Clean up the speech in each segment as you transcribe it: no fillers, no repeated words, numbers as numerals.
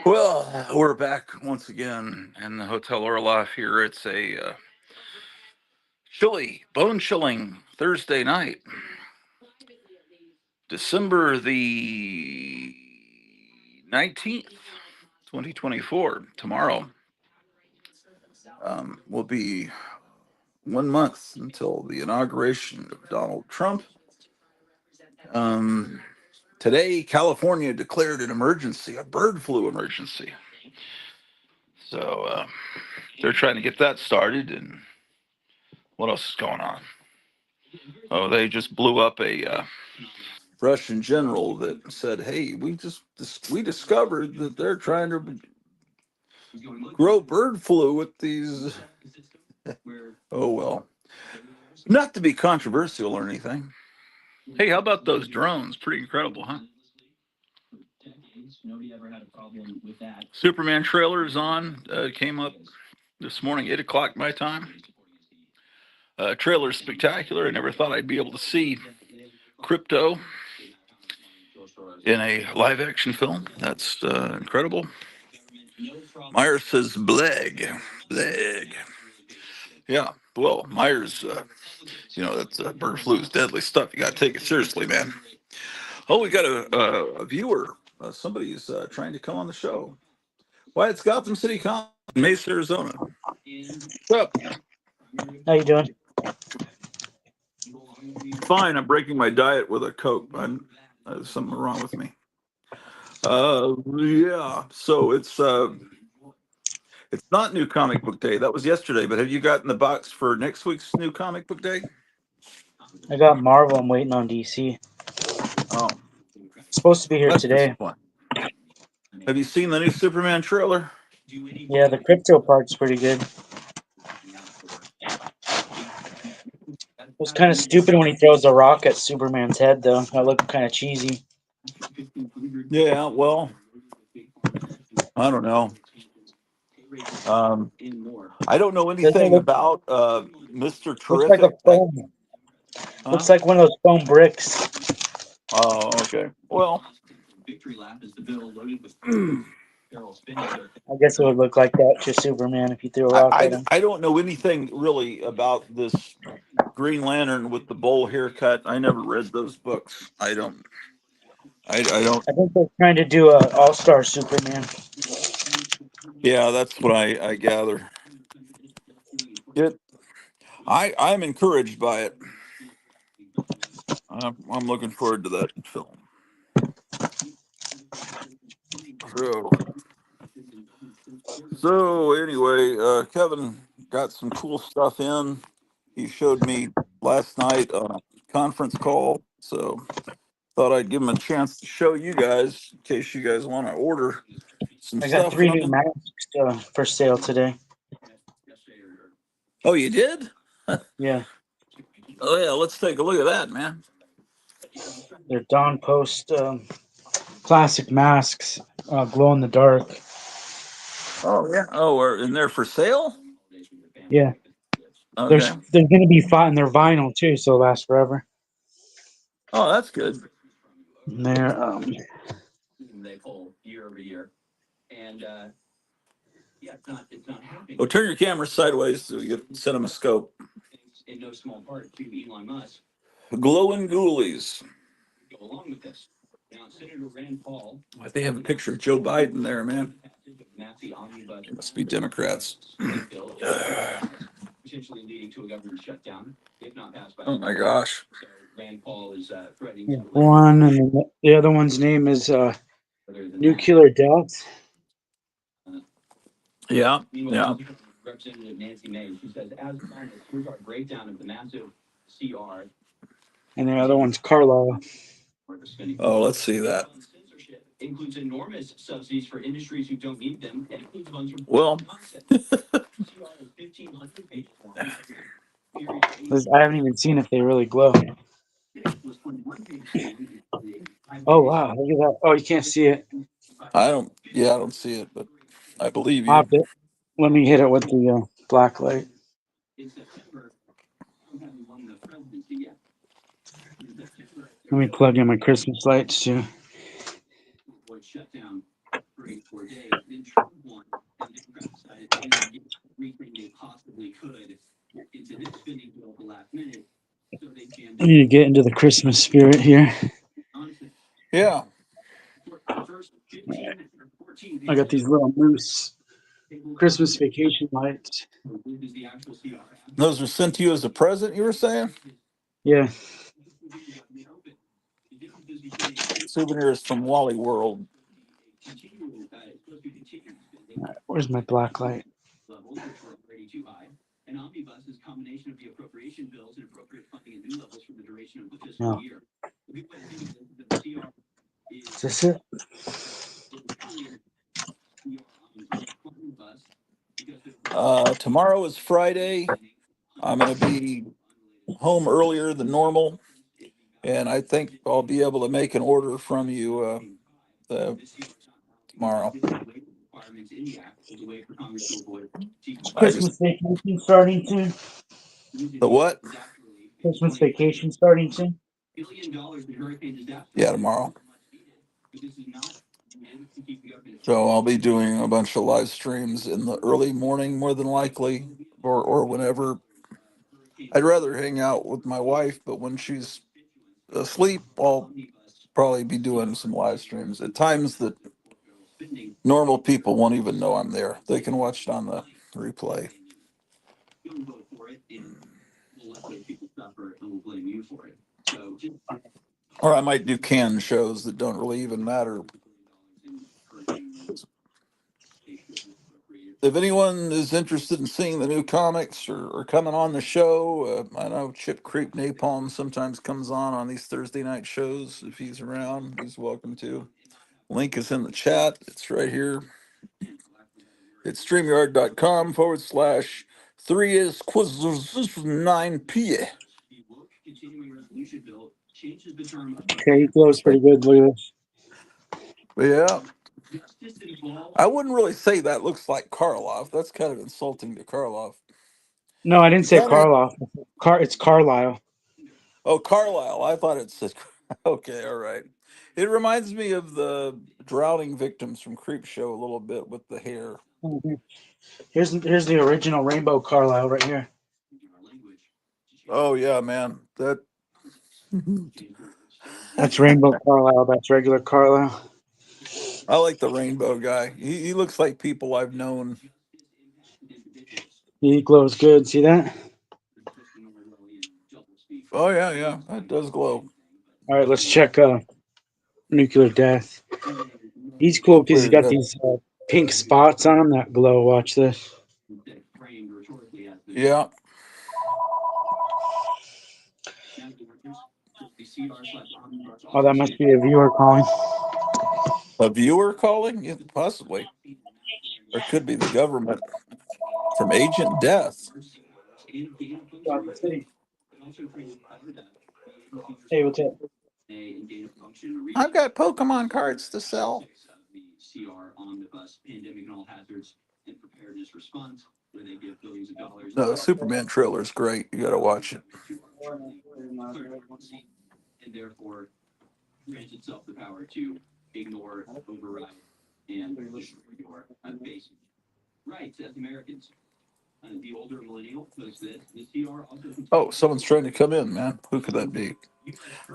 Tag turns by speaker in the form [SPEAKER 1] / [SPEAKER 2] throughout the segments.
[SPEAKER 1] Well, we're back once again in the Hotel Orloff here. It's a bone chilling Thursday night, December the 19th, 2024. Tomorrow will be 1 month until the inauguration of Donald Trump. Today, California declared an emergency, a bird flu emergency. So they're trying to get that started. And what else is going on? Oh, they just blew up a Russian general that said, "Hey, we discovered that they're trying to grow bird flu with these." Oh well, not to be controversial or anything. Hey, how about those drones? Pretty incredible, huh? Superman trailer is on. Came up this morning, 8 o'clock my time. Trailer spectacular. I never thought I'd be able to see crypto in a live action film. That's incredible. Myers says bleg. Bleg. Yeah, well, Myers, that's bird flu is deadly stuff. You got to take it seriously, man. Oh, we got a viewer. Somebody's trying to come on the show. Why, it's Gotham City Comics in Mesa, Arizona. What's up?
[SPEAKER 2] How you doing?
[SPEAKER 1] Fine. I'm breaking my diet with a Coke. There's something wrong with me. Yeah. So it's not New Comic Book Day. That was yesterday. But have you gotten the box for next week's New Comic Book Day?
[SPEAKER 2] I got Marvel. I'm waiting on DC.
[SPEAKER 1] Oh,
[SPEAKER 2] It's supposed to be here
[SPEAKER 1] that's
[SPEAKER 2] today.
[SPEAKER 1] Have you seen the new Superman trailer?
[SPEAKER 2] Yeah, the crypto part's pretty good. It was kind of stupid when he throws a rock at Superman's head, though. That looked kind of cheesy.
[SPEAKER 1] Yeah, well, I don't know. I don't know anything about Mr.
[SPEAKER 2] Looks like a
[SPEAKER 1] Terrific.
[SPEAKER 2] foam. Looks like one of those foam bricks.
[SPEAKER 1] Oh, okay. Well,
[SPEAKER 2] I guess it would look like that to Superman if you threw a rock at him.
[SPEAKER 1] I don't know anything really about this Green Lantern with the bowl haircut. I never read those books. I don't.
[SPEAKER 2] I think they're trying to do a all-star Superman.
[SPEAKER 1] Yeah, that's what I gather. I'm encouraged by it. I'm looking forward to that film. So anyway, Kevin got some cool stuff in. He showed me last night on a conference call, so thought I'd give him a chance to show you guys in case you guys want to order some
[SPEAKER 2] I got
[SPEAKER 1] stuff
[SPEAKER 2] 3
[SPEAKER 1] from
[SPEAKER 2] new
[SPEAKER 1] him.
[SPEAKER 2] masks for sale today.
[SPEAKER 1] Oh, you did?
[SPEAKER 2] Yeah.
[SPEAKER 1] Oh yeah, let's take a look at that, man.
[SPEAKER 2] They're Dawn Post classic masks, glow in the dark.
[SPEAKER 1] Oh yeah. Oh, and they're for sale?
[SPEAKER 2] Yeah.
[SPEAKER 1] Okay.
[SPEAKER 2] They're going to be fine. They're vinyl too, so it'll last forever.
[SPEAKER 1] Oh, that's good.
[SPEAKER 2] And they're
[SPEAKER 3] they pull year over year, and it's not happening.
[SPEAKER 1] Oh, turn your camera sideways so you can set them a scope.
[SPEAKER 3] In no small part to Elon Musk.
[SPEAKER 1] Glowing ghoulies.
[SPEAKER 3] Go along with this. Now, Senator Rand Paul.
[SPEAKER 1] They have a picture of Joe Biden there, man. Must be Democrats.
[SPEAKER 3] Potentially leading to a government shutdown if not passed by.
[SPEAKER 1] Oh my gosh.
[SPEAKER 3] So Rand Paul is threatening.
[SPEAKER 2] yeah, one, and the other one's name is Nuclear Death.
[SPEAKER 1] Yeah. Yeah.
[SPEAKER 3] Representative Nancy Mace, she says, as promised, here's our breakdown of the massive CR.
[SPEAKER 2] And the other one's Carlisle.
[SPEAKER 1] Oh, let's see that.
[SPEAKER 3] Censorship includes enormous subsidies for industries who don't need them. And includes funds from
[SPEAKER 1] well,
[SPEAKER 2] I haven't even seen if they really glow. Oh wow, look at that. Oh, you can't see it.
[SPEAKER 1] I don't see it, but I believe you.
[SPEAKER 2] Let me hit it with the black light. Let me plug in my Christmas lights too.
[SPEAKER 3] great for a day. Then Trump won, and Democrats decided they're going to get everything they possibly could into this spending bill at the last minute. So they jammed
[SPEAKER 2] I need to get into the Christmas spirit here.
[SPEAKER 3] honestly,
[SPEAKER 1] Yeah.
[SPEAKER 3] for the first 15 or 14
[SPEAKER 2] I got these
[SPEAKER 3] pages,
[SPEAKER 2] little moose
[SPEAKER 3] table
[SPEAKER 2] Christmas vacation lights.
[SPEAKER 3] this is the actual CR.
[SPEAKER 1] Those were sent to you as a present, you were saying?
[SPEAKER 2] Yeah,
[SPEAKER 1] Souvenirs from Wally World.
[SPEAKER 2] where's my black light?
[SPEAKER 3] Levels, which were already too high. An omnibus is a combination of the appropriation bills and appropriate funding at new levels for the duration of the fiscal
[SPEAKER 2] No,
[SPEAKER 3] year. A good way to think of this is that the CR is
[SPEAKER 2] is this it?
[SPEAKER 3] really a CR omnibus because there's
[SPEAKER 1] Tomorrow is Friday. I'm going to be home earlier than normal, and I think I'll be able to make an order from you tomorrow.
[SPEAKER 3] requirements in the act as a way for Congress to avoid
[SPEAKER 2] Is
[SPEAKER 1] I just
[SPEAKER 2] Christmas vacation starting soon?
[SPEAKER 1] the what?
[SPEAKER 2] Christmas vacation starting soon?
[SPEAKER 3] $1 billion in hurricane disaster.
[SPEAKER 1] Yeah, tomorrow.
[SPEAKER 3] But this is not meant to keep the government.
[SPEAKER 1] So I'll be doing a bunch of live streams in the early morning, more than likely, or whenever. I'd rather hang out with my wife, but when she's asleep, I'll probably be doing some live streams at times that normal people won't even know I'm there. They can watch it on the replay.
[SPEAKER 3] Don't vote for it, and we'll let those people suffer, and we'll blame you for it. So just
[SPEAKER 1] Or I might do canned shows that don't really even matter. If anyone is interested in seeing the new comics or coming on the show, I know Chip Creep Napalm sometimes comes on these Thursday night shows. If he's around, he's welcome to. Link is in the chat. It's right here. It's StreamYard.com/3 is quiz 9p.
[SPEAKER 2] Okay, he glows pretty good. Look at this.
[SPEAKER 1] Yeah. I wouldn't really say that looks like Karloff. That's kind of insulting to Karloff.
[SPEAKER 2] No, I didn't
[SPEAKER 1] It
[SPEAKER 2] say
[SPEAKER 1] kind of,
[SPEAKER 2] Karloff. It's Carlisle.
[SPEAKER 1] oh, Carlisle. I thought it said, okay, all right. It reminds me of the drowning victims from Creep Show a little bit with the hair.
[SPEAKER 2] Here's the original Rainbow Carlisle right here.
[SPEAKER 1] Oh, yeah, man.
[SPEAKER 2] That's Rainbow Carlisle. That's regular Carlisle.
[SPEAKER 1] I like the rainbow guy. He looks like people I've known.
[SPEAKER 2] He glows good. See that?
[SPEAKER 1] Oh, yeah, yeah. That does glow.
[SPEAKER 2] All right, let's check Nuclear Death. He's cool because he's
[SPEAKER 1] Nuclear
[SPEAKER 2] got
[SPEAKER 1] death.
[SPEAKER 2] these pink spots on him that glow. Watch this.
[SPEAKER 1] Yeah.
[SPEAKER 2] Oh, that must be a viewer calling.
[SPEAKER 1] A viewer calling? Yeah, possibly. Or it could be the government from Agent Death.
[SPEAKER 2] Hey, what's up?
[SPEAKER 1] I've got Pokemon cards to sell. No, the Superman trailer is great. You got to watch it.
[SPEAKER 3] And therefore grants itself the power to ignore, override, and destroy your basic rights as Americans. The older millennial knows this. The CR also.
[SPEAKER 1] Oh, someone's trying to come in, man. Who could that be?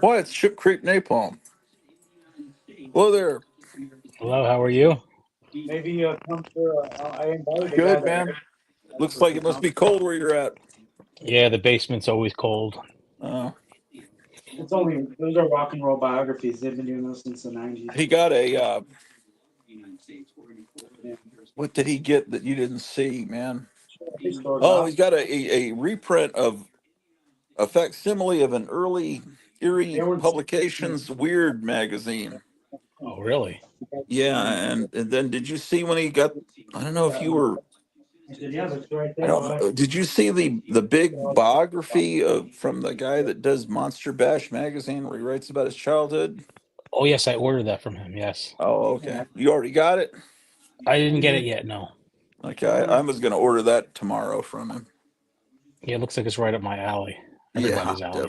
[SPEAKER 1] Why, it's Chip Creek Napalm. Hello there.
[SPEAKER 4] Hello, how are you?
[SPEAKER 2] Maybe come for. I invited the guy
[SPEAKER 1] Good,
[SPEAKER 2] that.
[SPEAKER 1] man. Looks like it must be cold where you're at.
[SPEAKER 4] Yeah, the basement's always cold.
[SPEAKER 2] It's only those are rock and roll biographies. They've been doing those since the '90s.
[SPEAKER 1] He got a. What did he get that you didn't see, man? Oh, he's got a reprint of a facsimile of an early Erie Publications Weird magazine.
[SPEAKER 4] Oh, really?
[SPEAKER 1] Yeah, and then did you see when he got? I don't know if you were.
[SPEAKER 2] I said, yeah, that's right
[SPEAKER 1] I
[SPEAKER 2] there.
[SPEAKER 1] don't know. Did you see the big biography from the guy that does Monster Bash magazine where he writes about his childhood?
[SPEAKER 4] Oh, yes, I ordered that from him. Yes.
[SPEAKER 1] Oh, okay. You already got it?
[SPEAKER 4] I didn't get it yet, no.
[SPEAKER 1] Okay, I was going to order that tomorrow from him.
[SPEAKER 4] Yeah, it looks like it's right up my alley.
[SPEAKER 1] Yeah,
[SPEAKER 4] Everybody's alley.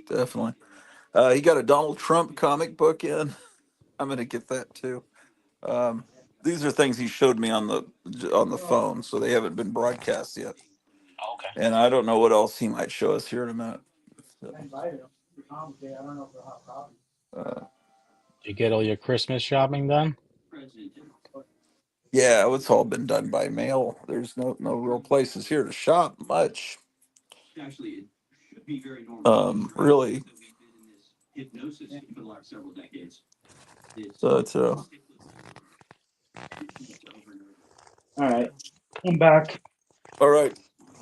[SPEAKER 1] definitely. He got a Donald Trump comic book in. I'm going to get that too. these are things he showed me on the phone, so they haven't been broadcast yet.
[SPEAKER 4] Oh, okay.
[SPEAKER 1] And I don't know what else he might show us here in a minute. Uh,
[SPEAKER 4] Did you get all your Christmas shopping done?
[SPEAKER 1] yeah, it's all been done by mail. There's no real places here to shop much.
[SPEAKER 3] Actually, it should be very normal.
[SPEAKER 1] Really.
[SPEAKER 3] So we've been in this hypnosis for the last several decades.
[SPEAKER 1] So it's
[SPEAKER 2] All right, I'm back.
[SPEAKER 1] all right.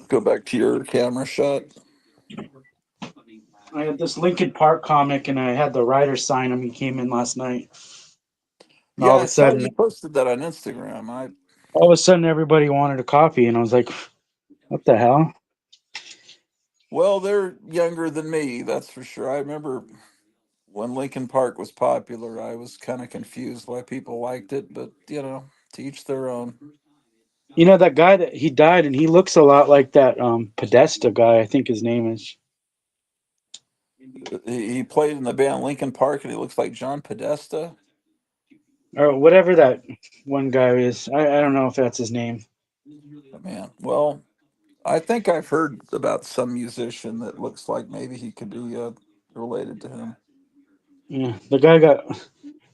[SPEAKER 1] Go back to your camera shot.
[SPEAKER 2] I had this Lincoln Park comic, and I had the writer sign him. He came in last night. And
[SPEAKER 1] Yeah, I saw you posted that on Instagram.
[SPEAKER 2] all of a sudden, everybody wanted a copy, and I was like, "What the hell?"
[SPEAKER 1] Well, they're younger than me, that's for sure. I remember when Lincoln Park was popular, I was kind of confused why people liked it, but to each their own.
[SPEAKER 2] You know that guy that he died, and he looks a lot like that Podesta guy. I think his name is.
[SPEAKER 1] He played in the band Lincoln Park, and he looks like John Podesta.
[SPEAKER 2] Or whatever that one guy is. I don't know if that's his name.
[SPEAKER 1] Oh, man, well, I think I've heard about some musician that looks like maybe he could be related to him.
[SPEAKER 2] Yeah, the guy got.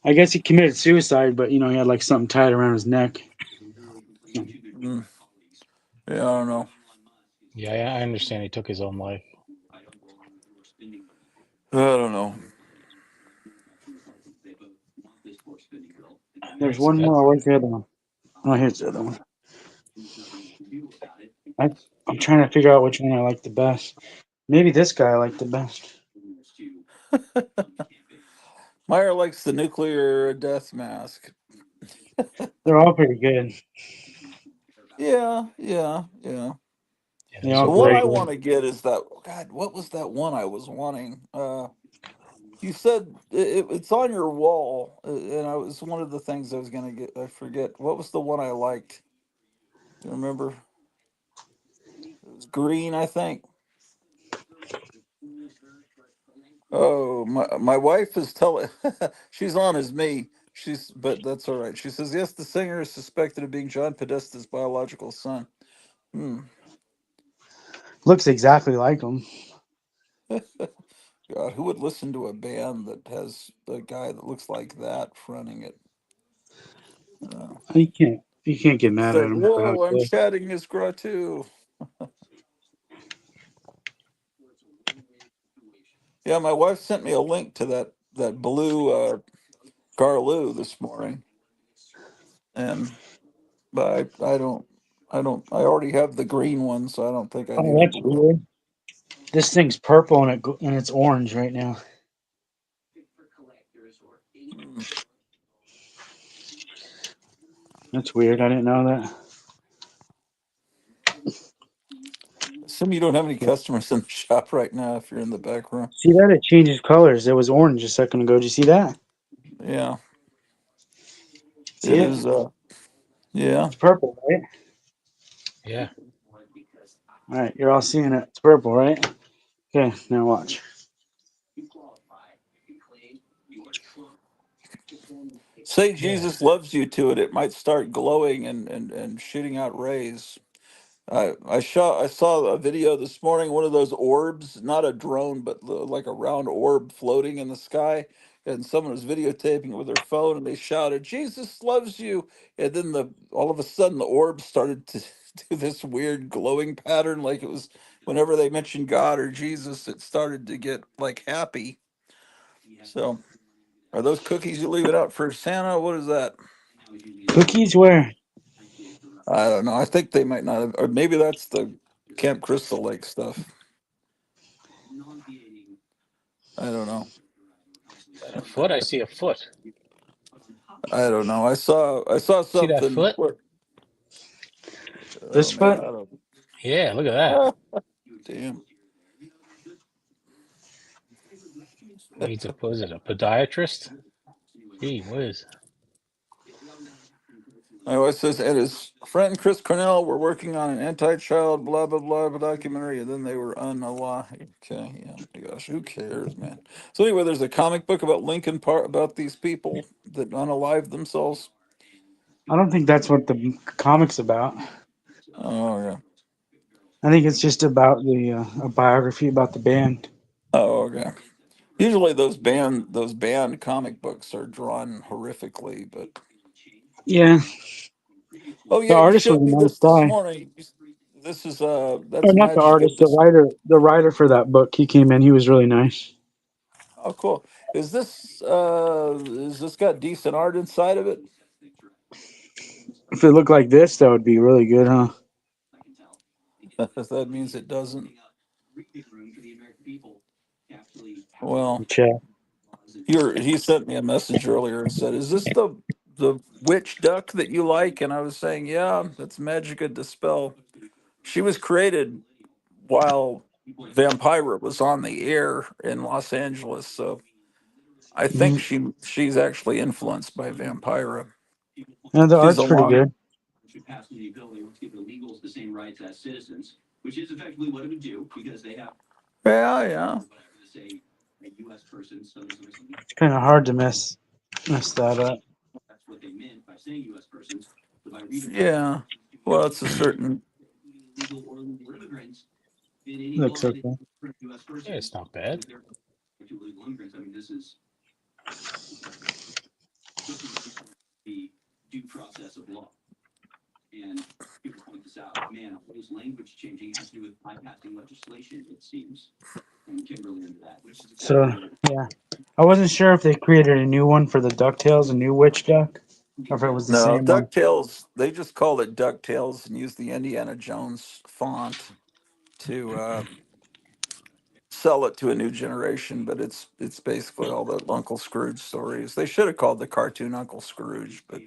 [SPEAKER 2] I guess he committed suicide, but he had like something tied around his neck.
[SPEAKER 1] Mm. Yeah, I don't know.
[SPEAKER 4] Yeah, I understand he took his own life.
[SPEAKER 1] I don't know.
[SPEAKER 2] There's one more. Where's the other one? Oh, here's the other one. I, I'm trying to figure out which one I like the best. Maybe this guy I like the best.
[SPEAKER 1] Meyer likes the nuclear death mask.
[SPEAKER 2] They're all pretty good.
[SPEAKER 1] Yeah.
[SPEAKER 4] Yeah,
[SPEAKER 2] They
[SPEAKER 4] those
[SPEAKER 1] The
[SPEAKER 2] all
[SPEAKER 4] are
[SPEAKER 1] one
[SPEAKER 2] great.
[SPEAKER 1] I
[SPEAKER 4] great.
[SPEAKER 1] want to get is that. God, what was that one I was wanting? You said it's on your wall, and I was one of the things I was gonna get. I forget what was the one I liked. Do you remember? It was green, I think. Oh, my wife is telling. She's on as me. But that's all right. She says yes. The singer is suspected of being John Podesta's biological son. Hmm.
[SPEAKER 2] Looks exactly like them.
[SPEAKER 1] God, who would listen to a band that has a guy that looks like that fronting it? Uh,
[SPEAKER 2] You can't get
[SPEAKER 1] it's
[SPEAKER 2] mad at
[SPEAKER 1] like,
[SPEAKER 2] them for how
[SPEAKER 1] whoa, I'm
[SPEAKER 2] good.
[SPEAKER 1] chatting his gratu. Yeah, my wife sent me a link to that blue Garloo this morning, and but I already have the green one, so I don't think I need
[SPEAKER 2] Oh,
[SPEAKER 1] a
[SPEAKER 2] that's
[SPEAKER 1] blue.
[SPEAKER 2] weird. This thing's purple and it's orange right now.
[SPEAKER 1] Hmm.
[SPEAKER 2] That's weird. I didn't know that.
[SPEAKER 1] Assume you don't have any customers in the shop right now if you're in the back room.
[SPEAKER 2] See that? It changes colors. It was orange a second ago. Did you see that?
[SPEAKER 1] Yeah,
[SPEAKER 2] See
[SPEAKER 1] it
[SPEAKER 2] it?
[SPEAKER 1] is. Yeah.
[SPEAKER 2] It's purple, right?
[SPEAKER 4] Yeah.
[SPEAKER 2] All right, you're all seeing it. It's purple, right? Okay, now watch.
[SPEAKER 1] Say
[SPEAKER 4] Yeah.
[SPEAKER 1] Jesus loves you to it. It might start glowing and shooting out rays. I saw a video this morning. One of those orbs, not a drone, but like a round orb floating in the sky. And someone was videotaping it with their phone, and they shouted, "Jesus loves you!" And then all of a sudden, the orb started to do this weird glowing pattern, like it was whenever they mentioned God or Jesus, it started to get like happy. So, are those cookies you leave it out for Santa? What is that?
[SPEAKER 2] Cookies where?
[SPEAKER 1] I don't know. I think they might not have, or maybe that's the Camp Crystal Lake stuff. I don't know.
[SPEAKER 4] A foot? I see a foot.
[SPEAKER 1] I don't know. I saw
[SPEAKER 4] See that
[SPEAKER 1] something.
[SPEAKER 4] foot?
[SPEAKER 1] Oh
[SPEAKER 2] This
[SPEAKER 1] man,
[SPEAKER 2] foot?
[SPEAKER 1] I don't.
[SPEAKER 4] Yeah, look at that.
[SPEAKER 1] Ah, damn.
[SPEAKER 4] Needs a, what is it, a podiatrist? Gee whiz.
[SPEAKER 1] My wife says, and his friend Chris Cornell were working on an anti-child blah blah blah documentary, and then they were unalive. Okay, yeah, my gosh, who cares, man? So anyway, there's a comic book about Lincoln Park about these people that unalive themselves.
[SPEAKER 2] I don't think that's what the comic's about.
[SPEAKER 1] Oh yeah.
[SPEAKER 2] I think it's just about a biography about the band.
[SPEAKER 1] Oh okay. Usually those band comic books are drawn horrifically, but
[SPEAKER 2] Yeah,
[SPEAKER 1] oh
[SPEAKER 2] the
[SPEAKER 1] yeah, you
[SPEAKER 2] artist was
[SPEAKER 1] showed
[SPEAKER 2] a
[SPEAKER 1] me
[SPEAKER 2] nice
[SPEAKER 1] this
[SPEAKER 2] guy.
[SPEAKER 1] morning. This is
[SPEAKER 2] Or
[SPEAKER 1] that's
[SPEAKER 2] not the
[SPEAKER 1] Magic
[SPEAKER 2] artist,
[SPEAKER 1] of
[SPEAKER 2] the
[SPEAKER 1] Dis.
[SPEAKER 2] writer. The writer for that book. He came in. He was really nice.
[SPEAKER 1] Oh cool. Is this got decent art inside of it?
[SPEAKER 2] If it looked like this, that would be really good, huh?
[SPEAKER 1] That means it doesn't. Well,
[SPEAKER 2] Check.
[SPEAKER 1] he sent me a message earlier and said, "Is this the witch duck that you like?" And I was saying, "Yeah, that's Magica Dispel. She was created while Vampira was on the air in Los Angeles, so I think
[SPEAKER 2] Mhm.
[SPEAKER 1] she's actually influenced by Vampira.
[SPEAKER 2] And the
[SPEAKER 1] She's
[SPEAKER 2] art's
[SPEAKER 1] a
[SPEAKER 2] pretty
[SPEAKER 1] long,
[SPEAKER 2] good.
[SPEAKER 3] Should pass the ability to give illegals the same rights as citizens, which is effectively what it would do because they have
[SPEAKER 1] yeah.
[SPEAKER 3] whatever to say a U.S. person studies or something.
[SPEAKER 2] It's kind of hard to mess that up.
[SPEAKER 3] That's what they meant by saying U.S. persons. So by reading
[SPEAKER 1] Yeah. Well, it's a certain.
[SPEAKER 3] illegal or illegal immigrants, in any
[SPEAKER 2] Looks
[SPEAKER 3] law that
[SPEAKER 2] okay.
[SPEAKER 3] for U.S.
[SPEAKER 4] Yeah,
[SPEAKER 3] person
[SPEAKER 4] it's not bad.
[SPEAKER 3] with their to illegal immigrants. I mean, this is the due process of law. And people point this out. Man, all this language changing has to do with bypassing legislation, it seems. And Kimberly into that, which is
[SPEAKER 2] So
[SPEAKER 3] exactly what it
[SPEAKER 2] yeah, I wasn't sure if they created a new one for the Ducktales, a new witch duck, or if it was the
[SPEAKER 1] No,
[SPEAKER 2] same one.
[SPEAKER 1] DuckTales, they just called it DuckTales and used the Indiana Jones font to sell it to a new generation, but it's basically all the Uncle Scrooge stories. They should have called the cartoon Uncle Scrooge, but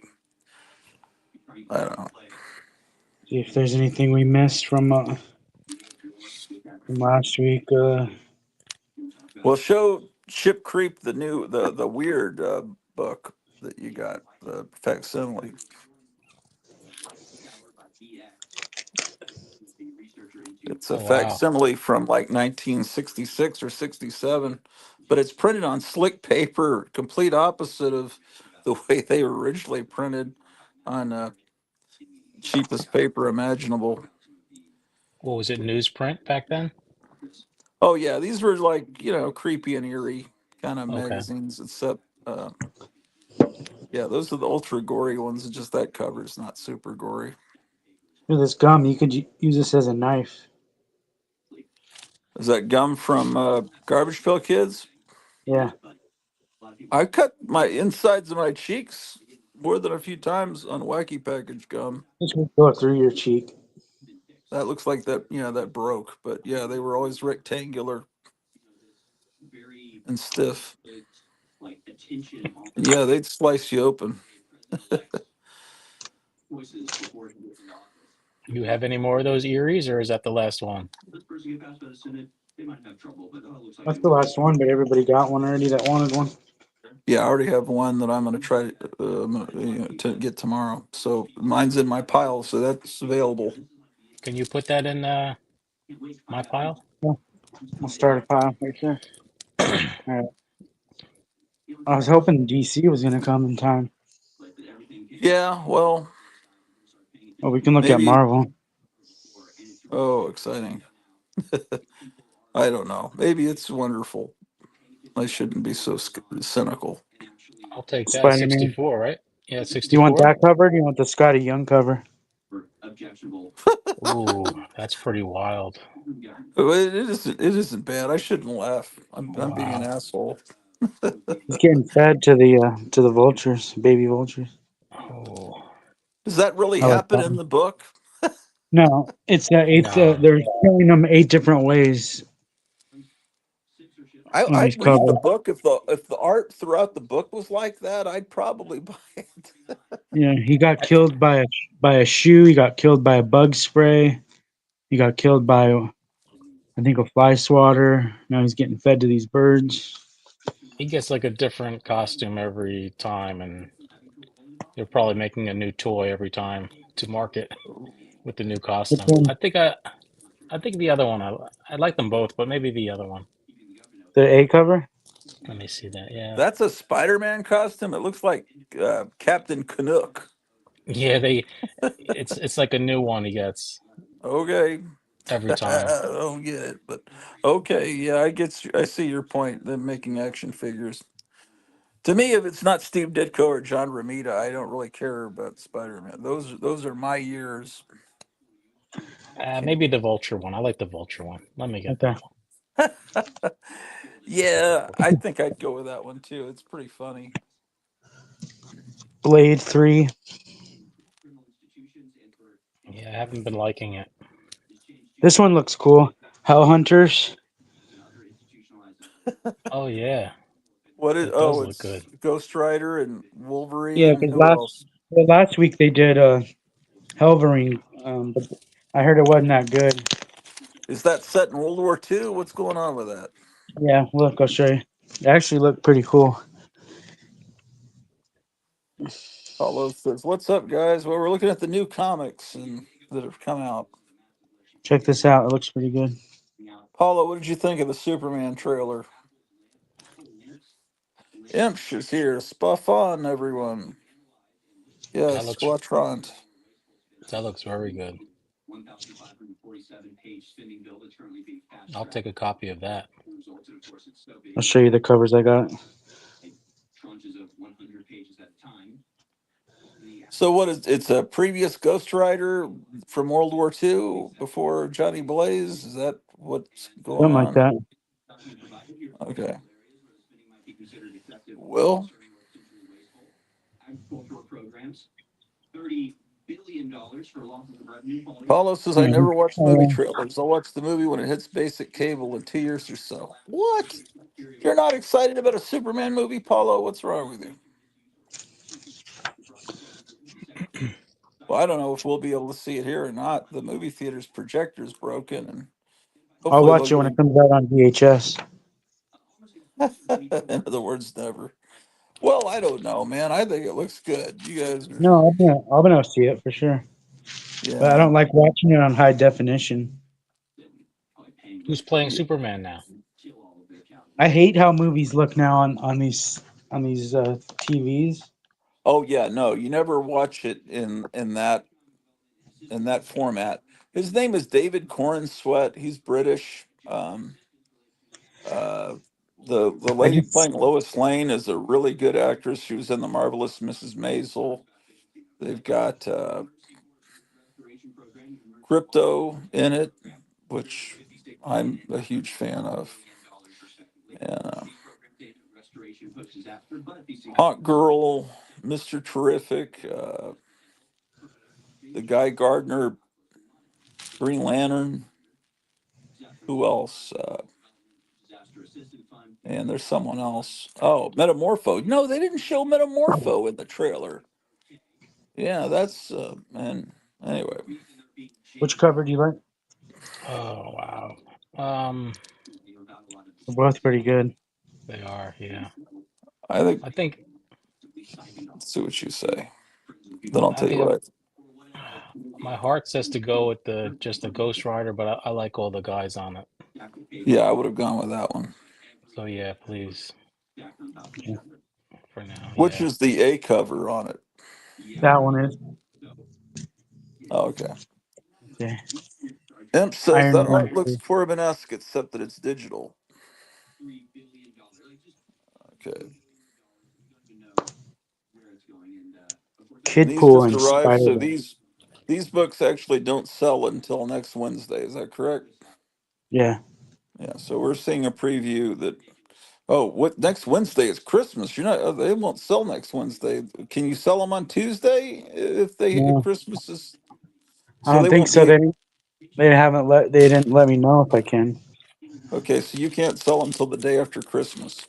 [SPEAKER 1] I don't know.
[SPEAKER 2] See if there's anything we missed from last week.
[SPEAKER 1] Well, show Ship Creep the weird book that you got, the facsimile. It's a
[SPEAKER 4] Oh wow.
[SPEAKER 1] facsimile from like 1966 or 67, but it's printed on slick paper, complete opposite of the way they were originally printed on cheapest paper imaginable.
[SPEAKER 4] What was it? Newsprint back then?
[SPEAKER 1] Oh yeah, these were like creepy and eerie kind of
[SPEAKER 4] Okay.
[SPEAKER 1] magazines. Except yeah, those are the ultra gory ones. It's just that cover's not super gory.
[SPEAKER 2] This gum, you could use this as a knife.
[SPEAKER 1] Is that gum from Garbage Pail Kids?
[SPEAKER 2] Yeah,
[SPEAKER 1] I cut my insides of my cheeks more than a few times on Wacky Package gum.
[SPEAKER 2] this would go through your cheek.
[SPEAKER 1] That looks like that broke, but yeah, they were always rectangular and stiff.
[SPEAKER 3] like attention on
[SPEAKER 1] And yeah, they'd slice you open.
[SPEAKER 3] voices before he gets into office.
[SPEAKER 4] You have any more of those Eries, or is that the last one?
[SPEAKER 3] This person get passed by the Senate, they might have trouble, but it looks like
[SPEAKER 2] That's the last one, but everybody got one already that wanted one.
[SPEAKER 1] Yeah, I already have one that I'm going to try to get tomorrow. So mine's in my pile, so that's available.
[SPEAKER 4] Can you put that in my pile?
[SPEAKER 2] Yeah, I'll start a pile right there. All right. I was hoping DC was gonna come in time.
[SPEAKER 1] Yeah, well,
[SPEAKER 2] Well, we can look at
[SPEAKER 1] maybe.
[SPEAKER 2] Marvel.
[SPEAKER 1] Oh, exciting. I don't know. Maybe it's wonderful. I shouldn't be so cynical.
[SPEAKER 4] I'll take that.
[SPEAKER 2] Spider Man.
[SPEAKER 4] 64, right? Yeah,
[SPEAKER 2] You want
[SPEAKER 4] 64.
[SPEAKER 2] that cover? Or you want the Scotty Young cover?
[SPEAKER 3] objectionable.
[SPEAKER 4] Ooh, that's pretty wild.
[SPEAKER 1] It isn't bad. I shouldn't laugh. I'm being an
[SPEAKER 4] Wow.
[SPEAKER 1] asshole.
[SPEAKER 2] He's getting fed to the vultures, baby vultures.
[SPEAKER 4] Oh
[SPEAKER 1] Does that really
[SPEAKER 2] I like
[SPEAKER 1] happen
[SPEAKER 2] that
[SPEAKER 1] in
[SPEAKER 2] one.
[SPEAKER 1] the book?
[SPEAKER 2] No, it's
[SPEAKER 4] no.
[SPEAKER 2] they're showing them 8 different ways on these
[SPEAKER 1] I'd read the
[SPEAKER 2] covers.
[SPEAKER 1] book if the art throughout the book was like that. I'd probably buy it.
[SPEAKER 2] Yeah, he got
[SPEAKER 4] I,
[SPEAKER 2] killed by a shoe. He got killed by a bug spray. He got killed by I think a fly swatter. Now he's getting fed to these birds.
[SPEAKER 4] he gets like a different costume every time, and they're probably making a new toy every time to market with the new
[SPEAKER 2] Which
[SPEAKER 4] costume.
[SPEAKER 2] one?
[SPEAKER 4] I think the other one. I like them both, but maybe the other one.
[SPEAKER 2] The A cover?
[SPEAKER 4] Let me see that. Yeah.
[SPEAKER 1] That's a Spider-Man costume. It looks like Captain Canuck.
[SPEAKER 4] Yeah, it's like a new one he gets
[SPEAKER 1] Okay.
[SPEAKER 4] every time.
[SPEAKER 1] I don't get it, but okay. Yeah, I see your point. Them making action figures. To me, if it's not Steve Ditko or John Romita, I don't really care about Spider-Man. Those are my years.
[SPEAKER 4] Maybe the Vulture one. I like the Vulture one. Let me get
[SPEAKER 2] Okay.
[SPEAKER 4] that one.
[SPEAKER 1] Yeah, I think I'd go with that one too. It's pretty funny.
[SPEAKER 2] Blade 3.
[SPEAKER 4] Yeah, I haven't been liking it.
[SPEAKER 2] This one looks cool. Hell Hunters.
[SPEAKER 4] Oh yeah,
[SPEAKER 1] What is?
[SPEAKER 4] it does
[SPEAKER 1] Oh,
[SPEAKER 4] look
[SPEAKER 1] it's
[SPEAKER 4] good.
[SPEAKER 1] Ghost Rider and
[SPEAKER 2] Yeah,
[SPEAKER 1] Wolverine.
[SPEAKER 2] because
[SPEAKER 1] Who else?
[SPEAKER 2] last week they did Helverine, but I heard it wasn't that good.
[SPEAKER 1] Is that set in World War II? What's going on with that?
[SPEAKER 2] Yeah, look, I'll show you. It actually looked pretty cool.
[SPEAKER 1] Paulo says, "What's up, guys?" Well, we're looking at the new comics and that have come out.
[SPEAKER 2] Check this out. It looks pretty good.
[SPEAKER 1] Paulo, what did you think of the Superman trailer? Imps is here. Spuff on, everyone.
[SPEAKER 4] That
[SPEAKER 1] Yes,
[SPEAKER 4] looks
[SPEAKER 1] Squatrant.
[SPEAKER 4] that looks very good. I'll take a copy of that.
[SPEAKER 2] I'll show you the covers I got.
[SPEAKER 1] So what is it's a previous Ghost Rider from World War II before Johnny Blaze? Is that what's going
[SPEAKER 2] Something like
[SPEAKER 1] on?
[SPEAKER 2] that.
[SPEAKER 1] Okay. Well, Paulo says I
[SPEAKER 2] Yeah.
[SPEAKER 1] never watch movie
[SPEAKER 2] Uh,
[SPEAKER 1] trailers. I'll watch the movie when it hits basic cable in 2 years or so. What? You're not excited about a Superman movie, Paulo? What's wrong with you? Well, I don't know if we'll be able to see it here or not. The movie theater's projector's broken, and
[SPEAKER 2] I'll
[SPEAKER 1] hopefully they'll
[SPEAKER 2] watch it
[SPEAKER 1] get
[SPEAKER 2] when it comes out on VHS.
[SPEAKER 1] a. In other words, never. Well, I don't know, man. I think it looks good. You guys are,
[SPEAKER 2] No, I'll see it for sure. But I
[SPEAKER 1] yeah.
[SPEAKER 2] don't like watching it on high definition.
[SPEAKER 4] Who's playing Superman now?
[SPEAKER 2] I hate how movies look now on these TVs.
[SPEAKER 1] Oh yeah, no, you never watch it in that format. His name is David Corn Sweat. He's British. Uh, the
[SPEAKER 2] I
[SPEAKER 1] lady
[SPEAKER 2] just
[SPEAKER 1] playing Lois Lane is a really good actress. She was in the marvelous Mrs. Maisel. They've got Crypto in it, which I'm a huge fan of. And Hot Girl, Mr. Terrific, the Guy Gardner, Green Lantern. Who else? And there's someone else. Oh, Metamorpho. No, they didn't show Metamorpho in the trailer. Yeah, that's and anyway.
[SPEAKER 2] which cover do you like?
[SPEAKER 4] Oh wow. Um,
[SPEAKER 2] They're both pretty good.
[SPEAKER 4] they are. Yeah.
[SPEAKER 1] I think
[SPEAKER 4] I think
[SPEAKER 1] let's see what you say. Then I'll
[SPEAKER 4] I
[SPEAKER 1] tell you
[SPEAKER 4] think
[SPEAKER 1] what
[SPEAKER 4] my heart says to go with the just the Ghost Rider, but I like all the guys on it.
[SPEAKER 1] yeah, I would have gone with that one.
[SPEAKER 4] So yeah, please
[SPEAKER 2] Yeah.
[SPEAKER 4] for now.
[SPEAKER 1] Which
[SPEAKER 4] Yeah.
[SPEAKER 1] is the A cover on it.
[SPEAKER 2] That one is
[SPEAKER 1] Oh, okay.
[SPEAKER 2] okay.
[SPEAKER 1] Imp says
[SPEAKER 2] Iron
[SPEAKER 1] that
[SPEAKER 2] Man
[SPEAKER 1] art looks
[SPEAKER 2] 3.
[SPEAKER 1] Corbin-esque, except that it's digital. Okay. And these
[SPEAKER 2] Kidpool
[SPEAKER 1] just
[SPEAKER 2] and
[SPEAKER 1] arrived, so
[SPEAKER 2] Spider-Man.
[SPEAKER 1] these books actually don't sell until next Wednesday. Is that correct?
[SPEAKER 2] Yeah.
[SPEAKER 1] Yeah. So we're seeing a preview that. Oh, what next Wednesday is Christmas? You're not. They won't sell next Wednesday. Can you sell them on Tuesday if they if
[SPEAKER 2] No,
[SPEAKER 1] Christmas is?
[SPEAKER 2] I
[SPEAKER 1] So
[SPEAKER 2] don't
[SPEAKER 1] they
[SPEAKER 2] think
[SPEAKER 1] won't
[SPEAKER 2] so.
[SPEAKER 1] be
[SPEAKER 2] They didn't let me know if I can.
[SPEAKER 1] okay. So you can't sell them until the day after Christmas.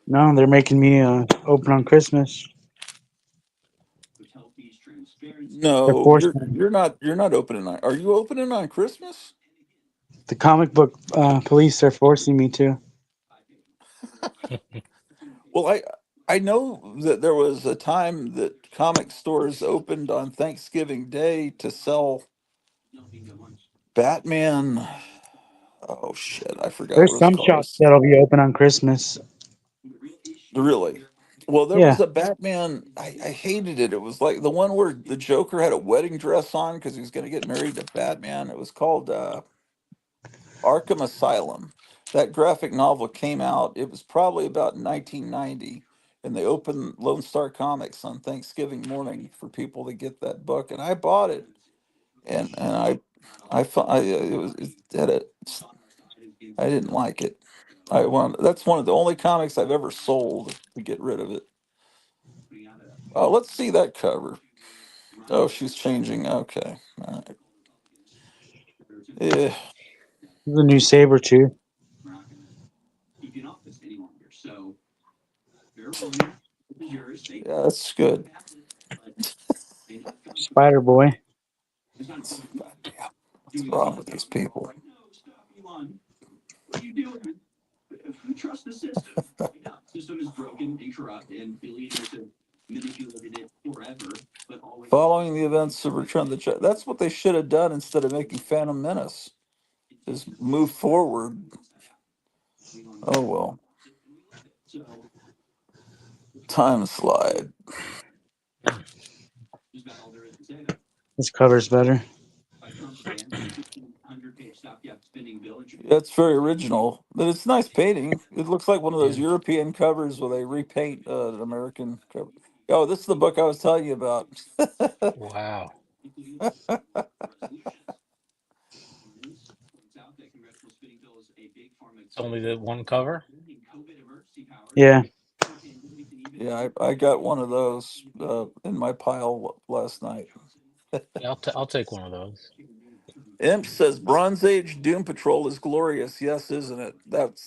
[SPEAKER 2] No, they're making me open on Christmas. They're
[SPEAKER 1] No,
[SPEAKER 2] forcing me.
[SPEAKER 1] you're not opening on. Are you opening on Christmas?
[SPEAKER 2] The comic book police are forcing me to.
[SPEAKER 1] Well, I know that there was a time that comic stores opened on Thanksgiving Day to sell Batman. Oh shit, I forgot what
[SPEAKER 2] There's
[SPEAKER 1] it was
[SPEAKER 2] some
[SPEAKER 1] called.
[SPEAKER 2] shops that'll be open on Christmas.
[SPEAKER 1] Really? Well, there was
[SPEAKER 2] Yeah.
[SPEAKER 1] a Batman. I hated it. It was like the one where the Joker had a wedding dress on because he was going to get married to Batman. It was called Arkham Asylum. That graphic novel came out. It was probably about 1990, and they opened Lone Star Comics on Thanksgiving morning for people to get that book, and I bought it, and it was it had a I didn't like it. I want That's one of the only comics I've ever sold to get rid of it. Oh, let's see that cover. Oh, she's changing. Okay. All right. Yeah,
[SPEAKER 2] The new saber too.
[SPEAKER 3] We're not going to keep you in office any longer. So, fair warning. This is yours. Thank
[SPEAKER 1] yeah, that's good.
[SPEAKER 3] you.
[SPEAKER 2] Spider Boy.
[SPEAKER 3] It's not quite
[SPEAKER 1] God damn, what's
[SPEAKER 3] doing
[SPEAKER 1] wrong
[SPEAKER 3] what
[SPEAKER 1] with
[SPEAKER 3] you
[SPEAKER 1] these
[SPEAKER 3] thought.
[SPEAKER 1] people?
[SPEAKER 3] No, stop, Elon. What are you doing? Trust the system. Yeah, system is broken and corrupt, and billionaires have manipulated it forever. But always
[SPEAKER 1] Following the events of Return of the Jedi. That's what they should have done instead of making Phantom Menace. Just move forward. Oh well.
[SPEAKER 3] so
[SPEAKER 1] Time slide.
[SPEAKER 3] just about all there is to say there.
[SPEAKER 2] This cover's better.
[SPEAKER 3] By Trump's ban, 1,500-page stopgap spending bill.
[SPEAKER 1] Yeah, it's very original, but it's nice painting. It looks like one of those
[SPEAKER 4] Yeah.
[SPEAKER 1] European covers where they repaint an American cover. Oh, this is the book I was telling you about.
[SPEAKER 4] Wow.
[SPEAKER 3] Including resolutions. Points out that congressional spending bill is a big pharma
[SPEAKER 4] It's only the one cover.
[SPEAKER 3] COVID emergency powers.
[SPEAKER 2] Yeah.
[SPEAKER 1] Yeah, I got one of those in my pile last night.
[SPEAKER 4] Yeah, I'll take one of those.
[SPEAKER 1] Imp says Bronze Age Doom Patrol is glorious. Yes, isn't it?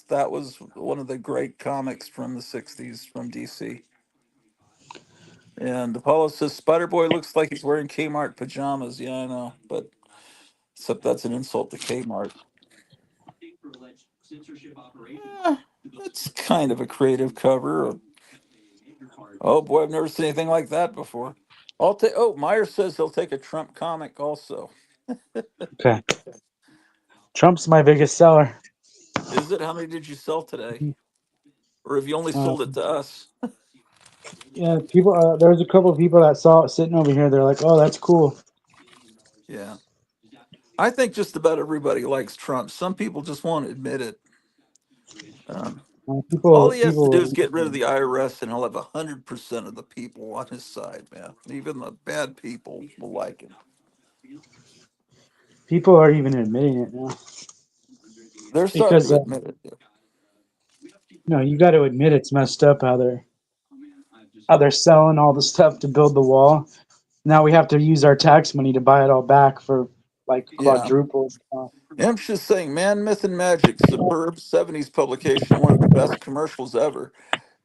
[SPEAKER 1] That was one of the great comics from the '60s from DC. And Apollo says Spider Boy looks like he's wearing Kmart pajamas. Yeah, I know, but except that's an insult to Kmart.
[SPEAKER 3] For alleged censorship operation.
[SPEAKER 1] Eh, it's kind of a creative cover. Oh boy, I've never seen anything like that before. I'll take. Oh, Meyer says he'll take a Trump comic also.
[SPEAKER 2] Okay. Trump's my biggest seller.
[SPEAKER 1] Is it? How many did you sell today? Or have you only
[SPEAKER 2] Uh,
[SPEAKER 1] sold it to us?
[SPEAKER 2] yeah, people. There's a couple of people that saw it sitting over here. They're like, "Oh, that's cool."
[SPEAKER 1] Yeah. I think just about everybody likes Trump. Some people just won't admit it. Um, all
[SPEAKER 2] People,
[SPEAKER 1] he has to do is
[SPEAKER 2] people,
[SPEAKER 1] get rid of the IRS, and he'll have 100% of the people on his side, man. Even the bad people will like him.
[SPEAKER 2] people are even admitting it now
[SPEAKER 1] They're starting
[SPEAKER 2] because
[SPEAKER 1] to admit it.
[SPEAKER 2] you got to admit it's messed up how they're selling all the stuff to build the wall. Now we have to use our tax money to buy it all back for like
[SPEAKER 1] Yeah.
[SPEAKER 2] quadruple.
[SPEAKER 1] Imps just saying, Man, Myth, and Magic, superb '70s publication, one of the best commercials ever.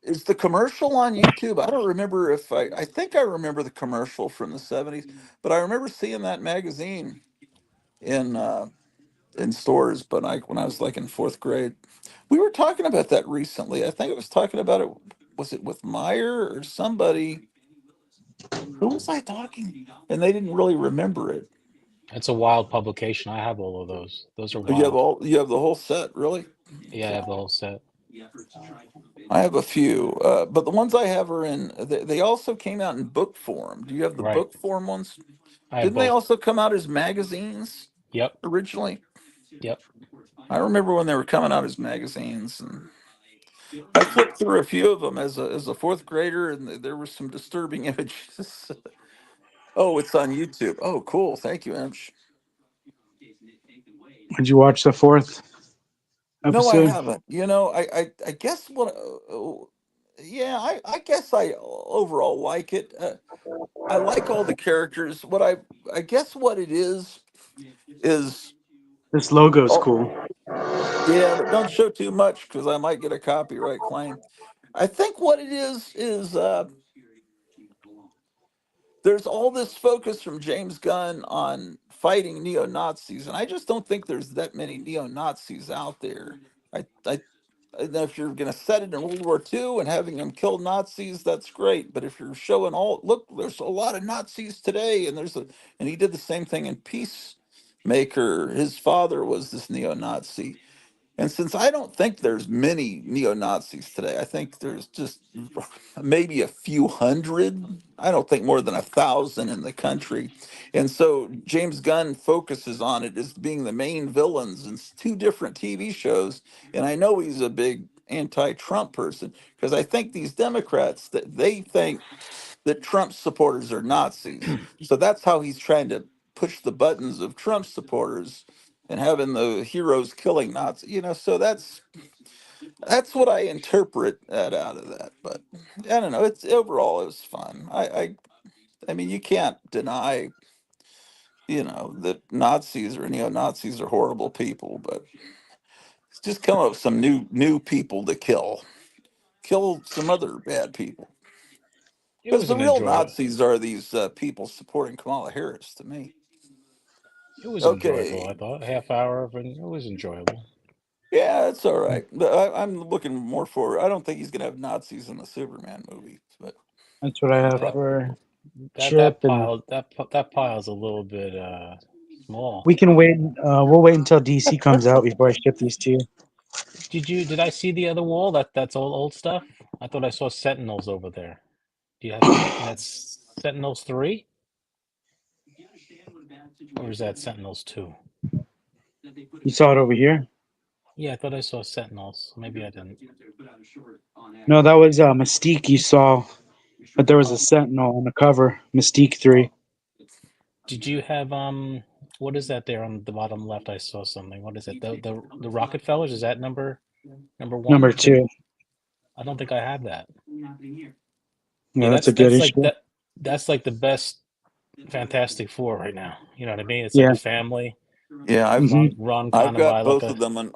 [SPEAKER 1] Is the commercial on YouTube? I don't remember if I think I remember the commercial from the '70s, but I remember seeing that magazine in stores. But when I was like in fourth grade, we were talking about that recently. I think I was talking about it. Was it with Meyer or somebody? Who was I talking? And they didn't really remember it.
[SPEAKER 4] It's a wild publication. I have all of those. Those are
[SPEAKER 1] Oh,
[SPEAKER 4] wild.
[SPEAKER 1] you have the whole set, really?
[SPEAKER 4] Yeah, I have the whole set.
[SPEAKER 1] I have a few, but the ones I have are in. They also came out in book form. Do you have the
[SPEAKER 4] Right.
[SPEAKER 1] book form ones?
[SPEAKER 4] I have
[SPEAKER 1] Didn't they
[SPEAKER 4] both.
[SPEAKER 1] also come out as magazines
[SPEAKER 4] Yep.
[SPEAKER 1] originally?
[SPEAKER 4] Yep.
[SPEAKER 1] I remember when they were coming out as magazines, and I flipped through a few of them as a fourth grader, and there were some disturbing images. Oh, it's on YouTube. Oh, cool. Thank you, Imch.
[SPEAKER 2] Did you watch the fourth
[SPEAKER 1] No, I
[SPEAKER 2] episode?
[SPEAKER 1] haven't. I guess yeah, I guess I overall like it. I like all the characters. I guess what it is,
[SPEAKER 2] This logo's
[SPEAKER 1] oh,
[SPEAKER 2] cool.
[SPEAKER 1] yeah, but don't show too much because I might get a copyright claim. I think what it is there's all this focus from James Gunn on fighting neo Nazis, and I just don't think there's that many neo Nazis out there. I and if you're going to set it in World War II and having them kill Nazis, that's great. But if you're showing look, there's a lot of Nazis today, and he did the same thing in Peacemaker. His father was this neo-Nazi, And since I don't think there's many neo Nazis today, I think there's just maybe a few hundred. I don't think more than 1,000 in the country. And so James Gunn focuses on it as being the main villains in two different TV shows. And I know he's a big anti-Trump person because I think these Democrats that they think that Trump supporters are Nazis. So that's how he's trying to push the buttons of Trump supporters and having the heroes killing Nazis. So that's what I interpret that out of that. But I don't know. It's overall it was fun. I mean you can't deny that Nazis or neo Nazis are horrible people, but it's just come up with some new people to kill some other bad people.
[SPEAKER 4] It
[SPEAKER 1] Because
[SPEAKER 4] was
[SPEAKER 1] the
[SPEAKER 4] an
[SPEAKER 1] real
[SPEAKER 4] enjoyable.
[SPEAKER 1] Nazis are these people supporting Kamala Harris to me.
[SPEAKER 4] It was enjoyable. I
[SPEAKER 1] Okay.
[SPEAKER 4] thought half hour of it was enjoyable.
[SPEAKER 1] Yeah, it's all right. But I'm looking more for. I don't think he's gonna have Nazis in the Superman movie. But
[SPEAKER 2] That's what I have
[SPEAKER 4] That
[SPEAKER 2] for
[SPEAKER 4] that
[SPEAKER 2] Chip, and
[SPEAKER 4] pile that pile's a little bit small.
[SPEAKER 2] we can wait. We'll wait until DC comes out before I ship these to you.
[SPEAKER 4] Did I see the other wall? That's old stuff. I thought I saw Sentinels over there. Do you have that's Sentinels 3 or is that Sentinels 2?
[SPEAKER 2] You saw it over here?
[SPEAKER 4] Yeah, I thought I saw Sentinels. Maybe I didn't.
[SPEAKER 2] No, that was Mystique you saw, but there was a
[SPEAKER 4] Oh,
[SPEAKER 2] Sentinel on the cover. Mystique 3,
[SPEAKER 4] oh. Did you have what is that there on the bottom left? I saw something. What is it? The Rockefellers? Is that number one
[SPEAKER 2] number
[SPEAKER 4] or two?
[SPEAKER 2] 2.
[SPEAKER 4] I don't think I have that.
[SPEAKER 2] Yeah,
[SPEAKER 4] Yeah,
[SPEAKER 2] that's a good
[SPEAKER 4] that's like
[SPEAKER 2] issue.
[SPEAKER 4] that's like the best Fantastic Four right now. You know what I mean? It's like
[SPEAKER 2] Yeah.
[SPEAKER 4] a family
[SPEAKER 1] yeah,
[SPEAKER 2] hmm
[SPEAKER 4] run
[SPEAKER 1] I've
[SPEAKER 4] kind of by
[SPEAKER 1] got
[SPEAKER 4] like
[SPEAKER 1] both
[SPEAKER 4] a
[SPEAKER 1] of them, and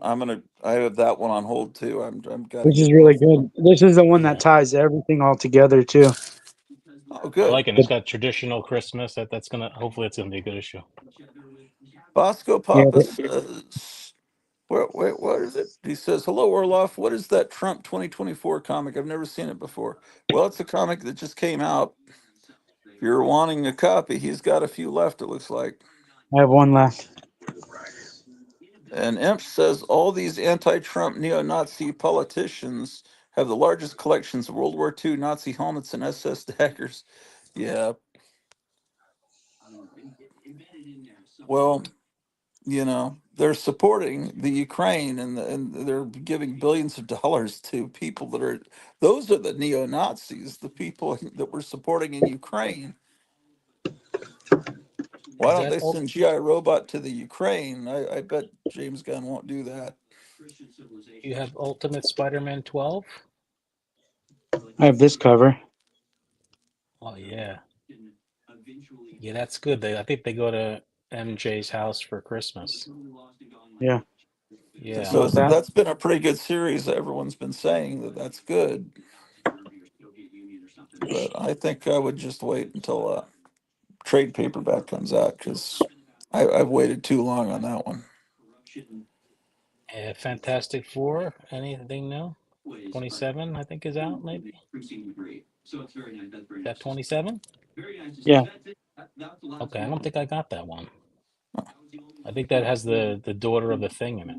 [SPEAKER 1] I have that one on hold too. I'm got to
[SPEAKER 2] This is
[SPEAKER 1] get
[SPEAKER 2] really
[SPEAKER 1] both of them.
[SPEAKER 2] good. This is the one that
[SPEAKER 4] yeah.
[SPEAKER 2] ties everything all together too.
[SPEAKER 1] Oh,
[SPEAKER 4] I
[SPEAKER 1] good.
[SPEAKER 4] like it. It's
[SPEAKER 2] But
[SPEAKER 4] got traditional Christmas. That's gonna hopefully it's gonna be a good issue.
[SPEAKER 1] Bosco
[SPEAKER 2] yeah,
[SPEAKER 1] Papa says, wait, what is it? He says, "Hello, Orloff. What is that Trump 2024 comic? I've never seen it before." Well, it's a comic that just came out. If you're wanting a copy, he's got a few left. It looks like.
[SPEAKER 2] I have one left.
[SPEAKER 1] And Imp says all these anti-Trump neo-Nazi politicians have the largest collections of World War II Nazi helmets and SS daggers. Yeah, well, they're supporting the Ukraine and they're giving billions of dollars to people that are those are the neo-Nazis, the people that we're supporting in Ukraine. Why
[SPEAKER 4] Is
[SPEAKER 1] don't
[SPEAKER 4] that
[SPEAKER 1] they
[SPEAKER 4] ult?
[SPEAKER 1] send GI Robot to the Ukraine? I bet James Gunn won't do that.
[SPEAKER 4] You have Ultimate Spider-Man 12?
[SPEAKER 2] I have this cover.
[SPEAKER 4] Oh yeah, yeah, that's good. I think they go to MJ's house for Christmas.
[SPEAKER 2] Yeah.
[SPEAKER 4] Yeah,
[SPEAKER 2] You
[SPEAKER 1] So
[SPEAKER 2] want that?
[SPEAKER 1] that's been a pretty good series. Everyone's been saying that that's good, but I think I would just wait until trade paperback comes out because I've waited too long on that one.
[SPEAKER 4] Fantastic Four. Anything new? 27, I think, is out. Maybe is that 27?
[SPEAKER 2] Yeah.
[SPEAKER 4] Okay, I don't think I got that one. I think that has the daughter of the Thing in it.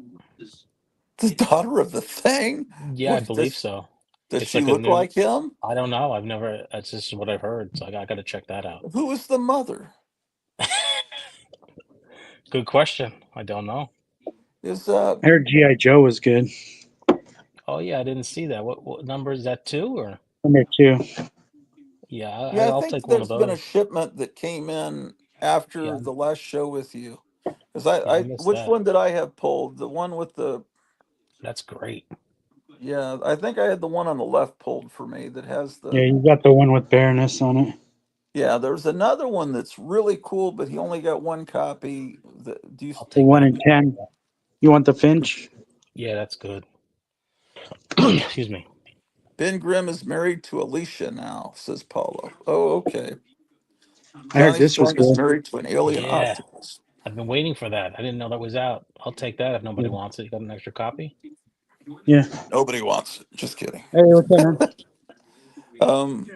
[SPEAKER 1] The daughter of the Thing.
[SPEAKER 4] Yeah, I
[SPEAKER 1] What
[SPEAKER 4] believe so.
[SPEAKER 1] does
[SPEAKER 4] It's
[SPEAKER 1] she
[SPEAKER 4] like a
[SPEAKER 1] look
[SPEAKER 4] new.
[SPEAKER 1] like him?
[SPEAKER 4] I don't know. I've never. That's just what I've heard. So I got to check that out.
[SPEAKER 1] Who is the mother?
[SPEAKER 4] Good question. I don't know.
[SPEAKER 1] Is
[SPEAKER 2] I heard GI Joe was good.
[SPEAKER 4] Oh yeah, I didn't see that. What number is that? Two or?
[SPEAKER 2] Number 2.
[SPEAKER 4] Yeah,
[SPEAKER 1] Yeah, I
[SPEAKER 4] I'll
[SPEAKER 1] think
[SPEAKER 4] take one of
[SPEAKER 1] there's been a
[SPEAKER 4] those.
[SPEAKER 1] shipment that came in
[SPEAKER 4] Yeah,
[SPEAKER 1] after the last show with you. Because
[SPEAKER 4] yeah, I
[SPEAKER 1] I
[SPEAKER 4] missed
[SPEAKER 1] which
[SPEAKER 4] that.
[SPEAKER 1] one did I have pulled? The one with the
[SPEAKER 4] That's great.
[SPEAKER 1] yeah, I think I had the one on the left pulled for me that has
[SPEAKER 2] Yeah,
[SPEAKER 1] the
[SPEAKER 2] you got the one with Baroness on it.
[SPEAKER 1] yeah. There's another one that's really cool, but he only got one copy. Do you
[SPEAKER 4] I'll
[SPEAKER 2] The
[SPEAKER 4] take
[SPEAKER 2] 1
[SPEAKER 4] that.
[SPEAKER 2] in 10. You want the Finch?
[SPEAKER 4] Yeah, that's good. Excuse me.
[SPEAKER 1] Ben Grimm is married to Alicia now, says Paulo. Oh, okay.
[SPEAKER 2] I heard
[SPEAKER 1] Johnny
[SPEAKER 2] this was
[SPEAKER 1] Storm is
[SPEAKER 2] good.
[SPEAKER 1] married to an alien
[SPEAKER 4] Yeah,
[SPEAKER 1] octopus.
[SPEAKER 4] I've been waiting for that. I didn't know that was out. I'll take that if nobody
[SPEAKER 2] Yeah.
[SPEAKER 4] wants it. You got an extra copy?
[SPEAKER 2] Yeah.
[SPEAKER 1] Nobody wants it. Just kidding.
[SPEAKER 2] Hey, what's up, man?
[SPEAKER 1] Um,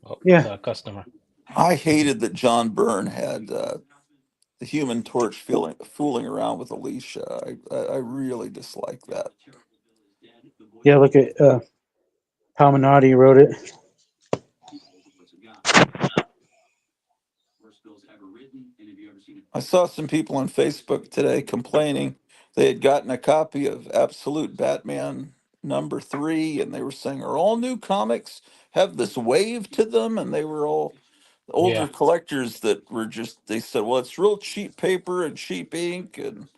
[SPEAKER 4] Oh,
[SPEAKER 2] Yeah.
[SPEAKER 4] customer.
[SPEAKER 1] I hated that John Byrne had the Human Torch fooling around with Alicia. I really dislike that.
[SPEAKER 2] Yeah, look at Palminotti wrote it.
[SPEAKER 1] I saw some people on Facebook today complaining they had gotten a copy of Absolute Batman #3, and they were saying, "Are all new comics have this wave to them?" And they were all older
[SPEAKER 4] Yeah,
[SPEAKER 1] collectors that were just. They said, "Well, it's real cheap paper and cheap ink," and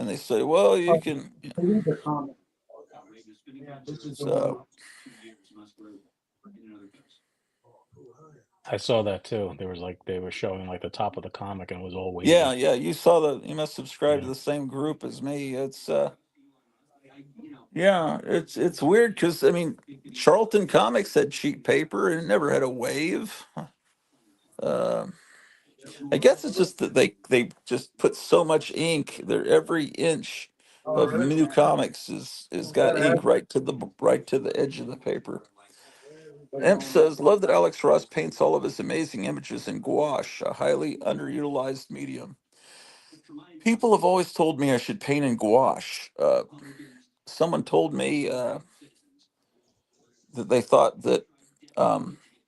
[SPEAKER 1] they say, "Well, you can."
[SPEAKER 2] Read the comment. Yeah, this is the one.
[SPEAKER 1] So
[SPEAKER 4] I saw that too. There was like they were showing like the top of the comic and it was all
[SPEAKER 1] yeah,
[SPEAKER 4] wavy.
[SPEAKER 1] yeah, you saw you must subscribe to
[SPEAKER 4] Yeah.
[SPEAKER 1] the same group as me. Yeah, it's weird because I mean, Charlton Comics had cheap paper and it never had a wave. Uh, I guess it's just that they just put so much ink. There, every inch
[SPEAKER 2] Oh,
[SPEAKER 1] of
[SPEAKER 2] really?
[SPEAKER 1] new comics is got ink right to the edge of the paper. Emp says, "Love that Alex Ross paints all of his amazing images in gouache, a highly underutilized medium. People have always told me I should paint in gouache. Someone told me that they thought that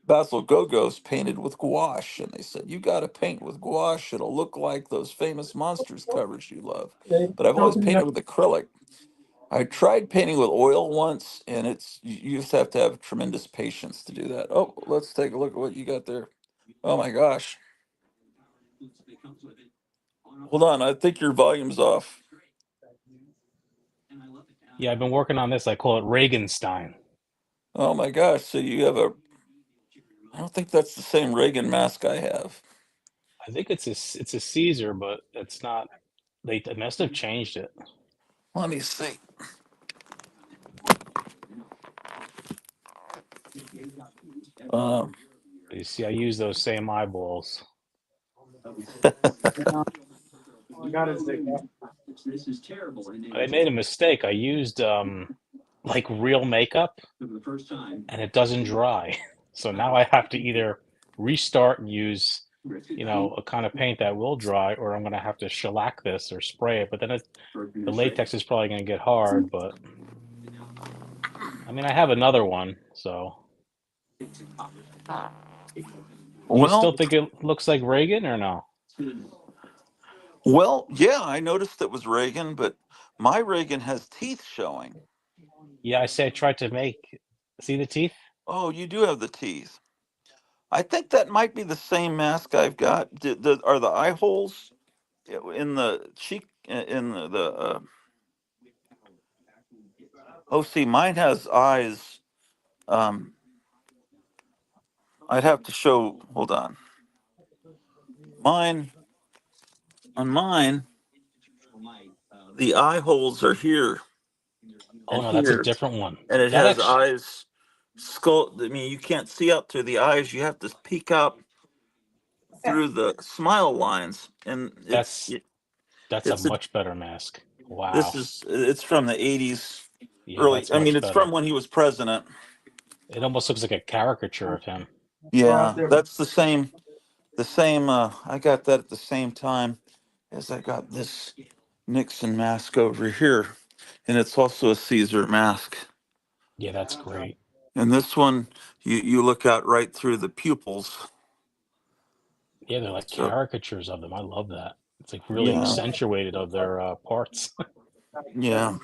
[SPEAKER 1] Basil Gogos painted with gouache, and they said you got to paint with gouache. It'll look like those famous monsters covers you love. But I've always painted with acrylic. I tried painting with oil once, and you just have to have tremendous patience to do that. Oh, let's take a look at what you got there. Oh my gosh. Hold on, I think your volume's off.
[SPEAKER 4] Yeah, I've been working on this. I call it Reaganstein.
[SPEAKER 1] Oh my gosh, so you have I don't think that's the same Reagan mask I have.
[SPEAKER 4] I think it's a Caesar, but it's not. They must have changed it.
[SPEAKER 1] Let me see. Um,
[SPEAKER 4] You see, I use those same eyeballs.
[SPEAKER 2] All I got is the
[SPEAKER 4] But I made a mistake. I used like real makeup, and it doesn't dry. So now I have to either restart and use, a kind of paint that will dry, or I'm gonna have to shellac this or spray it. But then the latex is probably gonna get hard. But I mean, I have another one. So do you still
[SPEAKER 1] well,
[SPEAKER 4] think it looks like Reagan or no?
[SPEAKER 1] yeah, I noticed it was Reagan, but my Reagan has teeth showing.
[SPEAKER 4] Yeah, I say I tried to make. See the teeth?
[SPEAKER 1] Oh, you do have the teeth. I think that might be the same mask I've got. Are the eye holes in the cheek in oh, see, mine has eyes. Um, I'd have to show. Hold on. Mine on mine, the eye holes are here
[SPEAKER 4] Oh
[SPEAKER 1] and
[SPEAKER 4] no, that's a
[SPEAKER 1] here,
[SPEAKER 4] different one.
[SPEAKER 1] and it
[SPEAKER 4] That
[SPEAKER 1] has
[SPEAKER 4] actually,
[SPEAKER 1] eyes. Skull. I mean, you can't see out through the eyes. You have to peek out through the smile lines, and
[SPEAKER 4] that's that's a
[SPEAKER 1] it's a
[SPEAKER 4] much better mask.
[SPEAKER 1] this
[SPEAKER 4] Wow.
[SPEAKER 1] is it's from the '80s,
[SPEAKER 4] Yeah,
[SPEAKER 1] early.
[SPEAKER 4] that's
[SPEAKER 1] I mean,
[SPEAKER 4] much
[SPEAKER 1] it's from
[SPEAKER 4] better.
[SPEAKER 1] when he was president.
[SPEAKER 4] It almost looks like a caricature of him.
[SPEAKER 1] Yeah, that's the same. The same. I got that at the same time as I got this Nixon mask over here, and it's also a Caesar mask.
[SPEAKER 4] Yeah, that's great.
[SPEAKER 1] And this one, you look out right through the pupils.
[SPEAKER 4] Yeah, they're like
[SPEAKER 1] So
[SPEAKER 4] caricatures of them. I love that. It's like really
[SPEAKER 1] yeah,
[SPEAKER 4] accentuated of their parts.
[SPEAKER 1] yeah.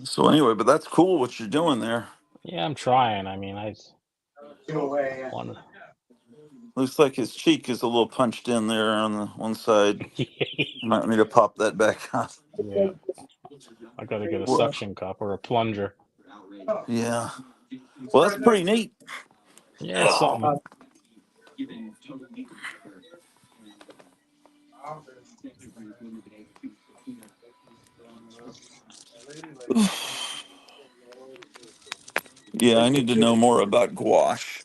[SPEAKER 1] So anyway, but that's cool what you're doing there.
[SPEAKER 4] Yeah, I'm trying. I mean, I want
[SPEAKER 1] Looks like his cheek is a little punched in there on the one side.
[SPEAKER 4] to.
[SPEAKER 1] Might need to pop that back on.
[SPEAKER 4] Yeah, I got to get a
[SPEAKER 1] Well,
[SPEAKER 4] suction cup or a plunger.
[SPEAKER 1] yeah. Well, that's pretty neat.
[SPEAKER 4] Yeah, something.
[SPEAKER 1] Yeah, I need to know more about gouache.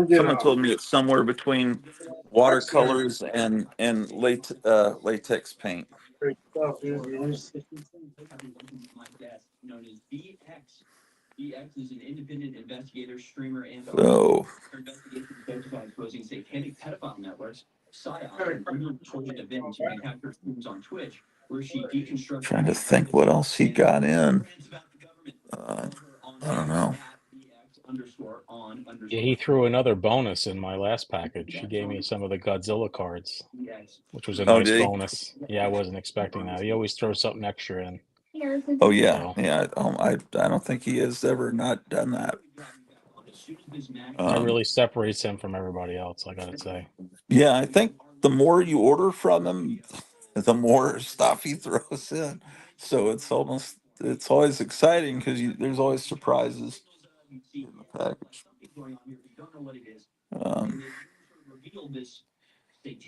[SPEAKER 1] Someone told me it's somewhere between watercolors and latex paint. So
[SPEAKER 3] exposing satanic pedophile networks, PSYOP, an unreported event to capture streams on Twitch, where she deconstructed.
[SPEAKER 1] Trying to think what else he got in. I don't know.
[SPEAKER 4] Yeah, he threw another bonus in my last package. He gave me some of the Godzilla cards, which was a
[SPEAKER 1] Oh,
[SPEAKER 4] nice
[SPEAKER 1] did he?
[SPEAKER 4] bonus. Yeah, I wasn't expecting that. He always throws something extra in.
[SPEAKER 1] Oh yeah,
[SPEAKER 4] So
[SPEAKER 1] yeah. I don't think he has ever not done that.
[SPEAKER 4] that really separates him from everybody else, I gotta say.
[SPEAKER 1] Yeah, I think the more you order from him, the more stuff he throws in. So it's always exciting because there's always surprises in the package. Um,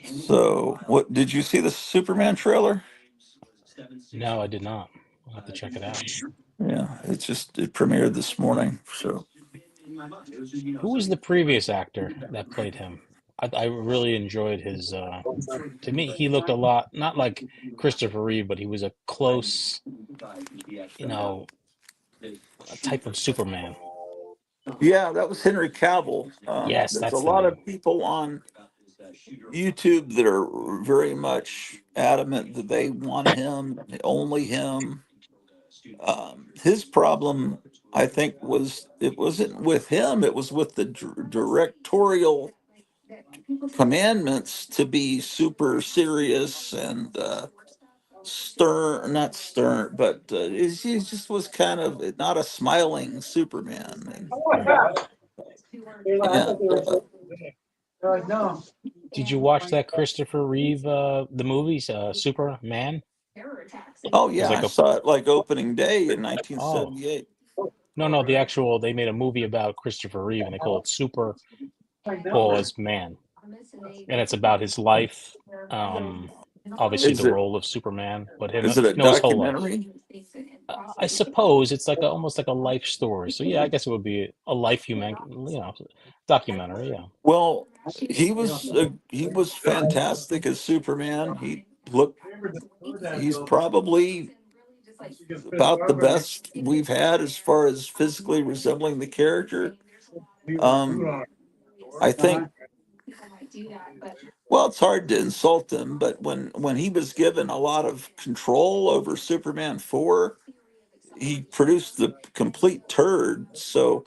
[SPEAKER 1] so what did you see the Superman trailer?
[SPEAKER 4] No, I did not. I'll have to check it out.
[SPEAKER 1] Yeah, it premiered this morning. So
[SPEAKER 4] Who was the previous actor that played him? I really enjoyed his. To me, he looked a lot not like Christopher Reeve, but he was a close, a type of Superman.
[SPEAKER 1] yeah, that was Henry Cavill.
[SPEAKER 4] Yes,
[SPEAKER 1] There's a
[SPEAKER 4] that's the
[SPEAKER 1] lot
[SPEAKER 4] name.
[SPEAKER 1] of people on YouTube that are very much adamant that they want him, only him. His problem, I think, it wasn't with him; it was with the directorial commandments to be super serious and stern, not stern, but he just was kind of not a smiling Superman.
[SPEAKER 4] Did you watch that Christopher Reeve the movies Superman?
[SPEAKER 1] Oh
[SPEAKER 4] It was
[SPEAKER 1] yeah,
[SPEAKER 4] like
[SPEAKER 1] I
[SPEAKER 4] a
[SPEAKER 1] saw it like opening day in
[SPEAKER 4] oh
[SPEAKER 1] 1978.
[SPEAKER 4] no, the actual they made a movie about Christopher Reeve and they call it Super Pause Man, and it's about his life. Um, Obviously
[SPEAKER 1] Is
[SPEAKER 4] the
[SPEAKER 1] it
[SPEAKER 4] role of Superman, but him,
[SPEAKER 1] is it a
[SPEAKER 4] his whole life.
[SPEAKER 1] documentary?
[SPEAKER 4] I suppose it's like almost like a life story. So yeah, I guess it would be a life documentary. Yeah.
[SPEAKER 1] Well, he was fantastic as Superman. He's probably about the best we've had as far as physically resembling the character. Um, I think. Well, it's hard to insult him, but when he was given a lot of control over Superman 4, he produced the complete turd. So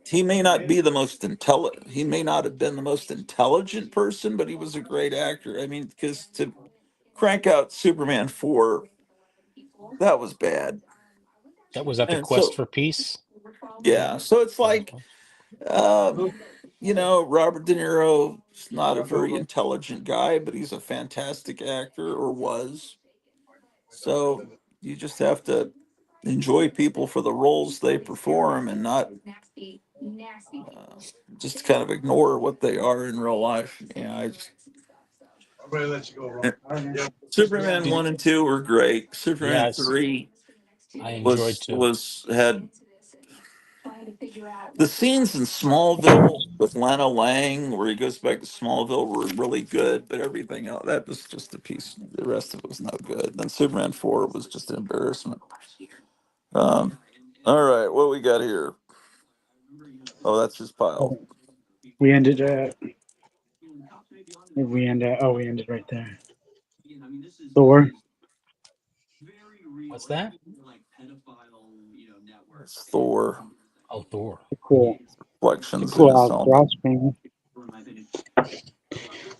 [SPEAKER 1] he may not be the most intelligent. He may not have been the most intelligent person, but he was a great actor. I mean, because to crank out Superman 4, that was bad.
[SPEAKER 4] That was at the
[SPEAKER 1] And
[SPEAKER 4] Quest
[SPEAKER 1] so,
[SPEAKER 4] for Peace.
[SPEAKER 1] yeah, so it's
[SPEAKER 4] That
[SPEAKER 1] like,
[SPEAKER 4] was-
[SPEAKER 1] Robert De Niro is not a very intelligent guy, but he's a fantastic actor, or was. So you just have to enjoy people for the roles they perform and not just kind of ignore what they are in real life. Yeah, Superman
[SPEAKER 4] Did
[SPEAKER 1] 1 and 2 were great. Superman
[SPEAKER 4] yes,
[SPEAKER 1] 3
[SPEAKER 4] I enjoyed
[SPEAKER 1] was
[SPEAKER 4] too.
[SPEAKER 1] was had the scenes in Smallville with Lana Lang, where he goes back to Smallville, were really good, but everything else, that was just a piece. The rest of it was no good. Then Superman 4 was just an embarrassment. All right, what we got here? Oh, that's his pile.
[SPEAKER 2] We ended at. We ended. Oh, we ended right there. Thor.
[SPEAKER 4] What's that?
[SPEAKER 1] It's Thor.
[SPEAKER 4] Oh, Thor.
[SPEAKER 2] Cool. The
[SPEAKER 1] Reflections in
[SPEAKER 2] cool
[SPEAKER 1] his
[SPEAKER 2] Alex
[SPEAKER 1] helmet.
[SPEAKER 2] Ross painting.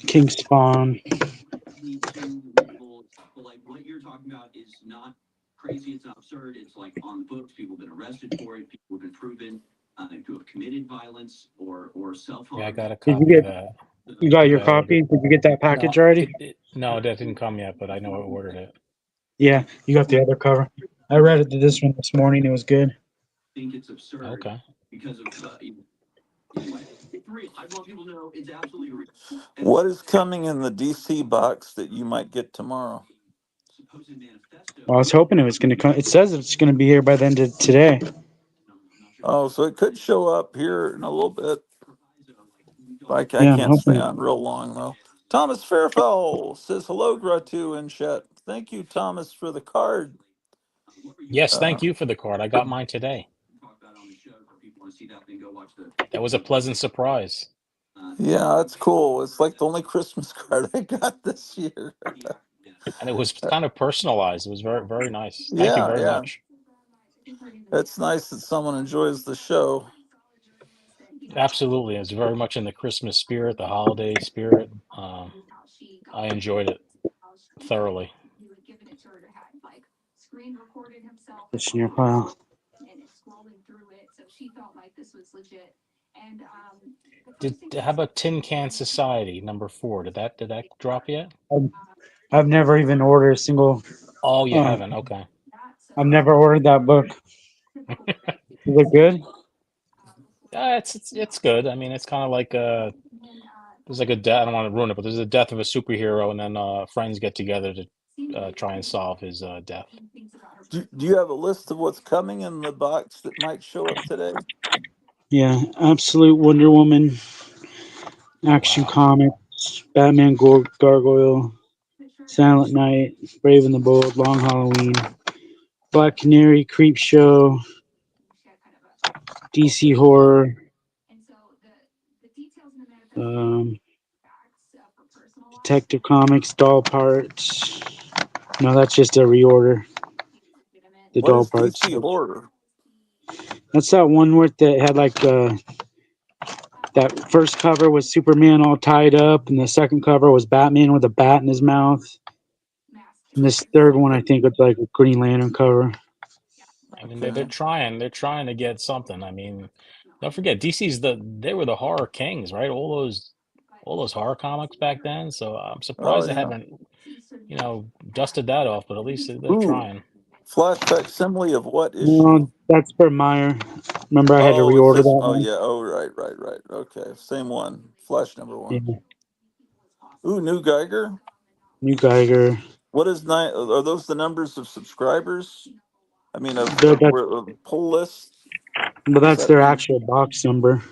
[SPEAKER 2] King Spawn.
[SPEAKER 3] Like what you're talking about is not crazy. It's not absurd. It's like on the books. People have been arrested for it. People have been proven to have committed violence or self harm.
[SPEAKER 4] Yeah, I got a
[SPEAKER 2] Did you
[SPEAKER 4] copy of
[SPEAKER 2] get?
[SPEAKER 4] that.
[SPEAKER 2] You got your
[SPEAKER 4] I ordered.
[SPEAKER 2] copy? Did you get that package
[SPEAKER 4] No,
[SPEAKER 2] already?
[SPEAKER 4] no, that didn't come yet, but I know I ordered it.
[SPEAKER 2] Yeah, you got the other cover. I read it to this one this morning. It was good.
[SPEAKER 3] Think it's absurd
[SPEAKER 4] Okay.
[SPEAKER 3] because of anyway. It's real. I want people to know it's absolutely real.
[SPEAKER 1] What is coming in the DC box that you might get tomorrow?
[SPEAKER 2] Well, I was hoping it was going to come. It says it's going to be here by the end of today.
[SPEAKER 1] Oh, so it could show up here in a little bit. I
[SPEAKER 2] Yeah, I'm
[SPEAKER 1] can't stay
[SPEAKER 2] hoping.
[SPEAKER 1] on real long though. Thomas Fairfell says hello, Gratu in chat. Thank you, Thomas, for the card.
[SPEAKER 4] Yes,
[SPEAKER 1] Uh,
[SPEAKER 4] thank you for the card. I got mine today. That was a pleasant surprise.
[SPEAKER 1] Yeah, that's cool. It's like the only Christmas card I got this year.
[SPEAKER 4] And it was kind of personalized. It was very, very nice. Thank you
[SPEAKER 1] Yeah,
[SPEAKER 4] very
[SPEAKER 1] yeah.
[SPEAKER 4] much.
[SPEAKER 1] It's nice that someone enjoys the show.
[SPEAKER 4] Absolutely. It's very much in the Christmas spirit, the holiday spirit. I enjoyed it thoroughly.
[SPEAKER 2] This in your pile.
[SPEAKER 4] How about Tin Can Society #4? Did that drop yet?
[SPEAKER 2] I've never even ordered a single.
[SPEAKER 4] Oh, you
[SPEAKER 2] Uh,
[SPEAKER 4] haven't. Okay.
[SPEAKER 2] I've never ordered that book. Is it good?
[SPEAKER 4] It's good. I mean, it's kind of like there's like a death. I don't want to ruin it, but there's a death of a superhero, and then friends get together to try and solve his death.
[SPEAKER 1] Do you have a list of what's coming in the box that might show up today?
[SPEAKER 2] Yeah, Absolute Wonder Woman, Action
[SPEAKER 4] Wow.
[SPEAKER 2] Comics, Batman Gargoyle, Silent Night, Brave and the Bold, Long Halloween, Black Canary, Creep Show, DC Horror, um, Detective Comics, Doll Parts. No, that's just a reorder. The
[SPEAKER 1] What
[SPEAKER 2] doll
[SPEAKER 1] is
[SPEAKER 2] parts.
[SPEAKER 1] DC horror?
[SPEAKER 2] That's that one where that had like that first cover was Superman all tied up, and the second cover was Batman with a bat in his mouth. And this third one, I think, it's like a Green Lantern cover.
[SPEAKER 4] I mean, they're
[SPEAKER 1] Okay.
[SPEAKER 4] trying to get something. I mean, don't forget they were the horror kings, right? All those horror comics back then. So I'm
[SPEAKER 1] Oh
[SPEAKER 4] surprised they
[SPEAKER 1] yeah.
[SPEAKER 4] haven't, dusted that off. But at least they're
[SPEAKER 1] Ooh,
[SPEAKER 4] trying.
[SPEAKER 1] flash facsimile of what issue?
[SPEAKER 2] No, that's for Meyer. Remember, I had to
[SPEAKER 1] Oh, it
[SPEAKER 2] reorder
[SPEAKER 1] says.
[SPEAKER 2] that
[SPEAKER 1] Oh
[SPEAKER 2] one.
[SPEAKER 1] yeah. Oh right. Okay, same one. Flash
[SPEAKER 2] Yeah,
[SPEAKER 1] #1. Ooh, new Geiger.
[SPEAKER 2] New Geiger.
[SPEAKER 1] What is nine? Are those the numbers of subscribers? I mean,
[SPEAKER 2] They're,
[SPEAKER 1] of
[SPEAKER 2] that's,
[SPEAKER 1] where of pull list.
[SPEAKER 2] but
[SPEAKER 1] Is
[SPEAKER 2] that's
[SPEAKER 1] that
[SPEAKER 2] their
[SPEAKER 1] the?
[SPEAKER 2] actual box number.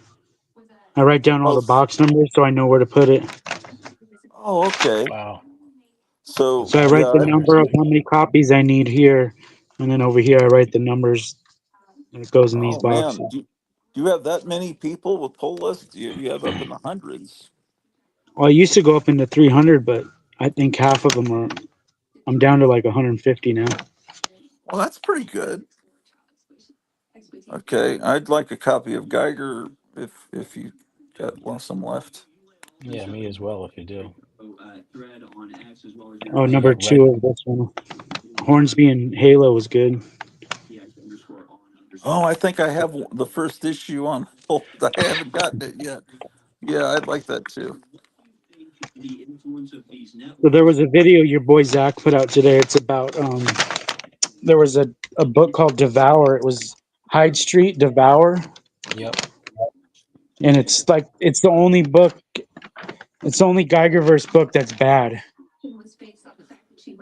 [SPEAKER 2] I write down all
[SPEAKER 1] Oh,
[SPEAKER 2] the box numbers so I know where to put it.
[SPEAKER 1] oh, okay.
[SPEAKER 4] Wow,
[SPEAKER 1] So
[SPEAKER 4] that's
[SPEAKER 2] So I write
[SPEAKER 1] yeah,
[SPEAKER 2] the
[SPEAKER 4] awesome.
[SPEAKER 2] number of how many copies I need here, and then over here I write the numbers, and it goes in these
[SPEAKER 1] oh
[SPEAKER 2] boxes.
[SPEAKER 1] man, do you have that many people with pull list? You have up in the hundreds.
[SPEAKER 2] Well, I used to go up into 300, but I think half of them are. I'm down to like 150 now.
[SPEAKER 1] Well, that's pretty good. Okay, I'd like a copy of Geiger if you got some left.
[SPEAKER 4] Yeah, me as well. If you do,
[SPEAKER 2] Oh,
[SPEAKER 4] you
[SPEAKER 2] number
[SPEAKER 4] got
[SPEAKER 2] two
[SPEAKER 4] red.
[SPEAKER 2] of this one. Hornsby and Halo was good.
[SPEAKER 1] Oh, I think I have the first issue on hold. I haven't gotten it yet. Yeah, I'd like that too.
[SPEAKER 2] So there was a video your boy Zach put out today. It's about there was a book called Devour. It was Hyde Street Devour,
[SPEAKER 4] Yep.
[SPEAKER 2] and it's like it's the only book. It's the only Geigerverse book that's bad,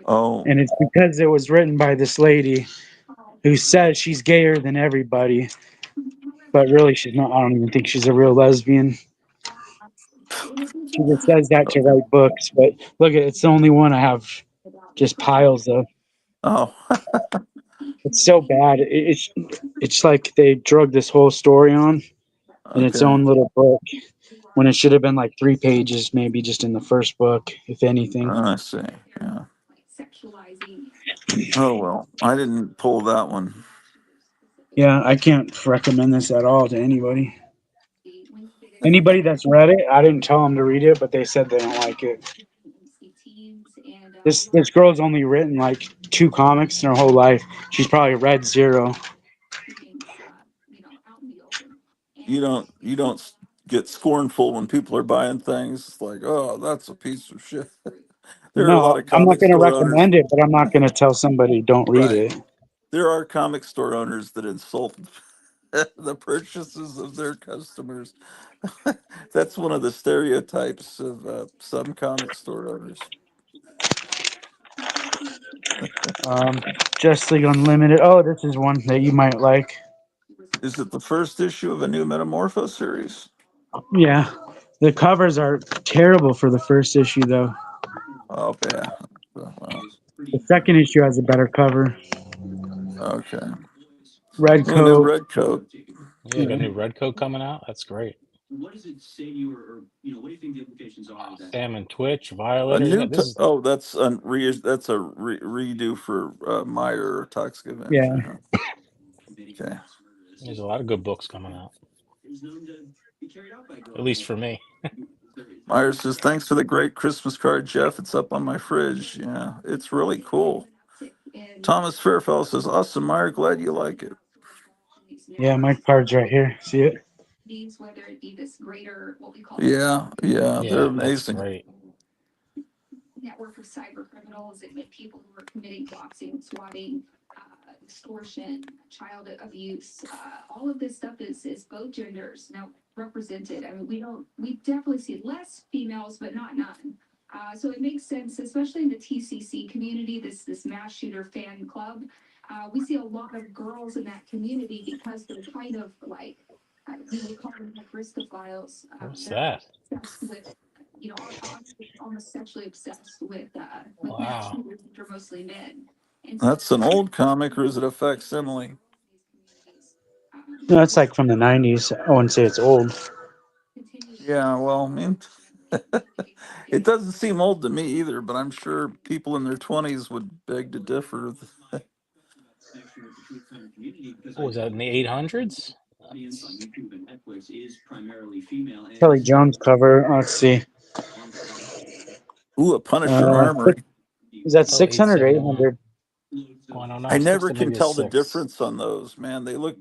[SPEAKER 1] Oh,
[SPEAKER 2] and it's because it was written by this lady who says she's gayer than everybody, but really she's not. I don't even think she's a real lesbian. She just says that to write books, but look at it's the only one I have just piles of.
[SPEAKER 1] oh,
[SPEAKER 2] It's so bad. It's like they drug this whole story on in its
[SPEAKER 1] okay.
[SPEAKER 2] own little book when it should have been like 3 pages, maybe just in the first book, if anything.
[SPEAKER 1] I see. Yeah. Oh well, I didn't pull that one.
[SPEAKER 2] Yeah, I can't recommend this at all to anybody. Anybody that's read it, I didn't tell them to read it, but they said they don't like it. This girl's only written like 2 comics in her whole life. She's probably read zero.
[SPEAKER 1] You don't get scornful when people are buying things. It's like, oh, that's a piece of shit. There are a lot
[SPEAKER 2] No,
[SPEAKER 1] of
[SPEAKER 2] I'm not
[SPEAKER 1] comic
[SPEAKER 2] going to
[SPEAKER 1] store owners,
[SPEAKER 2] recommend it, but I'm not going to tell somebody don't read
[SPEAKER 1] right?
[SPEAKER 2] it.
[SPEAKER 1] There are comic store owners that insult the purchases of their customers. That's one of the stereotypes of some comic store owners.
[SPEAKER 2] Um, Just League Unlimited. Oh, this is one that you might like.
[SPEAKER 1] Is it the first issue of a new Metamorpho series?
[SPEAKER 2] Yeah, the covers are terrible for the first issue, though.
[SPEAKER 1] Oh, yeah. Well,
[SPEAKER 2] The second issue has a better cover.
[SPEAKER 1] okay.
[SPEAKER 2] Red
[SPEAKER 1] Oh, new
[SPEAKER 2] coat.
[SPEAKER 1] red coat.
[SPEAKER 4] Yeah, got a
[SPEAKER 2] Yeah.
[SPEAKER 4] new red coat coming out. That's great.
[SPEAKER 3] what does it say to you, or what do you think the implications are of that?
[SPEAKER 4] Sam and Twitch,
[SPEAKER 1] A
[SPEAKER 4] Violator.
[SPEAKER 1] new
[SPEAKER 4] This is
[SPEAKER 1] that's that's a redo for Meyer or Toxic
[SPEAKER 2] Yeah.
[SPEAKER 1] Avenger, huh?
[SPEAKER 3] Committee for
[SPEAKER 1] Okay.
[SPEAKER 3] mass murder
[SPEAKER 4] there's a lot of good books coming out,
[SPEAKER 3] is known to be carried out by
[SPEAKER 4] at
[SPEAKER 3] girls.
[SPEAKER 4] least for me.
[SPEAKER 1] Meyer says, "Thanks for the great Christmas card, Jeff. It's up on my fridge. Yeah, it's really cool." Thomas Fairfell says, "Awesome, Meyer. Glad you like it."
[SPEAKER 2] Yeah, my card's right here. See it?
[SPEAKER 3] Whether it be this greater, what we call
[SPEAKER 1] Yeah, they're
[SPEAKER 4] Yeah, that's
[SPEAKER 1] amazing.
[SPEAKER 4] great.
[SPEAKER 3] network of cyber criminals and people who are committing doxing, swatting, extortion, child abuse. All of this stuff is both genders now represented. I mean, we definitely see less females, but not none. So it makes sense, especially in the TCC community, this mass shooter fan club. We see a lot of girls in that community because they're kind of like, we would call them like Ristophiles.
[SPEAKER 4] What's
[SPEAKER 3] They're
[SPEAKER 4] that?
[SPEAKER 3] obsessed with, almost sexually obsessed with mass
[SPEAKER 4] Wow.
[SPEAKER 3] shooters, which are mostly men. And so
[SPEAKER 1] That's an old comic, or is it a facsimile?
[SPEAKER 2] No, it's like from the 90s. I wouldn't say it's old.
[SPEAKER 1] Yeah, well, I mean, it doesn't seem old to me either, but I'm sure people in their 20s would beg to differ.
[SPEAKER 4] What was that in the 800s?
[SPEAKER 3] Audience on YouTube and Netflix is primarily female, and
[SPEAKER 2] Kelly Jones cover. Let's see.
[SPEAKER 1] Ooh, a Punisher
[SPEAKER 2] Uh,
[SPEAKER 1] armor.
[SPEAKER 2] is that
[SPEAKER 4] Oh,
[SPEAKER 2] 600 or
[SPEAKER 4] 871.
[SPEAKER 2] 800?
[SPEAKER 4] Oh, I don't
[SPEAKER 1] I
[SPEAKER 4] know.
[SPEAKER 1] never
[SPEAKER 4] 60,
[SPEAKER 1] can
[SPEAKER 4] maybe it's
[SPEAKER 1] tell the
[SPEAKER 4] 6.
[SPEAKER 1] difference on those, man. They look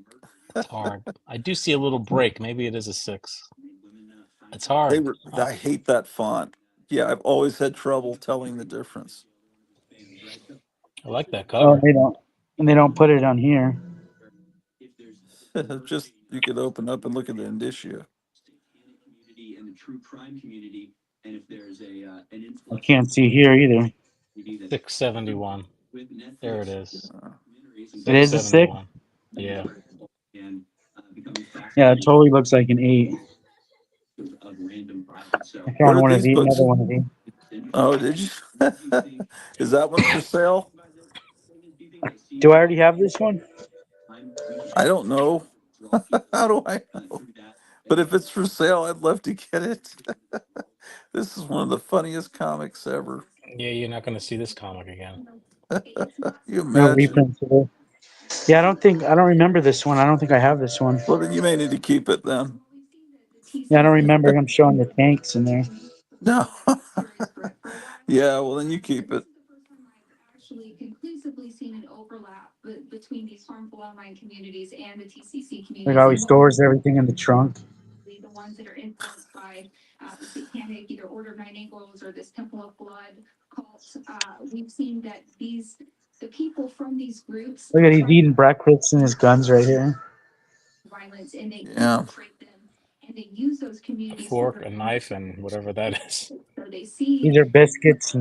[SPEAKER 4] It's hard. I do see a little break. Maybe it is a 6. It's
[SPEAKER 1] they
[SPEAKER 4] hard.
[SPEAKER 1] were
[SPEAKER 4] Oh,
[SPEAKER 1] I hate that font. Yeah, I've always had trouble telling the difference.
[SPEAKER 4] I like that
[SPEAKER 2] Oh,
[SPEAKER 4] cover.
[SPEAKER 2] they don't. And they don't put it on here.
[SPEAKER 1] Just you could open up and look at the indicia.
[SPEAKER 3] community and the true crime community, and if there's an
[SPEAKER 2] I
[SPEAKER 3] influx
[SPEAKER 2] can't see here either.
[SPEAKER 3] that's
[SPEAKER 4] 671.
[SPEAKER 3] with
[SPEAKER 4] There it
[SPEAKER 3] Netflix
[SPEAKER 4] is.
[SPEAKER 3] documentaries and
[SPEAKER 2] It is a 6?
[SPEAKER 4] 671. Yeah.
[SPEAKER 3] and becoming
[SPEAKER 2] Yeah, it
[SPEAKER 3] fascinated
[SPEAKER 2] totally looks like an 8.
[SPEAKER 3] of random violence. So
[SPEAKER 2] I
[SPEAKER 1] What
[SPEAKER 2] found
[SPEAKER 1] are
[SPEAKER 2] one of
[SPEAKER 1] these
[SPEAKER 2] these,
[SPEAKER 1] books?
[SPEAKER 2] another one of these.
[SPEAKER 1] Oh, did you? Is that one for sale?
[SPEAKER 2] Do I already have this one?
[SPEAKER 1] I don't know. How do I know? But if it's for sale, I'd love to get it. This is one of the funniest comics ever.
[SPEAKER 4] Yeah, you're not going to see this comic again.
[SPEAKER 1] You
[SPEAKER 2] No
[SPEAKER 1] imagine?
[SPEAKER 2] reprints of it. Yeah, I don't remember this one. I don't think I have this one.
[SPEAKER 1] Well, then you may need to keep it then.
[SPEAKER 2] Yeah, I don't remember him showing the tanks in there.
[SPEAKER 1] No. Yeah, well, then you keep it.
[SPEAKER 3] Actually conclusively seen an overlap between these harmful online communities and the TCC
[SPEAKER 2] Like
[SPEAKER 3] communities,
[SPEAKER 2] how he
[SPEAKER 3] and
[SPEAKER 2] stores everything in the trunk.
[SPEAKER 3] the ones that are influenced by the satanic, either Order of Nine Angles or this Temple of Blood cult. We've seen that the people from these groups
[SPEAKER 2] Look at he's
[SPEAKER 3] try
[SPEAKER 2] eating breakfast and his guns right here.
[SPEAKER 3] violence, and they
[SPEAKER 1] Yeah.
[SPEAKER 3] infiltrate them, and they use those
[SPEAKER 4] A
[SPEAKER 3] communities for
[SPEAKER 4] fork,
[SPEAKER 3] their
[SPEAKER 4] a
[SPEAKER 3] own.
[SPEAKER 4] knife, and whatever that is.
[SPEAKER 3] So they see
[SPEAKER 2] These are biscuits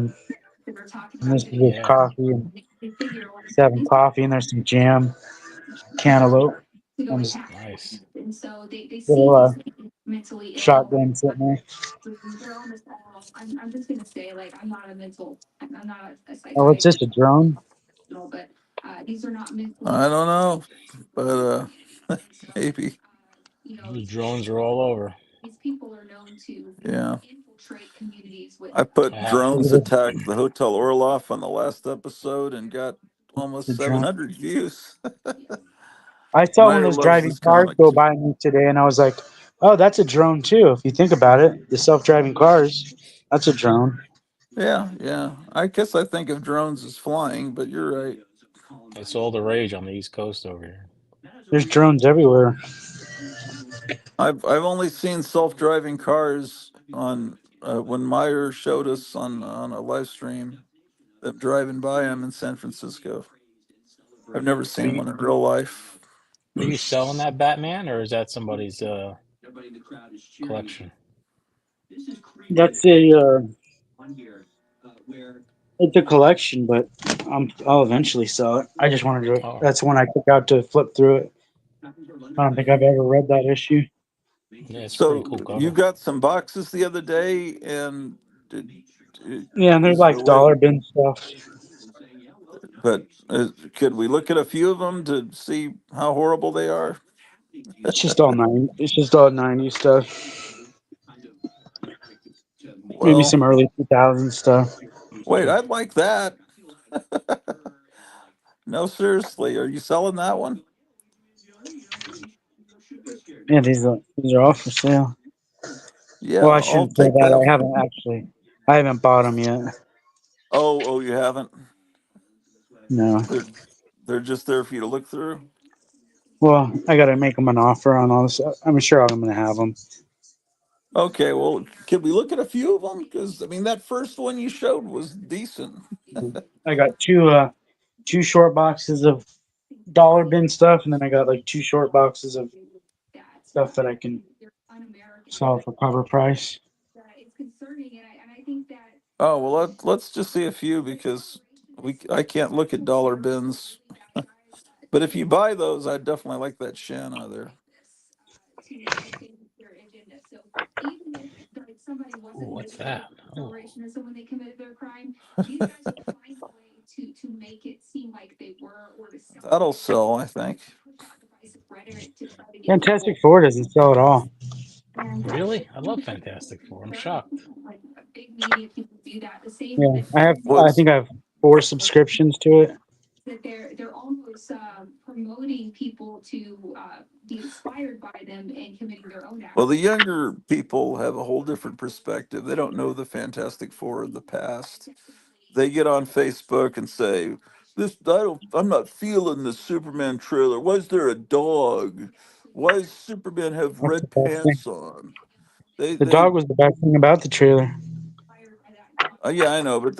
[SPEAKER 3] that we're talking
[SPEAKER 2] and
[SPEAKER 3] about
[SPEAKER 2] this is
[SPEAKER 3] today.
[SPEAKER 2] his
[SPEAKER 4] Yeah.
[SPEAKER 2] coffee and
[SPEAKER 3] They figure
[SPEAKER 2] he's having coffee and there's some jam, cantaloupe,
[SPEAKER 3] to go
[SPEAKER 2] and just
[SPEAKER 3] attack.
[SPEAKER 4] Nice.
[SPEAKER 3] And so they see
[SPEAKER 2] little
[SPEAKER 3] these things mentally ill.
[SPEAKER 2] shotgun sitting there.
[SPEAKER 3] They're almost all. I'm just gonna say, like, I'm not a mental. I'm not a
[SPEAKER 2] Oh, what's this?
[SPEAKER 3] psychiatrist,
[SPEAKER 2] A drone?
[SPEAKER 3] but these are not mentally.
[SPEAKER 1] I don't know, but
[SPEAKER 3] And so,
[SPEAKER 1] maybe.
[SPEAKER 4] The drones are all over.
[SPEAKER 3] these people are known to
[SPEAKER 1] Yeah.
[SPEAKER 3] infiltrate communities with.
[SPEAKER 1] I
[SPEAKER 4] I
[SPEAKER 1] put
[SPEAKER 4] have
[SPEAKER 2] Look
[SPEAKER 1] drones
[SPEAKER 2] at this,
[SPEAKER 1] attack the Hotel Orloff on the last episode and got
[SPEAKER 2] the
[SPEAKER 1] almost
[SPEAKER 2] drone.
[SPEAKER 1] 700 views.
[SPEAKER 2] I saw one of
[SPEAKER 1] Meyer
[SPEAKER 2] those
[SPEAKER 1] loves
[SPEAKER 2] driving
[SPEAKER 1] this
[SPEAKER 2] cars
[SPEAKER 1] comic
[SPEAKER 2] go
[SPEAKER 1] too.
[SPEAKER 2] by me today, and I was like, "Oh, that's a drone too." If you think about it, the self-driving cars, that's a drone.
[SPEAKER 1] Yeah. I guess I think of drones as flying, but you're right.
[SPEAKER 4] It's all the rage on the East Coast over here.
[SPEAKER 2] There's drones everywhere.
[SPEAKER 1] I've only seen self-driving cars on when Meyer showed us on a live stream them driving by him in San Francisco. I've never
[SPEAKER 4] Are
[SPEAKER 1] seen
[SPEAKER 4] you
[SPEAKER 1] one in real life.
[SPEAKER 4] selling that Batman, or is that somebody's collection?
[SPEAKER 2] That's it's a collection, but I'll eventually sell it. I just wanted to.
[SPEAKER 4] Oh,
[SPEAKER 2] That's one I took out to flip through it. I don't think I've ever read that issue.
[SPEAKER 4] yeah, it's a pretty
[SPEAKER 1] So
[SPEAKER 4] cool
[SPEAKER 1] you
[SPEAKER 4] cover.
[SPEAKER 1] got some boxes the other day, and
[SPEAKER 2] Yeah, and they're
[SPEAKER 1] is there
[SPEAKER 2] like
[SPEAKER 1] a way?
[SPEAKER 2] dollar bin stuff.
[SPEAKER 1] But could we look at a few of them to see how horrible they are?
[SPEAKER 2] It's just all 90. It's just all 90 stuff. Maybe
[SPEAKER 1] Well,
[SPEAKER 2] some early 2000 stuff.
[SPEAKER 1] wait, I'd like that. No, seriously, are you selling that one?
[SPEAKER 2] Yeah, these are all for sale.
[SPEAKER 1] Yeah,
[SPEAKER 2] Well, I
[SPEAKER 1] I'll
[SPEAKER 2] shouldn't say
[SPEAKER 1] take
[SPEAKER 2] that.
[SPEAKER 1] that.
[SPEAKER 2] I haven't bought them yet.
[SPEAKER 1] Oh, you haven't?
[SPEAKER 2] No.
[SPEAKER 1] They're they're just there for you to look through.
[SPEAKER 2] Well, I got to make them an offer on all this. I'm sure I'm going to have them.
[SPEAKER 1] Okay, well, can we look at a few of them? Because I mean, that first one you showed was decent.
[SPEAKER 2] I got two short boxes of dollar bin stuff, and then I got like two short boxes of stuff that I can sell for cover price.
[SPEAKER 1] Oh well, let's just see a few because I can't look at dollar bins. But if you buy those, I'd definitely like that Shanna there.
[SPEAKER 4] Ooh, what's that? Oh,
[SPEAKER 1] That'll sell, I think.
[SPEAKER 2] Fantastic Four doesn't sell at all.
[SPEAKER 4] really? I love Fantastic Four. I'm shocked.
[SPEAKER 2] Yeah, I
[SPEAKER 1] Was
[SPEAKER 2] think I have 4 subscriptions to it.
[SPEAKER 1] well, the younger people have a whole different perspective. They don't know the Fantastic Four of the past. They get on Facebook and say, "This I'm not feeling the Superman trailer. Why is there a dog? Why does Superman have
[SPEAKER 2] That's the
[SPEAKER 1] red
[SPEAKER 2] best thing.
[SPEAKER 1] pants on?" They
[SPEAKER 2] The
[SPEAKER 1] they
[SPEAKER 2] dog was the best thing about the trailer.
[SPEAKER 1] Yeah, I know, but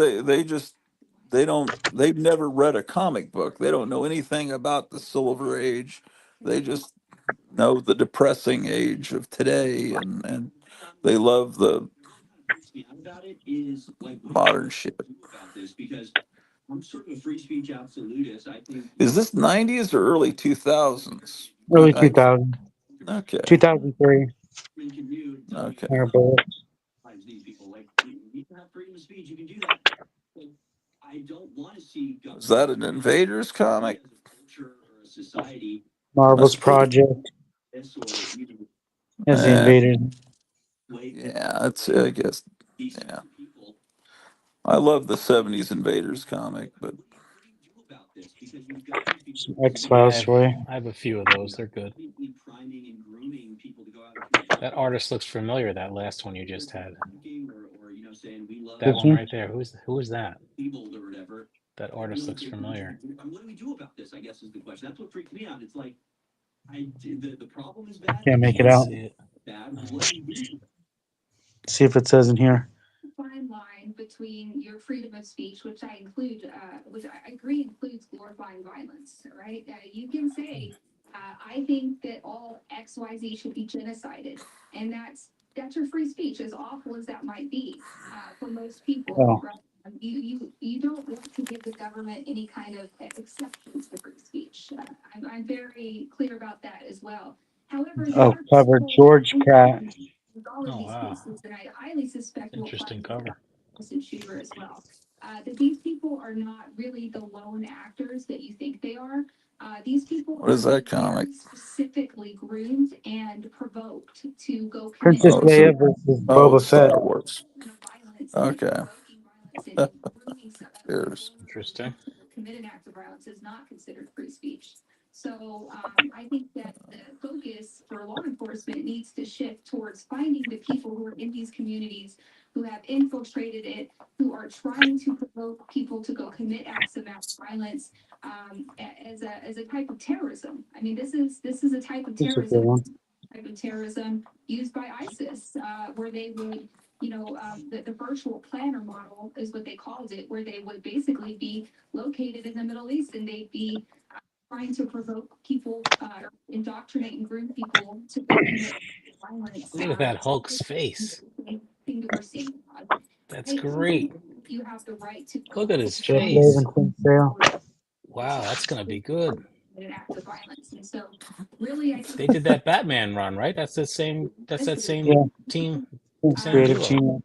[SPEAKER 1] they've never read a comic book. They don't know anything about the Silver Age. They just know the depressing age of today, and they love the modern shit. Is this 90s or early 2000s?
[SPEAKER 2] Early 2000,
[SPEAKER 1] Okay,
[SPEAKER 2] 2003.
[SPEAKER 1] okay.
[SPEAKER 2] Are both.
[SPEAKER 1] Is that an Invaders comic?
[SPEAKER 2] Marvel's
[SPEAKER 1] Must be.
[SPEAKER 2] Project as the
[SPEAKER 1] Eh,
[SPEAKER 2] Invaders.
[SPEAKER 1] yeah, I guess. Yeah, I love the '70s Invaders comic, but
[SPEAKER 2] Some X
[SPEAKER 4] Yeah,
[SPEAKER 2] Files for you.
[SPEAKER 4] I have a few of those. They're good. That artist looks familiar. That last one you just had. That
[SPEAKER 2] This
[SPEAKER 4] one
[SPEAKER 2] one?
[SPEAKER 4] right there. Who is that? That artist looks familiar.
[SPEAKER 2] Can't make it
[SPEAKER 4] Can't
[SPEAKER 2] out.
[SPEAKER 4] see it.
[SPEAKER 2] See if it says in here. Oh, oh, cover George Pratt.
[SPEAKER 4] Oh wow, interesting cover.
[SPEAKER 1] what is that comic?
[SPEAKER 2] Princess
[SPEAKER 1] Oh,
[SPEAKER 2] Leia versus
[SPEAKER 1] oh, it's
[SPEAKER 2] Boba Fett.
[SPEAKER 1] Star Wars. Okay, here's.
[SPEAKER 4] Interesting.
[SPEAKER 2] This is a good one.
[SPEAKER 4] Look at that Hulk's face. That's great. Look at his
[SPEAKER 2] Jeff
[SPEAKER 4] face.
[SPEAKER 2] Levinson sale.
[SPEAKER 4] Wow, that's gonna be good. They did that Batman run, right? That's the same. That's that same
[SPEAKER 2] Yeah,
[SPEAKER 4] team, same
[SPEAKER 2] creative
[SPEAKER 4] duo.
[SPEAKER 2] team.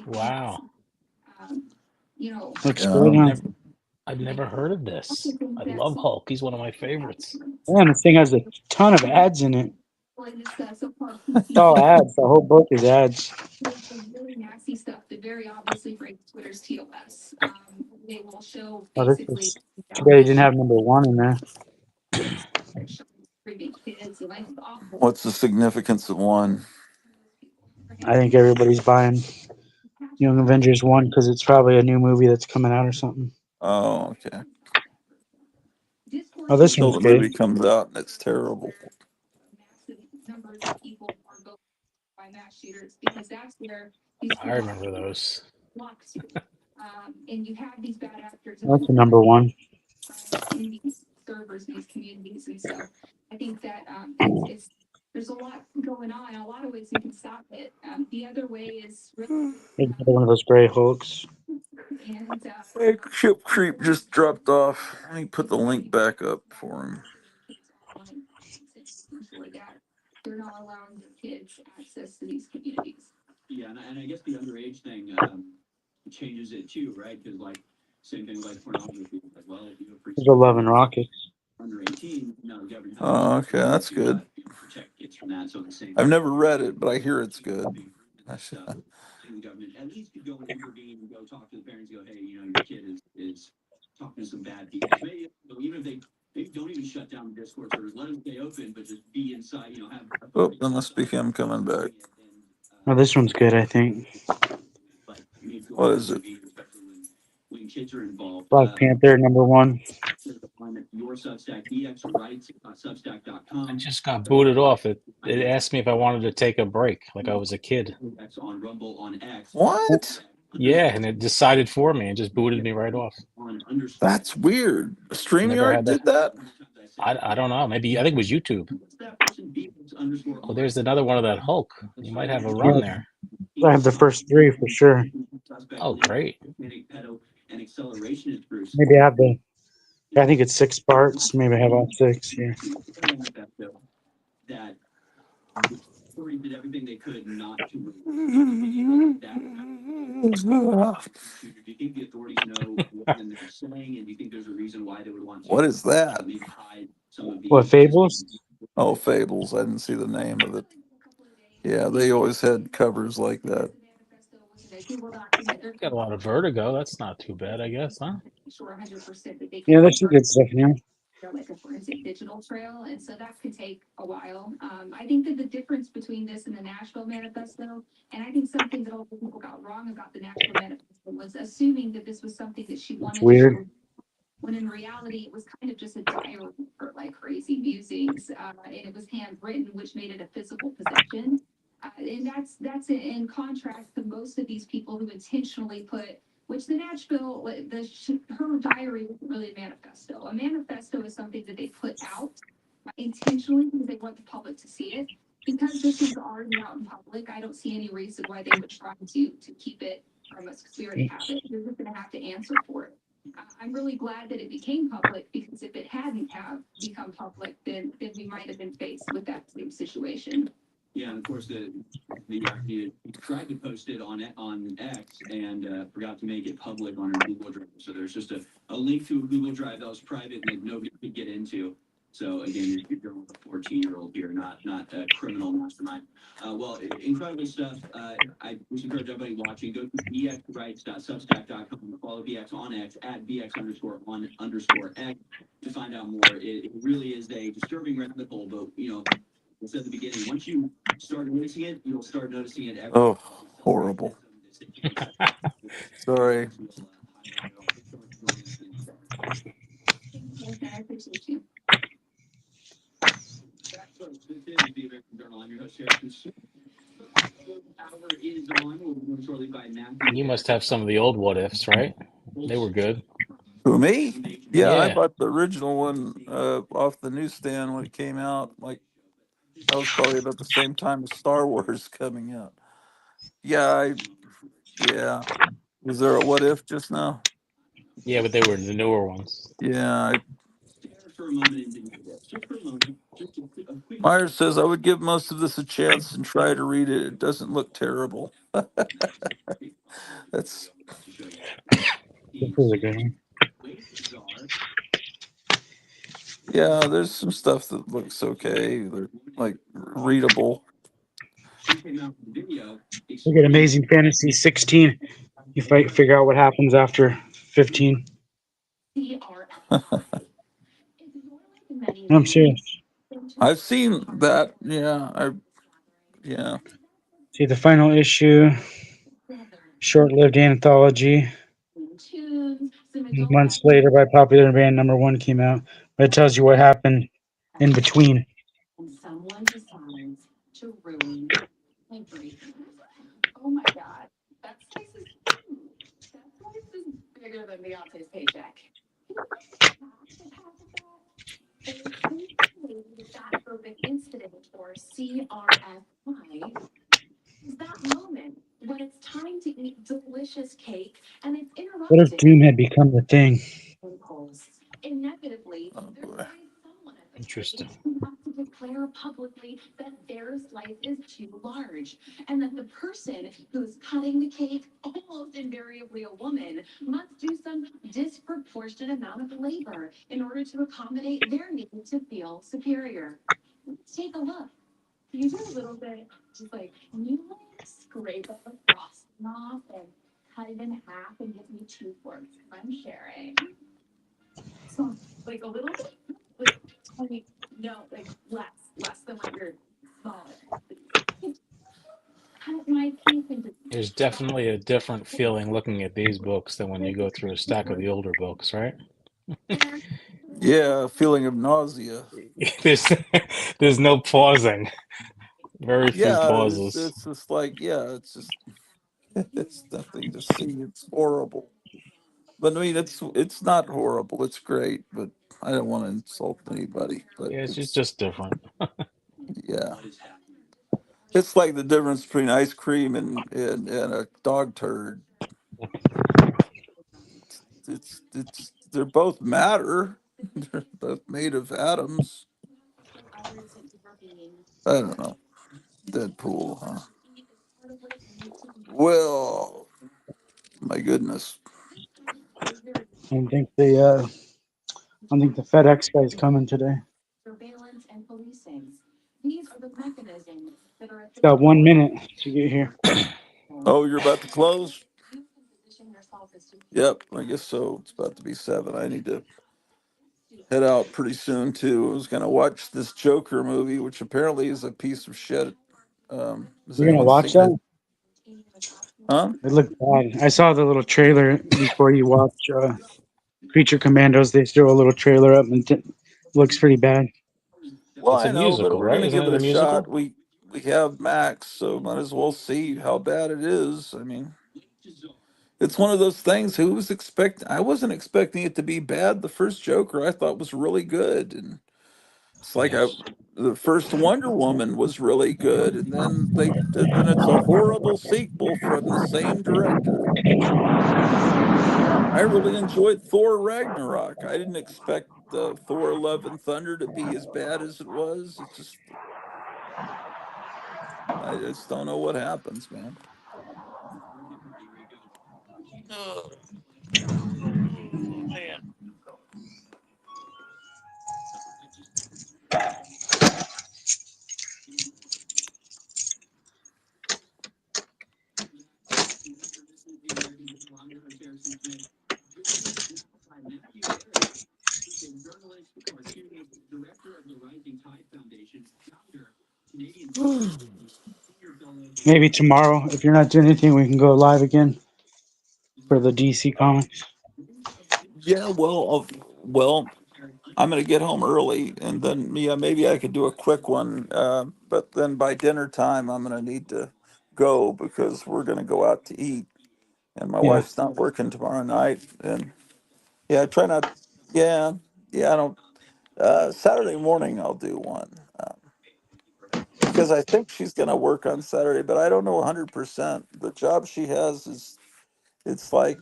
[SPEAKER 4] Wow,
[SPEAKER 2] Looks good,
[SPEAKER 1] Yeah.
[SPEAKER 2] huh?
[SPEAKER 4] I've never heard of this. I love Hulk. He's one of my favorites.
[SPEAKER 2] Man, this thing has a ton of ads in it. It's all ads. The whole book is ads.
[SPEAKER 5] obviously breaks Twitter's TOS. They will show
[SPEAKER 2] Oh, this
[SPEAKER 5] basically
[SPEAKER 2] is too bad you didn't have number one in there.
[SPEAKER 5] creepy kids and like
[SPEAKER 1] What's the significance of one?
[SPEAKER 2] I think everybody's buying Young Avengers 1 because it's probably a new movie that's coming out or something.
[SPEAKER 1] Oh, okay.
[SPEAKER 2] Oh, this
[SPEAKER 1] Until
[SPEAKER 2] one's
[SPEAKER 1] the
[SPEAKER 2] good.
[SPEAKER 1] movie comes out and it's terrible.
[SPEAKER 5] massive numbers of people are voting by mass shooters because that's where these
[SPEAKER 4] I remember those.
[SPEAKER 5] flock to. And you have these bad actors
[SPEAKER 2] That's the number one.
[SPEAKER 5] in these servers, these communities, and so I think that it's there's a lot going on. A lot of ways we can stop it. The other way is really
[SPEAKER 2] Maybe another one of those gray Hulks.
[SPEAKER 5] and
[SPEAKER 1] Hey, Ship Creep just dropped off. Let me put the link back up for him.
[SPEAKER 5] making sure that they're not allowing their kids access to these communities.
[SPEAKER 3] Yeah, and I guess the underage thing changes it too, right? Because like same thing with like pornography as well. If you have free
[SPEAKER 2] There's 11 Rockets.
[SPEAKER 3] under 18, no, the government.
[SPEAKER 1] Oh, okay, that's
[SPEAKER 3] to,
[SPEAKER 1] good.
[SPEAKER 3] protect kids from that. So the same.
[SPEAKER 1] I've never read it, but I hear it's good.
[SPEAKER 3] So the government at least could go and intervene and go talk to the parents. Go, hey, you know, your kid is talking to some bad people. Maybe even if they don't even shut down the Discord servers, let them stay open, but just be inside. You know, have.
[SPEAKER 1] Oh, that must be him coming back.
[SPEAKER 2] Oh, this one's good, I think.
[SPEAKER 1] What is it?
[SPEAKER 3] When kids are involved.
[SPEAKER 2] Black Panther, number one.
[SPEAKER 3] Your Substack, EX rights, Substack.com.
[SPEAKER 4] I just got booted off. It asked me if I wanted to take a break, like I was a kid.
[SPEAKER 3] On Rumble, on X.
[SPEAKER 1] What?
[SPEAKER 4] Yeah, and it decided for me and just booted me right off.
[SPEAKER 1] That's weird.
[SPEAKER 4] Never
[SPEAKER 1] StreamYard
[SPEAKER 4] had that.
[SPEAKER 1] did that?
[SPEAKER 4] I don't know. Maybe I think it was YouTube. Oh, there's another one of that Hulk. You might have a run there.
[SPEAKER 2] I have the first three for sure.
[SPEAKER 4] Oh, great.
[SPEAKER 2] Maybe I have the. I think it's 6 parts. Maybe I have all 6. Yeah.
[SPEAKER 3] That story did everything they could not to. Do you think the authorities know what they're saying, and do you think there's a reason why they would want to?
[SPEAKER 1] What is that?
[SPEAKER 3] Maybe hide some of the.
[SPEAKER 2] What, Fables?
[SPEAKER 1] Oh, Fables. I didn't see the name of it. Yeah, they always had covers like that.
[SPEAKER 4] Got a lot of vertigo. That's not too bad, I guess, huh?
[SPEAKER 2] Yeah, there's some good stuff in here.
[SPEAKER 5] Like a forensic digital trail, and so that could take a while. I think that the difference between this and the Nashville Manifesto, and I think something that a lot of people got wrong about the Nashville Manifesto was assuming that this was something that she wanted
[SPEAKER 2] It's weird.
[SPEAKER 5] to show, when in reality it was kind of just a diary of her like crazy musings, and it was handwritten, which made it a physical possession. And that's in contrast to most of these people who intentionally put, which the Nashville, her diary wasn't really a manifesto. A manifesto is something that they put out intentionally because they want the public to see it. Because this is already out in public, I don't see any reason why they would try to keep it from us because we already have it. We're just going to have to answer for it. I'm really glad that it became public because if it hadn't have become public, then we might have been faced with that same situation.
[SPEAKER 3] Yeah, and of course you tried to post it on X and forgot to make it public on her Google Drive. So there's just a link to a Google Drive that was private and that nobody could get into. So again, you're dealing with a 14-year-old here, not a criminal mastermind. Well, incredible stuff. I just encourage everybody watching. Go to bxrights.substack.com. Follow BX on X at BX_on_X to find out more. It really is a disturbing rabbit hole, but you know. I said at the beginning, once you start noticing it, you'll start noticing it.
[SPEAKER 1] Oh, horrible. Sorry.
[SPEAKER 5] I appreciate you.
[SPEAKER 4] You must have some of the old what ifs, right? They were good.
[SPEAKER 1] Who, me? Yeah, I
[SPEAKER 4] Yeah.
[SPEAKER 1] bought the original one off the newsstand when it came out. Like, that was probably about the same time as Star Wars coming out. Yeah. Was there a what if just now?
[SPEAKER 4] Yeah, but they were the newer ones.
[SPEAKER 1] Yeah. Myers says I would give most of this a chance and try to read it. It doesn't look terrible. That's
[SPEAKER 2] This is a good one.
[SPEAKER 1] yeah. There's some stuff that looks okay. They're like readable.
[SPEAKER 2] Look at Amazing Fantasy 16. You figure out what happens after 15. I'm serious.
[SPEAKER 1] I've seen that. Yeah.
[SPEAKER 2] See the final issue, short-lived anthology. Months later, by popular demand, #1 came out. But it tells you what happened in between.
[SPEAKER 5] And someone decides to ruin everything. Oh my God. That slice is huge. That slice is bigger than Beyonce's paycheck. And basically, the fatphobic incident, or CRFI, is that moment when it's time to eat delicious cake and it's
[SPEAKER 2] What if
[SPEAKER 5] interrupted
[SPEAKER 2] Doom had become the thing?
[SPEAKER 5] impulse. Inevitably,
[SPEAKER 1] Oh
[SPEAKER 5] there's
[SPEAKER 1] boy.
[SPEAKER 5] always someone at the
[SPEAKER 4] Interesting.
[SPEAKER 5] table who has to declare publicly that their slice is too large, and that the person who's cutting the cake, almost invariably a woman, must do some disproportionate amount of labor in order to accommodate their need to feel superior. Let's take a look. You do a little bit, just like, can you like scrape up the frosting off and cut it in half and give me 2 forks? I'm sharing. So, like a little bit, like tiny, no, like less than what you're smaller. Cut my cake into
[SPEAKER 4] There's definitely a different feeling looking at these books than when you go through a stack of the older books, right?
[SPEAKER 1] Yeah, feeling of nausea.
[SPEAKER 4] there's there's no pausing. Very few
[SPEAKER 1] Yeah,
[SPEAKER 4] pauses.
[SPEAKER 1] it's just like, yeah, it's just it's nothing to see. It's horrible. But I mean, it's not horrible. It's great, but I don't want to insult anybody. But
[SPEAKER 4] Yeah, it's
[SPEAKER 1] it's
[SPEAKER 4] just different.
[SPEAKER 1] yeah, it's like the difference between ice cream and a dog turd. It's they're both matter. They're both made of atoms. I don't know. Deadpool, huh? Well, my goodness.
[SPEAKER 2] I don't think the FedEx guy's coming today.
[SPEAKER 5] surveillance and policing. These are the mechanisms that are at
[SPEAKER 2] It's
[SPEAKER 5] the
[SPEAKER 2] got
[SPEAKER 5] core
[SPEAKER 2] 1 minute to get here.
[SPEAKER 1] Oh, you're about to close?
[SPEAKER 5] you can position yourself as to
[SPEAKER 1] Yep, I guess so. It's about to be 7. I need to head out pretty soon too. I was gonna watch this Joker movie, which apparently is a piece of shit. Has
[SPEAKER 2] You're gonna
[SPEAKER 1] anyone
[SPEAKER 2] watch
[SPEAKER 1] seen it?
[SPEAKER 2] that?
[SPEAKER 1] Huh?
[SPEAKER 2] It looked bad. I saw the little trailer before you watch Creature Commandos. They throw a little trailer up and looks pretty bad.
[SPEAKER 1] Well,
[SPEAKER 4] It's a
[SPEAKER 1] I know, but
[SPEAKER 4] musical,
[SPEAKER 1] we're
[SPEAKER 4] right?
[SPEAKER 1] gonna
[SPEAKER 4] Isn't
[SPEAKER 1] give
[SPEAKER 4] it
[SPEAKER 1] it
[SPEAKER 4] a
[SPEAKER 1] a shot.
[SPEAKER 4] musical?
[SPEAKER 1] We have Max, so might as well see how bad it is. I mean, it's one of those things. Who was expect? I wasn't expecting it to be bad. The first Joker I thought was really good, and it's like
[SPEAKER 4] Yes.
[SPEAKER 1] the first Wonder Woman was really good, and then it's a horrible sequel from the same director. I really enjoyed Thor Ragnarok. I didn't expect Thor: Love and Thunder to be as bad as it was. It's just I just don't know what happens, man. Oh, man.
[SPEAKER 2] Maybe tomorrow, if you're not doing anything, we can go live again for the DC Comics.
[SPEAKER 1] Yeah, well, I'm gonna get home early, and then yeah, maybe I could do a quick one. But then by dinner time, I'm gonna need to go because we're gonna go out to eat, and my
[SPEAKER 2] Yeah,
[SPEAKER 1] wife's not working tomorrow night. And yeah, I try not. Yeah, yeah, I don't. Saturday morning, I'll do one because I think she's gonna work on Saturday, but I don't know 100%. The job she has is it's like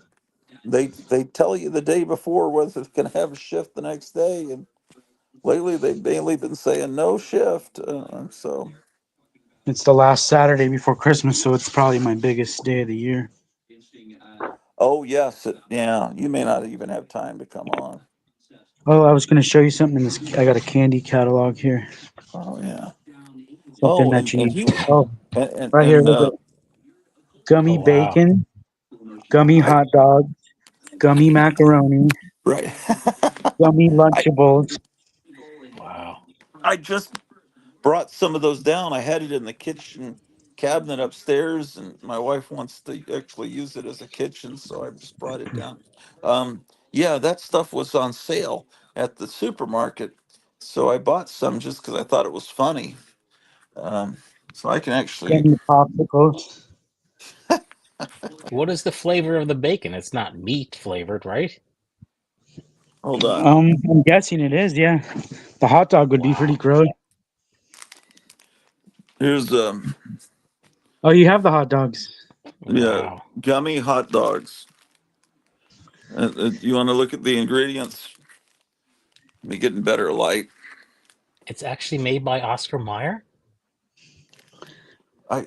[SPEAKER 1] they tell you the day before whether it's gonna have a shift the next day, and lately they've mainly been saying no shift. So
[SPEAKER 2] it's the last Saturday before Christmas, so it's probably my biggest day of the year.
[SPEAKER 1] oh yes, yeah, you may not even have time to come on.
[SPEAKER 2] Oh, I was going to show you something in this. I got a candy catalog here.
[SPEAKER 1] Oh yeah.
[SPEAKER 2] Something
[SPEAKER 1] Oh,
[SPEAKER 2] that you
[SPEAKER 1] and
[SPEAKER 2] need.
[SPEAKER 1] he
[SPEAKER 2] Oh,
[SPEAKER 1] and
[SPEAKER 2] right here.
[SPEAKER 1] and
[SPEAKER 2] Look at gummy
[SPEAKER 4] Oh wow.
[SPEAKER 2] bacon gummy hot dog, gummy macaroni,
[SPEAKER 1] Right.
[SPEAKER 2] gummy
[SPEAKER 1] I
[SPEAKER 2] Lunchables.
[SPEAKER 4] Wow.
[SPEAKER 1] I just brought some of those down. I had it in the kitchen cabinet upstairs, and my wife wants to actually use it as a kitchen, so I just brought it down. Yeah, that stuff was on sale at the supermarket, so I bought some just because I thought it was funny. Um, so I can actually
[SPEAKER 2] Gummy popsicles.
[SPEAKER 4] What is the flavor of the bacon? It's not meat flavored, right?
[SPEAKER 1] hold on.
[SPEAKER 2] I'm guessing it is. Yeah, the hot dog would be pretty
[SPEAKER 4] Wow.
[SPEAKER 2] gross.
[SPEAKER 1] Here's
[SPEAKER 2] Oh, you have the hot dogs.
[SPEAKER 1] yeah,
[SPEAKER 4] Wow.
[SPEAKER 1] gummy hot dogs. You want to look at the ingredients? Let me get in better light.
[SPEAKER 4] It's actually made by Oscar Mayer?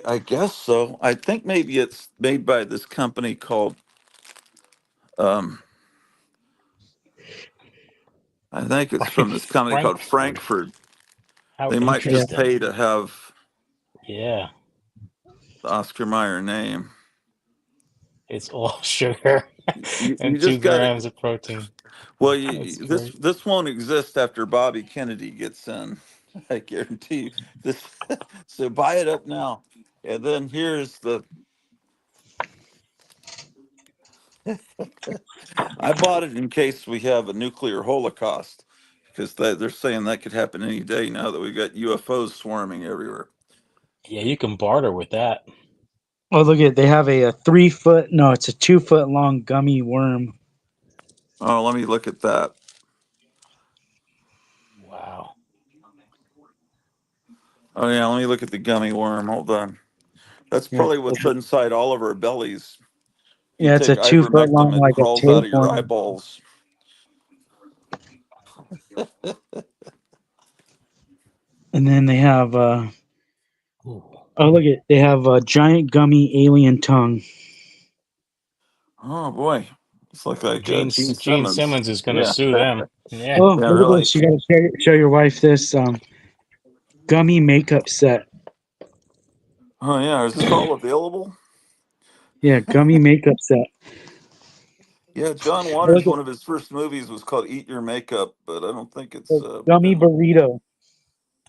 [SPEAKER 1] I guess so. I think maybe it's made by this company called um, I think it's from this company called
[SPEAKER 4] Frankfurt.
[SPEAKER 1] Frankfurt.
[SPEAKER 4] How
[SPEAKER 1] They might
[SPEAKER 2] Yeah.
[SPEAKER 1] just
[SPEAKER 4] interesting.
[SPEAKER 1] pay to have
[SPEAKER 4] Yeah.
[SPEAKER 1] the Oscar Mayer name.
[SPEAKER 4] It's all sugar
[SPEAKER 1] You
[SPEAKER 4] and two
[SPEAKER 1] just got to.
[SPEAKER 4] grams of protein.
[SPEAKER 1] Well,
[SPEAKER 4] That's
[SPEAKER 1] this
[SPEAKER 4] great.
[SPEAKER 1] this won't exist after Bobby Kennedy gets in. I guarantee you this. So buy it up now, and then here's the. I bought it in case we have a nuclear holocaust, because they're saying that could happen any day now that we've got UFOs swarming everywhere.
[SPEAKER 4] Yeah, you can barter with that.
[SPEAKER 2] Oh, look at they have a 3 foot. No, it's a 2 foot long gummy worm.
[SPEAKER 1] Oh, let me look at that.
[SPEAKER 4] Wow.
[SPEAKER 1] Oh yeah, let me look at the gummy worm. Hold on. That's
[SPEAKER 2] Yeah,
[SPEAKER 1] probably what's inside all of our bellies. If you
[SPEAKER 2] yeah, it's
[SPEAKER 1] take
[SPEAKER 2] a 2 foot
[SPEAKER 1] ivermectin,
[SPEAKER 2] long
[SPEAKER 1] it
[SPEAKER 2] like a
[SPEAKER 1] crawls out of your
[SPEAKER 2] tapeworm.
[SPEAKER 1] eyeballs.
[SPEAKER 2] And then they have
[SPEAKER 4] Ooh.
[SPEAKER 2] oh look at they have a giant gummy alien tongue.
[SPEAKER 1] Oh boy, it's like
[SPEAKER 4] Gene
[SPEAKER 1] Simmons.
[SPEAKER 4] Simmons is going to
[SPEAKER 1] Yeah,
[SPEAKER 4] sue them. Yeah.
[SPEAKER 2] Oh,
[SPEAKER 1] yeah,
[SPEAKER 2] look at
[SPEAKER 1] really.
[SPEAKER 2] this! You gotta show your wife this gummy makeup set.
[SPEAKER 1] Oh yeah, is this all available?
[SPEAKER 2] Yeah, gummy makeup set.
[SPEAKER 1] Yeah, John
[SPEAKER 2] Oh, look
[SPEAKER 1] Waters.
[SPEAKER 2] at
[SPEAKER 1] One of his first movies was called Eat Your Makeup, but I don't think it's
[SPEAKER 2] the gummy
[SPEAKER 1] been.
[SPEAKER 2] burrito.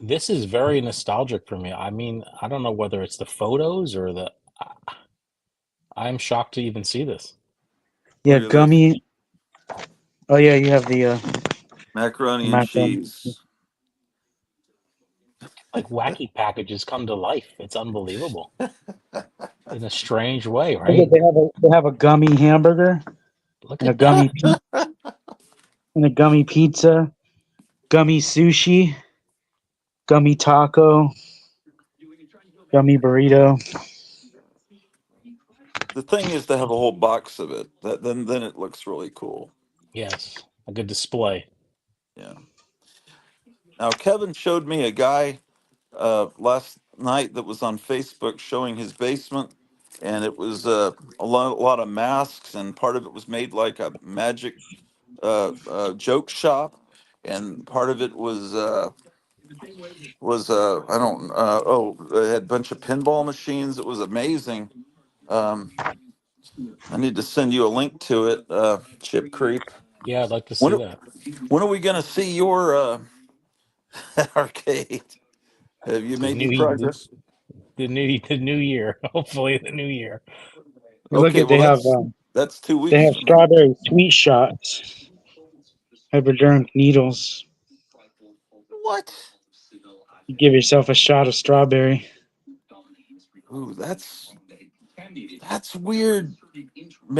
[SPEAKER 4] This is very nostalgic for me. I mean, I don't know whether it's the photos or the. I'm shocked to even see this.
[SPEAKER 2] Yeah,
[SPEAKER 1] Look at this
[SPEAKER 2] gummy. Oh yeah, you have the
[SPEAKER 1] macaroni and
[SPEAKER 2] macaroni.
[SPEAKER 1] cheese.
[SPEAKER 4] Like wacky packages come to life. It's unbelievable in a strange way,
[SPEAKER 2] Look
[SPEAKER 4] right?
[SPEAKER 2] at they have a gummy hamburger
[SPEAKER 4] Look
[SPEAKER 2] and a
[SPEAKER 4] at that.
[SPEAKER 2] gummy pizza, gummy sushi, gummy taco, gummy burrito.
[SPEAKER 1] The thing is to have a whole box of it. That then it looks really cool.
[SPEAKER 4] Yes, a good display.
[SPEAKER 1] Yeah. Now Kevin showed me a guy last night that was on Facebook showing his basement, and it was a lot of masks, and part of it was made like a magic joke shop, and part of it was I don't oh, it had a bunch of pinball machines. It was amazing. Um, I need to send you a link to it, Chip Creep.
[SPEAKER 4] Yeah, I'd like to
[SPEAKER 1] When
[SPEAKER 4] see that.
[SPEAKER 1] when are we going to see your arcade? Have you
[SPEAKER 4] The
[SPEAKER 1] made any
[SPEAKER 4] new
[SPEAKER 1] progress?
[SPEAKER 4] the new year. Hopefully, the new year.
[SPEAKER 2] Look
[SPEAKER 1] Okay,
[SPEAKER 2] at
[SPEAKER 1] well that's two
[SPEAKER 2] they
[SPEAKER 1] weeks
[SPEAKER 2] have
[SPEAKER 1] from now.
[SPEAKER 2] strawberry sweet shots, hypodermic needles.
[SPEAKER 1] What?
[SPEAKER 2] You give yourself a shot of strawberry.
[SPEAKER 1] Ooh, that's weird.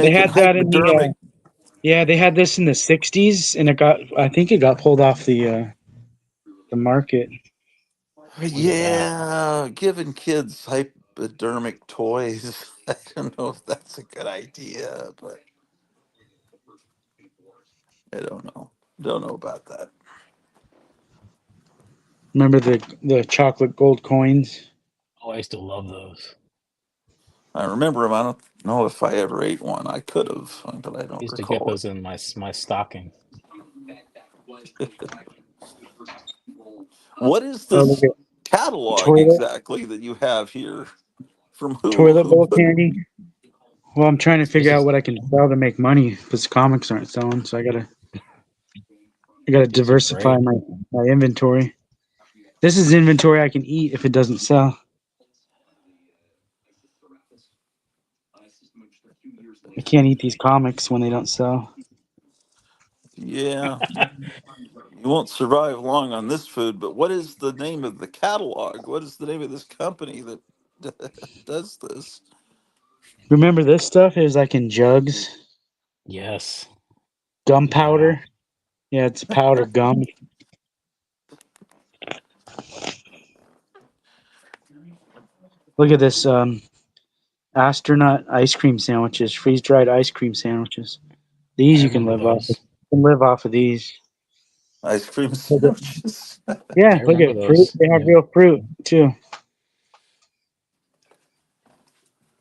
[SPEAKER 2] They
[SPEAKER 1] Making
[SPEAKER 2] had that in the
[SPEAKER 1] hypodermic.
[SPEAKER 2] yeah, they had this in the '60s, and I think it got pulled off the market.
[SPEAKER 4] Look at that.
[SPEAKER 1] Yeah, giving kids hypodermic toys. I don't know if that's a good idea, but I don't know. Don't know about that.
[SPEAKER 2] Remember the chocolate gold coins?
[SPEAKER 4] Oh, I used to love those.
[SPEAKER 1] I remember them. I don't know if I ever ate one. I could have, but I
[SPEAKER 4] I
[SPEAKER 1] don't
[SPEAKER 4] used to get
[SPEAKER 1] recall
[SPEAKER 4] those in my stocking.
[SPEAKER 1] it. What is
[SPEAKER 2] Oh, look
[SPEAKER 1] this
[SPEAKER 2] at
[SPEAKER 1] catalog
[SPEAKER 2] toilet
[SPEAKER 1] exactly that you have here? From who?
[SPEAKER 2] toilet
[SPEAKER 1] Who
[SPEAKER 2] bowl
[SPEAKER 1] put?
[SPEAKER 2] candy. Well, I'm trying to figure
[SPEAKER 4] This
[SPEAKER 2] out
[SPEAKER 4] is
[SPEAKER 2] what I can sell to make money because comics aren't selling. So I gotta
[SPEAKER 4] these are
[SPEAKER 2] diversify
[SPEAKER 4] great.
[SPEAKER 2] my inventory. This is inventory I can eat if it doesn't sell. I can't eat these comics when they don't sell.
[SPEAKER 1] Yeah, you won't survive long on this food. But what is the name of the catalog? What is the name of this company that does this?
[SPEAKER 2] Remember this stuff is like in jugs,
[SPEAKER 4] Yes. Yeah.
[SPEAKER 2] gunpowder. Yeah, it's powder gum. Look at this astronaut ice cream sandwiches, freeze dried ice cream sandwiches.
[SPEAKER 4] I
[SPEAKER 2] These you can
[SPEAKER 4] remember
[SPEAKER 2] live off.
[SPEAKER 4] those.
[SPEAKER 2] You can live off of these.
[SPEAKER 1] Ice cream
[SPEAKER 2] Look at,
[SPEAKER 1] sandwiches.
[SPEAKER 2] yeah,
[SPEAKER 4] I
[SPEAKER 2] look
[SPEAKER 4] remember
[SPEAKER 2] at fruit.
[SPEAKER 4] those.
[SPEAKER 2] They have
[SPEAKER 4] Yeah.
[SPEAKER 2] real fruit too.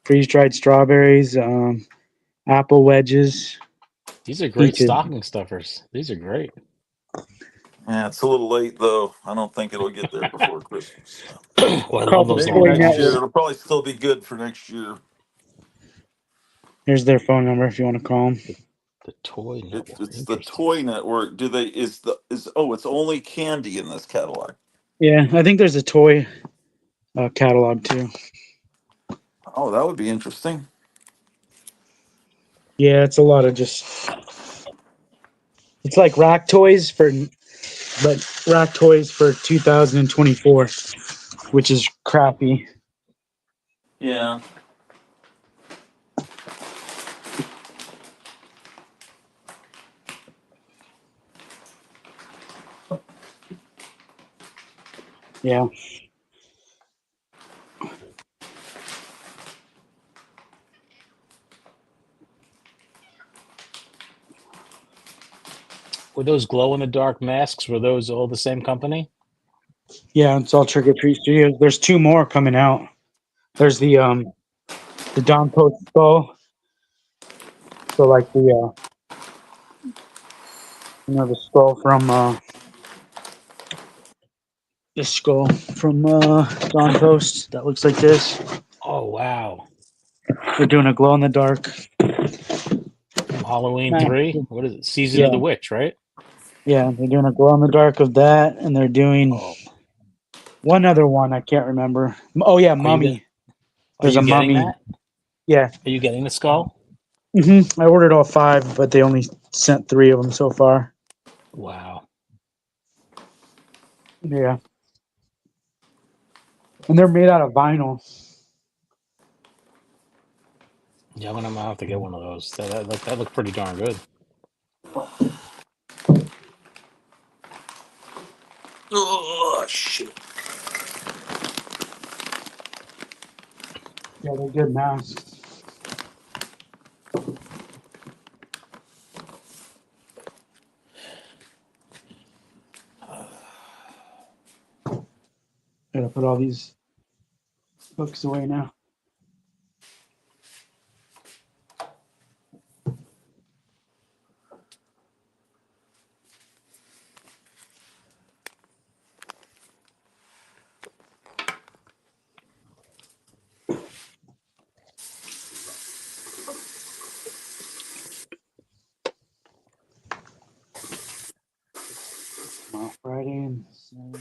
[SPEAKER 2] Freeze dried strawberries, apple wedges,
[SPEAKER 4] These are great
[SPEAKER 2] peaches.
[SPEAKER 4] stocking stuffers. These are great.
[SPEAKER 1] Yeah, it's a little late though. I don't think it'll get there before Christmas.
[SPEAKER 4] Oh, I
[SPEAKER 2] Called
[SPEAKER 4] love
[SPEAKER 2] the
[SPEAKER 4] those
[SPEAKER 1] Maybe
[SPEAKER 4] long
[SPEAKER 2] Toy
[SPEAKER 1] next year.
[SPEAKER 2] Network.
[SPEAKER 4] boxes.
[SPEAKER 1] It'll probably still be good for next year.
[SPEAKER 2] Here's their phone number if you want to call them.
[SPEAKER 4] The Toy Network.
[SPEAKER 1] It's the
[SPEAKER 4] Interesting.
[SPEAKER 1] Toy Network. Do they is oh it's only candy in this catalog.
[SPEAKER 2] Yeah, I think there's a toy catalog too.
[SPEAKER 1] Oh, that would be interesting.
[SPEAKER 2] Yeah, it's a lot of just. It's like rack toys but rack toys for 2024, which is crappy.
[SPEAKER 1] Yeah.
[SPEAKER 2] Yeah.
[SPEAKER 4] Were those glow in the dark masks? Were those all the same company?
[SPEAKER 2] Yeah, it's all Trick or Treat Studios. There's two more coming out. There's the Don Post skull. So like the skull from this skull from Don Post that looks like this.
[SPEAKER 4] Oh wow.
[SPEAKER 2] They're doing a glow in the dark.
[SPEAKER 4] From Halloween
[SPEAKER 2] Mask.
[SPEAKER 4] 3? What is it? Season of
[SPEAKER 2] Yeah,
[SPEAKER 4] the Witch, right?
[SPEAKER 2] yeah, they're doing a glow in the dark of that, and they're doing
[SPEAKER 4] Oh,
[SPEAKER 2] one other one I can't remember. Oh yeah,
[SPEAKER 4] are you get,
[SPEAKER 2] Mummy.
[SPEAKER 4] are
[SPEAKER 2] There's
[SPEAKER 4] you
[SPEAKER 2] a
[SPEAKER 4] getting
[SPEAKER 2] mummy.
[SPEAKER 4] that?
[SPEAKER 2] Yeah.
[SPEAKER 4] Are you getting the skull?
[SPEAKER 2] I ordered all 5, but they only sent 3 of them so far.
[SPEAKER 4] Wow.
[SPEAKER 2] Yeah, and they're made out of vinyl.
[SPEAKER 4] Yeah, I'm gonna have to get one of those. That looked pretty darn good.
[SPEAKER 1] Oh shit.
[SPEAKER 2] Yeah, they're good masks. Gotta put all these books away now. Tomorrow, Friday and Saturday.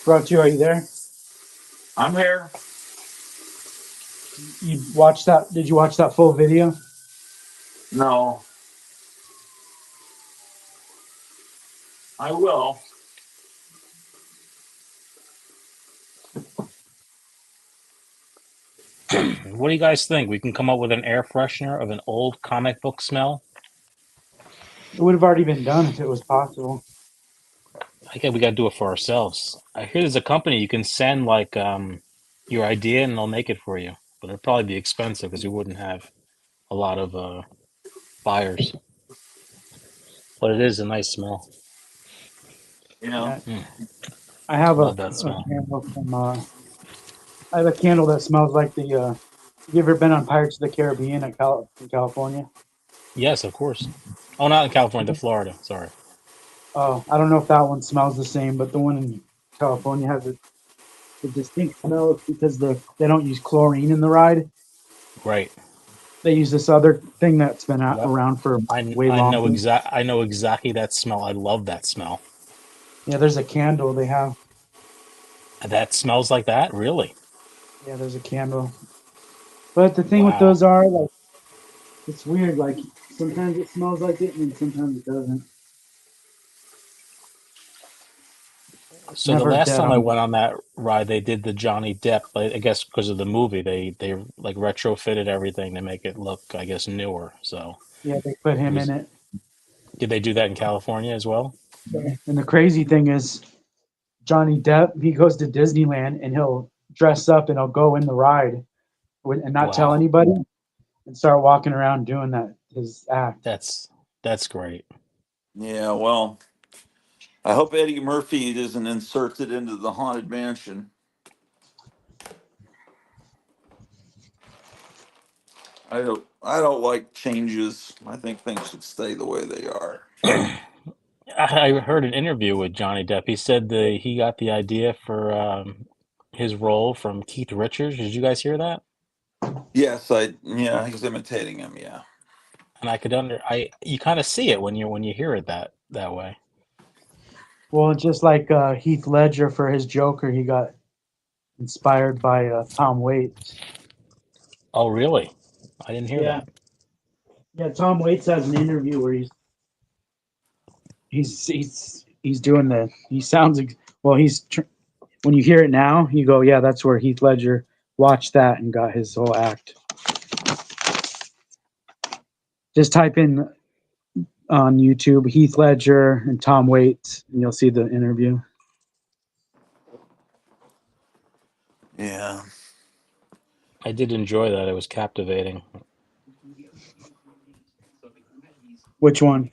[SPEAKER 2] Brought you, are you there?
[SPEAKER 1] I'm here.
[SPEAKER 2] You watched that? Did you watch that full video?
[SPEAKER 1] No, I will.
[SPEAKER 4] What do you guys think? We can come up with an air freshener of an old comic book smell?
[SPEAKER 2] It would have already been done if it was possible.
[SPEAKER 4] I think we gotta do it for ourselves. I hear there's a company you can send like your idea and they'll make it for you. But it'd probably be expensive because you wouldn't have a lot of buyers. But it is a nice smell.
[SPEAKER 1] Yeah.
[SPEAKER 2] Yeah, I have
[SPEAKER 4] Love that
[SPEAKER 2] a
[SPEAKER 4] smell.
[SPEAKER 2] candle from. I have a candle that smells like the. You ever been on Pirates of the Caribbean in California?
[SPEAKER 4] Yes, of course. Oh, not in California, to Florida. Sorry.
[SPEAKER 2] Oh, I don't know if that one smells the same, but the one in California has a distinct smell. It's because they don't use chlorine in the ride.
[SPEAKER 4] Right.
[SPEAKER 2] They use this other thing that's been
[SPEAKER 4] Yep.
[SPEAKER 2] around for
[SPEAKER 4] I
[SPEAKER 2] way
[SPEAKER 4] I know
[SPEAKER 2] longer.
[SPEAKER 4] exactly that smell. I love that smell.
[SPEAKER 2] Yeah, there's a candle they have.
[SPEAKER 4] That smells like that? Really?
[SPEAKER 2] Yeah, there's a candle. But the thing with
[SPEAKER 4] Wow.
[SPEAKER 2] those are like it's weird. Like sometimes it smells like it, and sometimes it doesn't.
[SPEAKER 4] So the
[SPEAKER 2] Never
[SPEAKER 4] last
[SPEAKER 2] dead
[SPEAKER 4] time I
[SPEAKER 2] on.
[SPEAKER 4] went on that ride, they did the Johnny Depp. I guess because of the movie, they like retrofitted everything to make it look, I guess, newer. So
[SPEAKER 2] Yeah, they put
[SPEAKER 4] it
[SPEAKER 2] him in
[SPEAKER 4] was.
[SPEAKER 2] it.
[SPEAKER 4] Did they do that in California as well?
[SPEAKER 2] And the crazy thing is, Johnny Depp, he goes to Disneyland and he'll dress up and he'll go in the ride and not tell
[SPEAKER 4] Wow,
[SPEAKER 2] anybody and start walking around doing that his act.
[SPEAKER 4] that's great.
[SPEAKER 1] Yeah. Well, I hope Eddie Murphy isn't inserted into the Haunted Mansion. I don't like changes. I think things should stay the way they are.
[SPEAKER 4] I heard an interview with Johnny Depp. He said that he got the idea for his role from Keith Richards. Did you guys hear that?
[SPEAKER 1] Yes, yeah, he's imitating him, yeah.
[SPEAKER 4] And I could I you kind of see it when you hear it that way.
[SPEAKER 2] Well, just like Heath Ledger for his Joker, he got inspired by Tom Waits.
[SPEAKER 4] Oh, really? I didn't hear
[SPEAKER 2] Yeah,
[SPEAKER 4] that.
[SPEAKER 2] yeah. Tom Waits has an interview where he's doing the he sounds well. When you hear it now, you go, yeah, that's where Heath Ledger watched that and got his whole act. Just type in on YouTube Heath Ledger and Tom Waits, and you'll see the interview.
[SPEAKER 1] Yeah.
[SPEAKER 4] I did enjoy that. It was captivating.
[SPEAKER 2] Which one?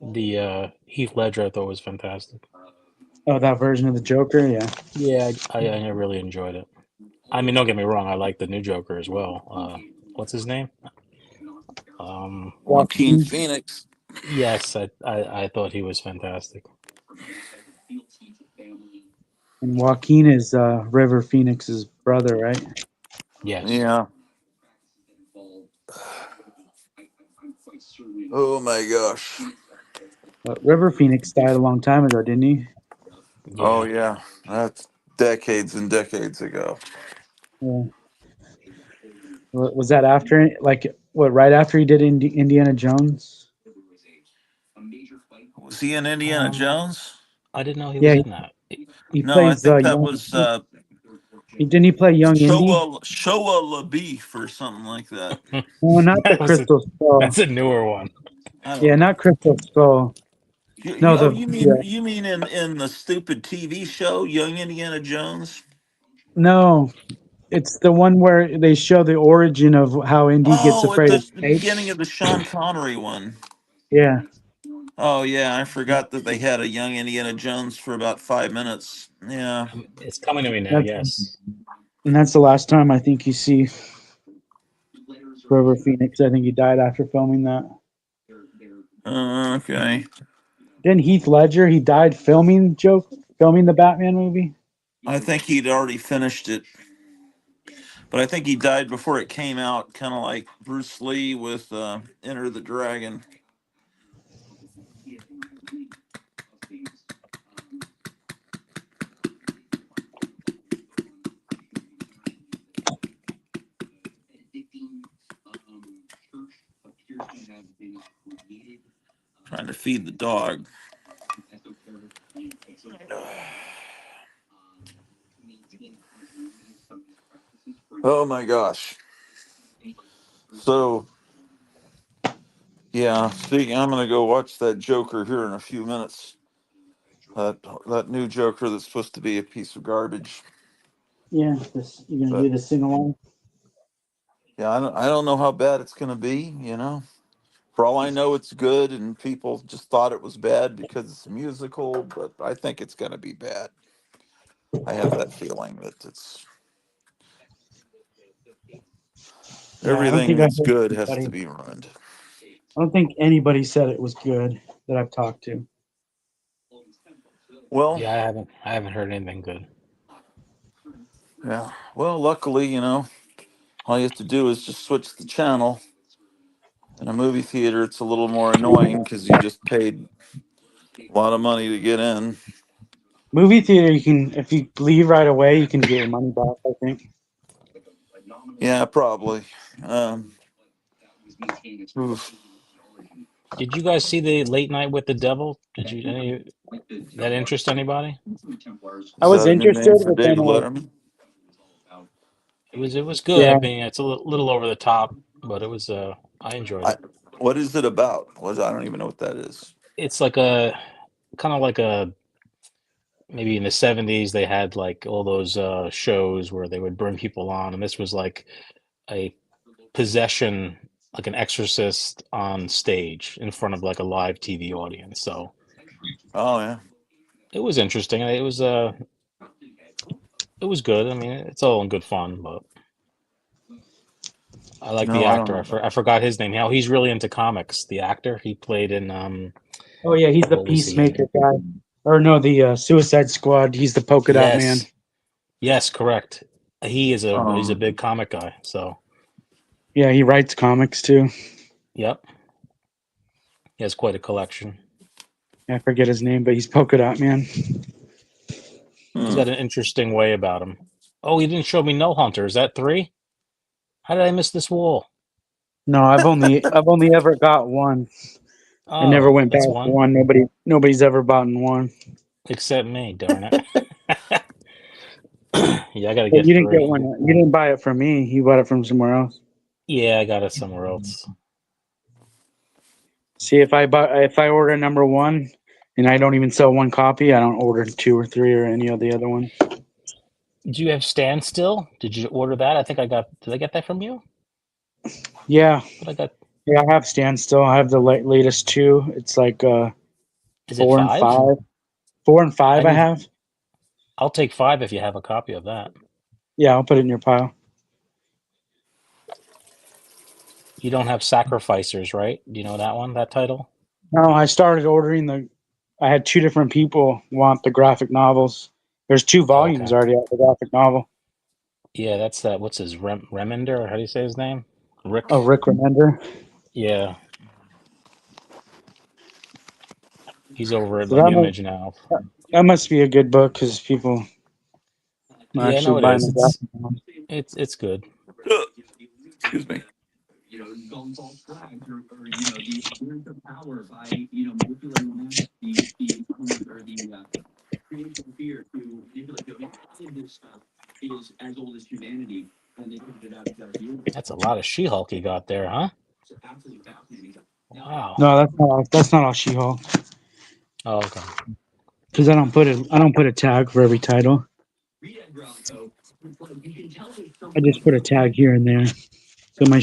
[SPEAKER 4] The Heath Ledger I thought was fantastic.
[SPEAKER 2] Oh, that version of the Joker. Yeah,
[SPEAKER 4] Yeah, I really enjoyed it. I mean, don't get me wrong. I like the new Joker as well. What's his name?
[SPEAKER 1] Joaquin
[SPEAKER 2] Joaquin.
[SPEAKER 1] Phoenix.
[SPEAKER 4] Yes, I thought he was fantastic.
[SPEAKER 2] And Joaquin is River Phoenix's brother, right?
[SPEAKER 4] Yes.
[SPEAKER 1] Yeah. Oh my gosh.
[SPEAKER 2] But River Phoenix died a long time ago, didn't he?
[SPEAKER 1] Oh
[SPEAKER 4] Yeah.
[SPEAKER 1] yeah. That's decades and decades ago.
[SPEAKER 2] Yeah. Was that after, like, what, right after he did Indiana Jones?
[SPEAKER 1] Was he in Indiana
[SPEAKER 4] Um,
[SPEAKER 1] Jones?
[SPEAKER 4] I didn't know he
[SPEAKER 2] Yeah,
[SPEAKER 4] was in that.
[SPEAKER 2] he
[SPEAKER 1] No, I
[SPEAKER 2] plays
[SPEAKER 1] think that
[SPEAKER 2] young.
[SPEAKER 1] was
[SPEAKER 2] Didn't he play young Indy?
[SPEAKER 1] Showa LaBeef or something like that.
[SPEAKER 2] No, not the
[SPEAKER 4] That was
[SPEAKER 2] Crystal Skull.
[SPEAKER 4] that's a newer one.
[SPEAKER 1] I don't
[SPEAKER 2] Yeah,
[SPEAKER 1] know.
[SPEAKER 2] not Crystal Skull. No,
[SPEAKER 1] Oh,
[SPEAKER 2] the yeah,
[SPEAKER 1] you mean in the stupid TV show Young Indiana Jones?
[SPEAKER 2] no. It's the one where they show the origin of how Indy gets
[SPEAKER 1] Oh, at
[SPEAKER 2] afraid
[SPEAKER 1] the
[SPEAKER 2] of
[SPEAKER 1] beginning
[SPEAKER 2] snakes.
[SPEAKER 1] of the Sean Connery one.
[SPEAKER 2] Yeah,
[SPEAKER 1] Oh yeah, I forgot that they had a young Indiana Jones for about 5 minutes. Yeah.
[SPEAKER 4] It's coming to me now.
[SPEAKER 2] that's
[SPEAKER 4] Yes.
[SPEAKER 2] and that's the last time I think you see River Phoenix. I think he died after filming that.
[SPEAKER 1] Okay.
[SPEAKER 2] Then Heath Ledger, he died filming the Batman movie.
[SPEAKER 1] I think he'd already finished it, but I think he died before it came out, kind of like Bruce Lee with Enter the Dragon. Trying to feed the dog. Oh my gosh. So yeah, speaking, I'm gonna go watch that Joker here in a few minutes. That new Joker that's supposed to be a piece of garbage.
[SPEAKER 2] Yeah, this you gonna
[SPEAKER 1] But
[SPEAKER 2] do the sing along?
[SPEAKER 1] yeah, I don't know how bad it's gonna be. You know, for all I know, it's good, and people just thought it was bad because it's a musical. But I think it's gonna be bad. I have that feeling that it's
[SPEAKER 2] Yeah, I don't
[SPEAKER 1] everything
[SPEAKER 2] think I
[SPEAKER 1] that's
[SPEAKER 2] heard
[SPEAKER 1] good has to
[SPEAKER 2] anybody.
[SPEAKER 1] be ruined.
[SPEAKER 2] I don't think anybody said it was good that I've talked to.
[SPEAKER 1] Well,
[SPEAKER 4] Yeah, I haven't heard anything good.
[SPEAKER 1] yeah. Well, luckily, you know, all you have to do is just switch the channel. In a movie theater, it's a little more annoying because you just paid a lot of money to get in.
[SPEAKER 2] Movie theater, you can if you leave right away, you can get your money back. I think.
[SPEAKER 1] Yeah, probably. Um, oof.
[SPEAKER 4] Did you guys see the Late Night with the Devil? Did you any that interest anybody?
[SPEAKER 2] I
[SPEAKER 1] Is
[SPEAKER 2] was
[SPEAKER 1] that a new
[SPEAKER 2] interested,
[SPEAKER 1] name for
[SPEAKER 2] but then
[SPEAKER 1] David Letterman?
[SPEAKER 4] It was good. I
[SPEAKER 1] Well,
[SPEAKER 4] mean, it's a little over the top, but it was I enjoyed
[SPEAKER 1] I,
[SPEAKER 4] it.
[SPEAKER 1] what is it about? What I don't even know what that is.
[SPEAKER 4] It's like a kind of like a maybe in the 70s they had like all those shows where they would bring people on, and this was like a possession, like an exorcist on stage in front of like a live TV audience. So
[SPEAKER 1] Oh yeah.
[SPEAKER 4] it was interesting. It was good. I mean, it's all in good fun, but I like the
[SPEAKER 1] No, I don't
[SPEAKER 4] actor.
[SPEAKER 1] know about
[SPEAKER 4] I forgot his name. How he's really into comics. The actor he played in
[SPEAKER 2] Oh yeah, he's the
[SPEAKER 4] what was he in?
[SPEAKER 2] Peacemaker guy, or no, the Suicide Squad. He's the Polka Dot Man.
[SPEAKER 4] Yes, yes, correct.
[SPEAKER 1] it.
[SPEAKER 4] He's a big comic guy. So
[SPEAKER 2] Yeah, he writes comics too.
[SPEAKER 4] yep, he has quite a collection.
[SPEAKER 2] I forget his name, but he's Polka Dot Man.
[SPEAKER 4] He's
[SPEAKER 1] Hmm.
[SPEAKER 4] got an interesting way about him. Oh, he didn't show me No Hunter. Is that three? How did I miss this wall?
[SPEAKER 2] No, I've only ever got one. I never
[SPEAKER 4] Oh,
[SPEAKER 2] went back
[SPEAKER 4] that's
[SPEAKER 2] to
[SPEAKER 4] one.
[SPEAKER 2] one. Nobody's ever bought one.
[SPEAKER 4] Except me, darn it. Yeah, I got to
[SPEAKER 2] But
[SPEAKER 4] get
[SPEAKER 2] you didn't get
[SPEAKER 4] three.
[SPEAKER 2] one. You didn't buy it from me. You bought it from somewhere else.
[SPEAKER 4] Yeah, I got it somewhere else.
[SPEAKER 2] See, if I order number one, and I don't even sell one copy, I don't order two or three or any of the other one.
[SPEAKER 4] Do you have Standstill? Did you order that? Did I get that from you?
[SPEAKER 2] Yeah,
[SPEAKER 4] But I got,
[SPEAKER 2] yeah, I have Standstill. I have the latest two. It's like
[SPEAKER 4] is it
[SPEAKER 2] four and
[SPEAKER 4] five?
[SPEAKER 2] five. Four and
[SPEAKER 4] I
[SPEAKER 2] five. I
[SPEAKER 4] need,
[SPEAKER 2] have.
[SPEAKER 4] I'll take five if you have a copy of that.
[SPEAKER 2] Yeah, I'll put it in your pile.
[SPEAKER 4] You don't have Sacrificers, right? Do you know that one, that title?
[SPEAKER 2] No, I started ordering the. I had two different people want the graphic novels. There's two
[SPEAKER 4] Oh,
[SPEAKER 2] volumes
[SPEAKER 4] okay.
[SPEAKER 2] already of the graphic novel.
[SPEAKER 4] Yeah, that's that. What's his Remender? Or how do you say his name?
[SPEAKER 2] Oh,
[SPEAKER 4] Rick.
[SPEAKER 2] Rick Remender.
[SPEAKER 4] Yeah, he's over at
[SPEAKER 2] So
[SPEAKER 4] like Image now.
[SPEAKER 2] that must be a good book because people are
[SPEAKER 4] Yeah,
[SPEAKER 2] actually
[SPEAKER 4] no, it
[SPEAKER 2] buying
[SPEAKER 4] is.
[SPEAKER 2] the graphic novels.
[SPEAKER 4] It's good.
[SPEAKER 1] Excuse me.
[SPEAKER 3] Going false flags the appearance of power by manipulating the mass, the creation of fear to manipulate. All of this stuff is as old as humanity, and they figured it out 2,000 years ago.
[SPEAKER 4] That's a lot of She-Hulk you got there, huh?
[SPEAKER 3] It's absolutely fascinating. Now,
[SPEAKER 4] Wow.
[SPEAKER 2] No, that's not all She-Hulk
[SPEAKER 4] Oh, okay.
[SPEAKER 2] because I don't put a tag for every title.
[SPEAKER 3] read Edgar Allan Poe. It's like you can tell there's
[SPEAKER 2] I
[SPEAKER 3] something
[SPEAKER 2] just put a tag here and there. So
[SPEAKER 4] Gotcha.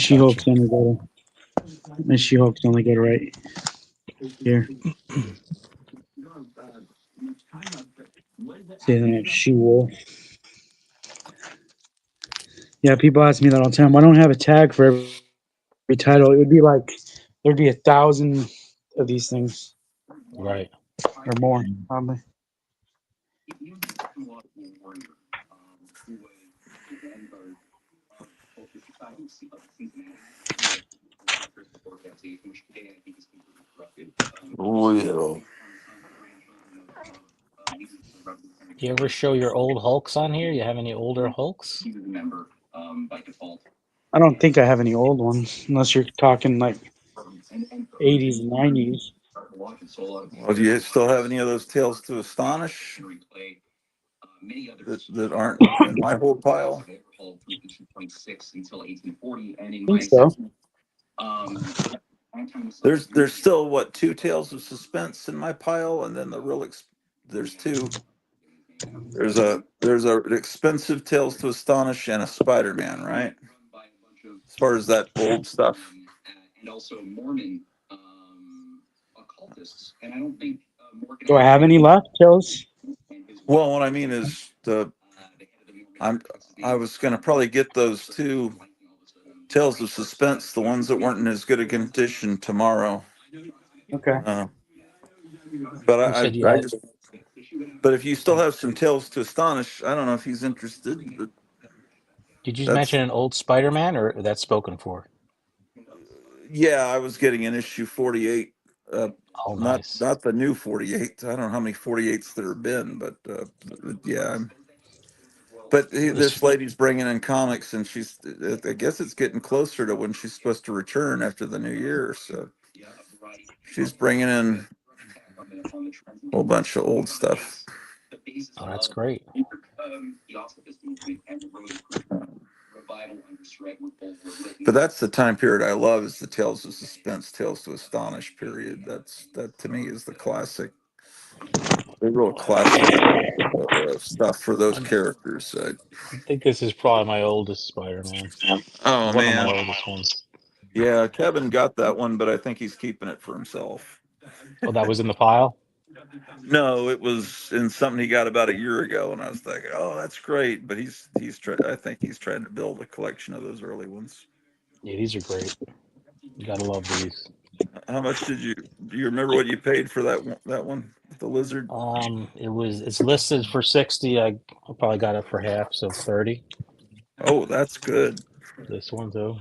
[SPEAKER 2] My She-Hulk's only go to right here.
[SPEAKER 3] what is that
[SPEAKER 2] See, then I
[SPEAKER 3] acronym
[SPEAKER 2] have
[SPEAKER 3] about?
[SPEAKER 2] She-Wolf. Yeah, people ask me that all the time. Why don't I have a tag for every title? It would be like there'd be 1,000 of these things
[SPEAKER 4] Right.
[SPEAKER 2] or more, probably.
[SPEAKER 1] Oh yeah.
[SPEAKER 4] You ever show your old Hulks on here? You have any older Hulks?
[SPEAKER 2] I don't think I have any old ones, unless you're talking like 80s and 90s.
[SPEAKER 1] Well, do you still have any of those Tales to Astonish that aren't in my whole pile?
[SPEAKER 2] I think so.
[SPEAKER 1] There's still what two Tales of Suspense in my pile, and then there's two. There's a expensive Tales to Astonish and a Spider-Man, right? As far as that old stuff.
[SPEAKER 3] And also Mormon occultists. And I don't think Morgan.
[SPEAKER 2] Do I have any left, Tills?
[SPEAKER 1] Well, what I mean is I was gonna probably get those two Tales of Suspense, the ones that weren't in as good a condition tomorrow.
[SPEAKER 2] Okay.
[SPEAKER 1] But
[SPEAKER 4] You said you
[SPEAKER 1] I
[SPEAKER 4] had.
[SPEAKER 1] just. But if you still have some Tales to Astonish, I don't know if he's interested. But
[SPEAKER 4] Did you
[SPEAKER 1] that's
[SPEAKER 4] mention an old Spider-Man, or that's spoken for?
[SPEAKER 1] yeah. I was getting an issue 48.
[SPEAKER 4] Oh,
[SPEAKER 1] Not
[SPEAKER 4] nice.
[SPEAKER 1] not the new 48. I don't know how many 48s there have been, but yeah. But
[SPEAKER 4] This
[SPEAKER 1] this lady's bringing in comics, and she's. I guess it's getting closer to when she's supposed to return after the new year. So she's bringing in a whole bunch of old stuff.
[SPEAKER 4] Oh, that's great.
[SPEAKER 1] But that's the time period I love is the Tales of Suspense, Tales to Astonish period. That to me is the classic, the real classic stuff for those
[SPEAKER 4] I
[SPEAKER 1] characters.
[SPEAKER 4] think this is probably my oldest Spider-Man.
[SPEAKER 1] Oh
[SPEAKER 4] One of my
[SPEAKER 1] man,
[SPEAKER 4] oldest ones.
[SPEAKER 1] yeah, Kevin got that one, but I think he's keeping it for himself.
[SPEAKER 4] Oh, that was in the pile?
[SPEAKER 1] No, it was in something he got about a year ago, and I was thinking, oh, that's great. But he's trying. I think he's trying to build a collection of those early ones.
[SPEAKER 4] Yeah, these are great. You gotta love these.
[SPEAKER 1] How much did you? Do you remember what you paid for that one, the lizard?
[SPEAKER 4] It's listed for 60. I probably got it for half, so 30.
[SPEAKER 1] Oh, that's good.
[SPEAKER 4] This one too.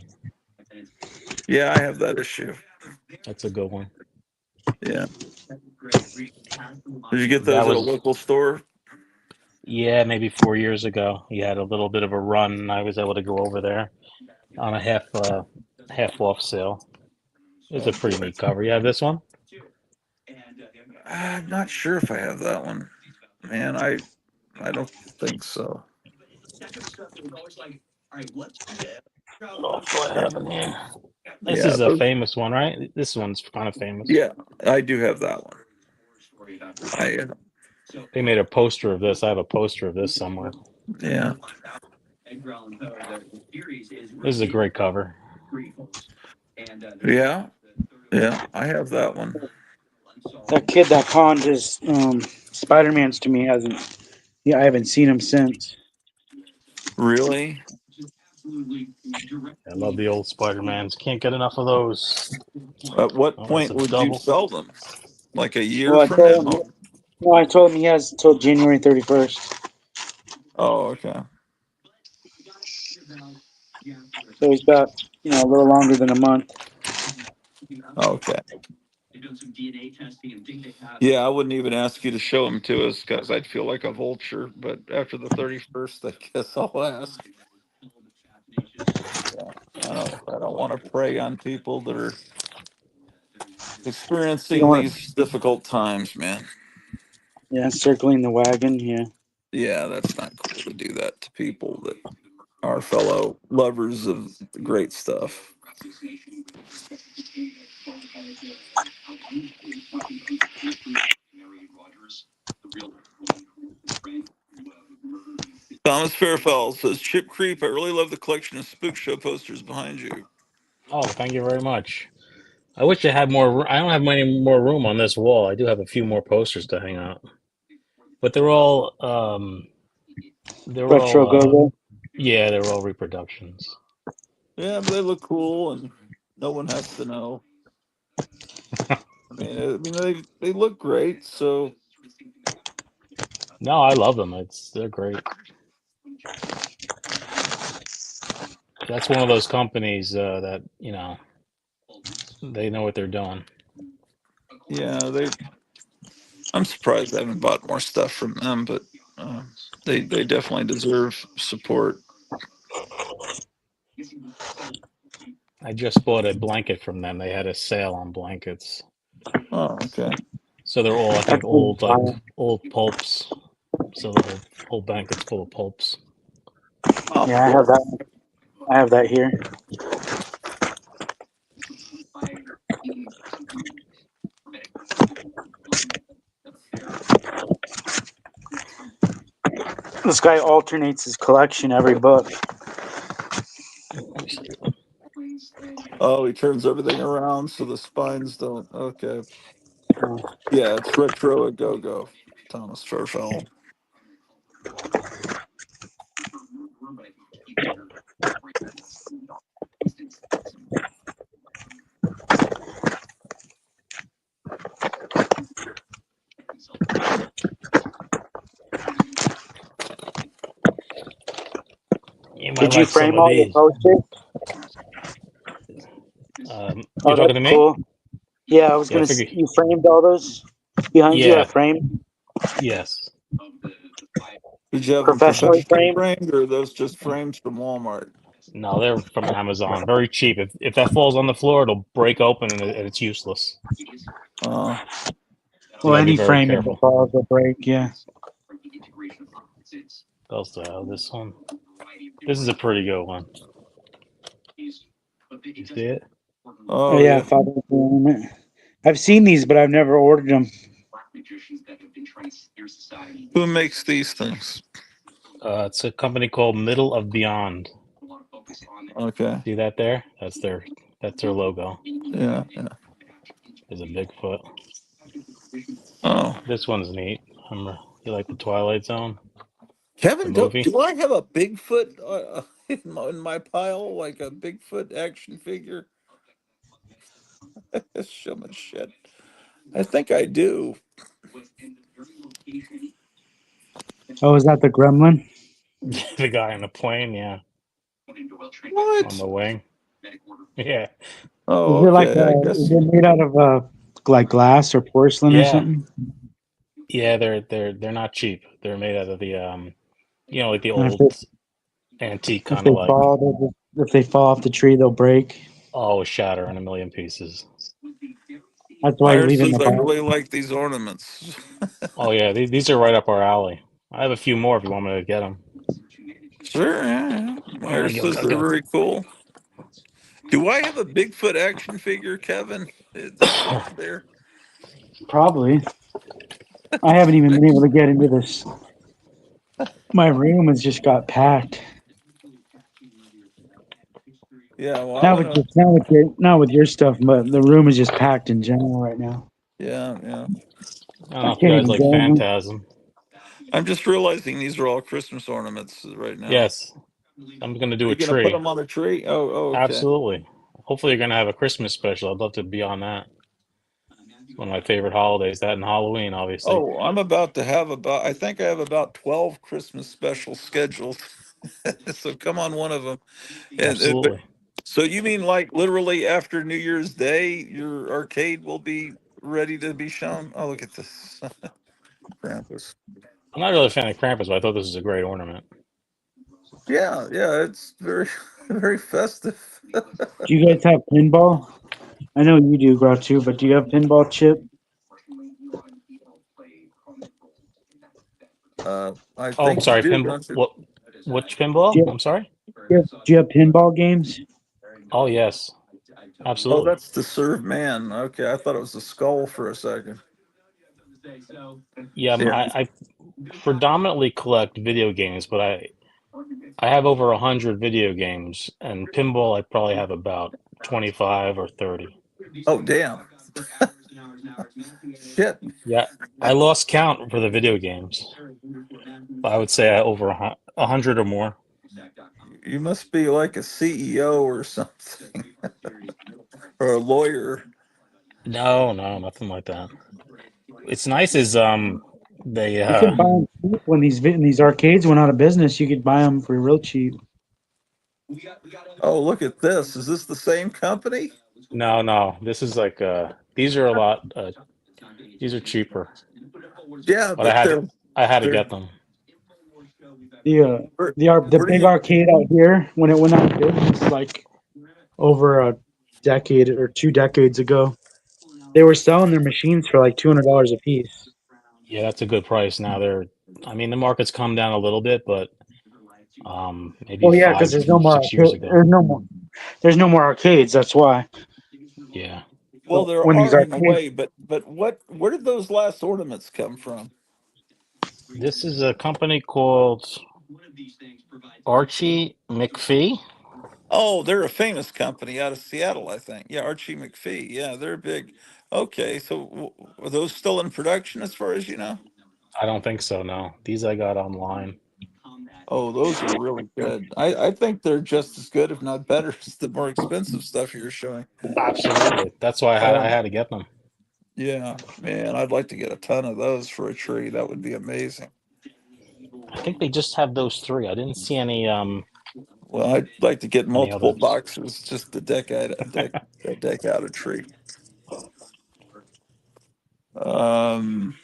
[SPEAKER 1] Yeah, I have that issue.
[SPEAKER 4] That's a good one.
[SPEAKER 1] Yeah. Did you get
[SPEAKER 4] That
[SPEAKER 1] those at a
[SPEAKER 4] was,
[SPEAKER 1] local store?
[SPEAKER 4] yeah, maybe 4 years ago. He had a little bit of a run, and I was able to go over there on a half off sale. It's
[SPEAKER 1] Oh
[SPEAKER 4] a pretty
[SPEAKER 1] boy.
[SPEAKER 4] neat cover. You have this one?
[SPEAKER 1] I'm not sure if I have that one. Man, I don't think so.
[SPEAKER 4] Oh, do I have it here? This
[SPEAKER 1] Yeah,
[SPEAKER 4] is a famous one, right? This one's kind of famous.
[SPEAKER 1] yeah, I do have that one. I
[SPEAKER 4] They made a poster of this. I have a poster of this somewhere.
[SPEAKER 1] yeah.
[SPEAKER 4] This is a great cover.
[SPEAKER 1] Yeah, yeah, I have that one.
[SPEAKER 2] That kid that pawned his Spider-Man's to me hasn't. Yeah, I haven't seen him since.
[SPEAKER 1] Really?
[SPEAKER 4] I love the old Spider-Mans. Can't get enough of those.
[SPEAKER 1] At what
[SPEAKER 4] Oh, that's
[SPEAKER 1] point
[SPEAKER 4] a
[SPEAKER 1] would you
[SPEAKER 4] double.
[SPEAKER 1] sell them? Like a year
[SPEAKER 2] Well, I
[SPEAKER 1] from
[SPEAKER 2] told him.
[SPEAKER 1] now?
[SPEAKER 2] No, I told him he has till January 31st.
[SPEAKER 1] Oh, okay.
[SPEAKER 2] So he's got a little longer than a month.
[SPEAKER 1] Okay. Yeah, I wouldn't even ask you to show them to us because I'd feel like a vulture. But after the 31st, I guess I'll ask. Yeah, I don't want to prey on people that are
[SPEAKER 2] You don't
[SPEAKER 1] experiencing
[SPEAKER 2] want
[SPEAKER 1] these difficult times, man.
[SPEAKER 2] circling the wagon. Yeah.
[SPEAKER 1] Yeah, that's not cool to do that to people that are fellow lovers of great stuff. Thomas Fairfell says, Chip Creep, I really love the collection of Spook Show posters behind you.
[SPEAKER 4] Oh, thank you very much. I wish I had more. I don't have any more room on this wall. I do have a few more posters to hang out, but they're
[SPEAKER 2] Retro
[SPEAKER 4] all,
[SPEAKER 2] go-go.
[SPEAKER 4] yeah, they're all reproductions.
[SPEAKER 1] Yeah, but they look cool and no one has to know. I mean they look great, so
[SPEAKER 4] No, I love them. They're great. That's one of those companies that they know what they're doing.
[SPEAKER 1] yeah, I'm surprised I haven't bought more stuff from them, but they definitely deserve support.
[SPEAKER 4] I just bought a blanket from them. They had a sale on blankets,
[SPEAKER 1] Oh, okay.
[SPEAKER 4] so they're all I
[SPEAKER 2] That's
[SPEAKER 4] think
[SPEAKER 2] really
[SPEAKER 4] old
[SPEAKER 2] fire.
[SPEAKER 4] old pulps. So the whole blanket's full of pulps.
[SPEAKER 1] Oh,
[SPEAKER 2] Yeah, I have
[SPEAKER 1] cool.
[SPEAKER 2] that. I have that here. This guy alternates his collection every book.
[SPEAKER 4] Let me see.
[SPEAKER 1] Oh, he turns everything around so the spines don't. Okay. Yeah, it's retro a go go. Thomas Fairfell.
[SPEAKER 4] You might
[SPEAKER 2] Did you
[SPEAKER 4] like some
[SPEAKER 2] frame
[SPEAKER 4] of
[SPEAKER 2] all your
[SPEAKER 4] these.
[SPEAKER 2] posters?
[SPEAKER 4] You're
[SPEAKER 2] Oh,
[SPEAKER 4] talking
[SPEAKER 2] that's
[SPEAKER 4] to me?
[SPEAKER 2] cool. Yeah, I was
[SPEAKER 4] Yeah, I
[SPEAKER 2] gonna.
[SPEAKER 4] figure.
[SPEAKER 2] You framed all those behind you? Are
[SPEAKER 4] Yeah.
[SPEAKER 2] framed,
[SPEAKER 4] Yes.
[SPEAKER 1] Did you have them
[SPEAKER 2] professionally
[SPEAKER 1] professionally
[SPEAKER 2] framed?
[SPEAKER 1] framed, or are those just frames from Walmart?
[SPEAKER 4] No, they're from Amazon. Very cheap. If that falls on the floor, it'll break open and it's useless.
[SPEAKER 1] Uh,
[SPEAKER 4] So you
[SPEAKER 2] Well,
[SPEAKER 4] gotta be
[SPEAKER 2] any
[SPEAKER 4] very
[SPEAKER 2] framing that
[SPEAKER 4] careful.
[SPEAKER 2] falls will break. Yeah.
[SPEAKER 4] What else do I have? This one. This is a pretty good one. You see it?
[SPEAKER 2] Oh
[SPEAKER 1] oh
[SPEAKER 2] yeah,
[SPEAKER 1] yeah.
[SPEAKER 2] Father Ornament. I've seen these, but I've never ordered them.
[SPEAKER 1] Who makes these things?
[SPEAKER 4] It's a company called Middle of Beyond.
[SPEAKER 1] Okay.
[SPEAKER 4] See that there? That's their logo.
[SPEAKER 1] Yeah. Yeah.
[SPEAKER 4] There's a Bigfoot.
[SPEAKER 1] Oh,
[SPEAKER 4] This one's neat. Remember, you like the Twilight Zone, the
[SPEAKER 1] Kevin,
[SPEAKER 4] movie?
[SPEAKER 1] do I have a Bigfoot in my pile, like a Bigfoot action figure? That's so much shit. I think I do.
[SPEAKER 2] Oh, is that the Gremlin?
[SPEAKER 4] The guy on the plane, yeah, on
[SPEAKER 1] What?
[SPEAKER 4] the wing. Yeah,
[SPEAKER 2] Is
[SPEAKER 1] Oh,
[SPEAKER 2] it like
[SPEAKER 1] okay. I
[SPEAKER 2] is
[SPEAKER 1] guess.
[SPEAKER 2] it made out of like glass or porcelain or
[SPEAKER 4] yeah,
[SPEAKER 2] something?
[SPEAKER 4] yeah. They're not cheap. They're made out of the like the
[SPEAKER 2] And
[SPEAKER 4] old antique
[SPEAKER 2] if
[SPEAKER 4] kind of
[SPEAKER 2] they
[SPEAKER 4] like
[SPEAKER 2] fall, if they fall off the tree, they'll break.
[SPEAKER 4] shatter in a million pieces.
[SPEAKER 2] That's why you
[SPEAKER 1] Myers
[SPEAKER 2] leave it in
[SPEAKER 1] says
[SPEAKER 2] the
[SPEAKER 1] I
[SPEAKER 2] box.
[SPEAKER 1] really like these ornaments.
[SPEAKER 4] Oh yeah, these are right up our alley. I have a few more if you want me to get them.
[SPEAKER 1] Sure. Yeah. Myers says
[SPEAKER 4] I'll
[SPEAKER 1] they're
[SPEAKER 4] get 'em.
[SPEAKER 1] very cool. Do I have a Bigfoot action figure, Kevin? That's there.
[SPEAKER 2] Probably. I haven't even been able to get into this. My room has just got packed.
[SPEAKER 1] Yeah. Well, I'm
[SPEAKER 2] Not with
[SPEAKER 1] gonna.
[SPEAKER 2] just not with your stuff, but the room is just packed in general right now.
[SPEAKER 1] Yeah. Yeah.
[SPEAKER 4] I don't
[SPEAKER 2] I
[SPEAKER 4] know if you
[SPEAKER 2] can't
[SPEAKER 4] guys
[SPEAKER 2] even
[SPEAKER 4] like
[SPEAKER 2] go in.
[SPEAKER 4] Phantasm.
[SPEAKER 1] I'm just realizing these are all Christmas ornaments right now.
[SPEAKER 4] Yes, I'm gonna
[SPEAKER 1] Are
[SPEAKER 4] do a
[SPEAKER 1] you gonna put
[SPEAKER 4] tree.
[SPEAKER 1] them on a tree? Oh. Oh. Okay.
[SPEAKER 4] Absolutely. Hopefully, you're gonna have a Christmas special. I'd love to be on that. It's one of my favorite holidays. That and Halloween, obviously.
[SPEAKER 1] Oh, I'm about to have about. I think I have about 12 Christmas specials scheduled. So come on one of them. But
[SPEAKER 4] Absolutely.
[SPEAKER 1] so you mean like literally after New Year's Day, your arcade will be ready to be shown? Oh, look at this, Krampus.
[SPEAKER 4] I'm not really a fan of Krampus, but I thought this was a great ornament.
[SPEAKER 1] Yeah, yeah, it's very, very festive.
[SPEAKER 2] Do you guys have pinball? I know you do, Grow too, but do you have pinball chip?
[SPEAKER 1] I
[SPEAKER 4] Oh, I'm
[SPEAKER 1] think you
[SPEAKER 4] sorry,
[SPEAKER 1] do,
[SPEAKER 4] pinball.
[SPEAKER 1] don't you?
[SPEAKER 4] What? Which pinball?
[SPEAKER 2] Do you,
[SPEAKER 4] I'm sorry.
[SPEAKER 2] do you have pinball games?
[SPEAKER 4] Oh yes,
[SPEAKER 1] Oh,
[SPEAKER 4] absolutely.
[SPEAKER 1] that's the Serve Man. Okay, I thought it was the skull for a second.
[SPEAKER 4] Yeah,
[SPEAKER 1] Yeah.
[SPEAKER 4] I predominantly collect video games, but I have over 100 video games, and pinball I probably have about 25 or 30.
[SPEAKER 1] Oh, damn. Shit.
[SPEAKER 4] Yeah, I lost count for the video games. I would say I over 100 or more.
[SPEAKER 1] You must be like a CEO or something, or a lawyer.
[SPEAKER 4] No, no, nothing like that. It's nice is they
[SPEAKER 2] You can buy them cheap when these arcades went out of business. You could buy them for real cheap.
[SPEAKER 1] Oh, look at this. Is this the same company?
[SPEAKER 4] no, this is like these are a lot these are cheaper,
[SPEAKER 1] Yeah,
[SPEAKER 4] but
[SPEAKER 1] but
[SPEAKER 4] I had to
[SPEAKER 1] they're
[SPEAKER 4] get them.
[SPEAKER 2] The
[SPEAKER 1] where,
[SPEAKER 2] the
[SPEAKER 1] where do
[SPEAKER 2] big
[SPEAKER 1] you
[SPEAKER 2] arcade out here when it went out of business like over a decade or 2 decades ago, they were selling their machines for like $200 a piece.
[SPEAKER 4] Yeah, that's a good price. Now I mean, the market's come down a little bit, but maybe
[SPEAKER 2] Well, yeah, because
[SPEAKER 4] 5 6 years ago.
[SPEAKER 2] there's no more arcades. That's why.
[SPEAKER 4] Yeah.
[SPEAKER 1] Well, there
[SPEAKER 2] When these
[SPEAKER 1] are in a
[SPEAKER 2] arcades,
[SPEAKER 1] way, but what where did those last ornaments come from?
[SPEAKER 4] This is a company called Archie McPhee.
[SPEAKER 1] Oh, they're a famous company out of Seattle, I think. Yeah, Archie McPhee. Yeah, they're big. Okay, so are those still in production as far as you know?
[SPEAKER 4] I don't think so. No, these I got online.
[SPEAKER 1] Oh, those are really good. I think they're just as good, if not better, as the more expensive stuff you're showing.
[SPEAKER 4] Absolutely. That's why I had to get them.
[SPEAKER 1] Yeah, man, I'd like to get a ton of those for a tree. That would be amazing.
[SPEAKER 4] I think they just have those three. I didn't see any
[SPEAKER 1] Well, I'd like to get
[SPEAKER 4] any
[SPEAKER 1] multiple
[SPEAKER 4] others.
[SPEAKER 1] boxes just to deck out a tree. Um,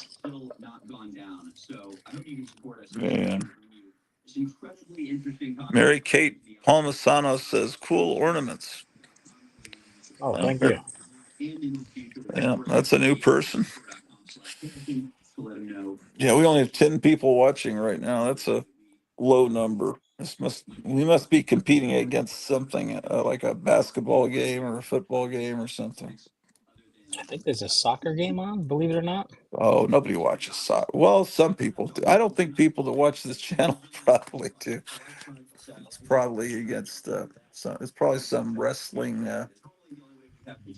[SPEAKER 3] Still not gone down. So I hope you can support us.
[SPEAKER 1] man,
[SPEAKER 3] It's incredibly interesting.
[SPEAKER 1] Mary Kate Palmisano says cool ornaments.
[SPEAKER 4] Oh, thank you.
[SPEAKER 1] Yeah, that's a new person. Yeah, we only have 10 people watching right now. That's a low number. We must be competing against something like a basketball game or a football game or something.
[SPEAKER 4] I think there's a soccer game on, believe it or not.
[SPEAKER 1] Oh, nobody watches soccer. Well, some people do. I don't think people that watch this channel probably do. It's probably against some. It's probably some wrestling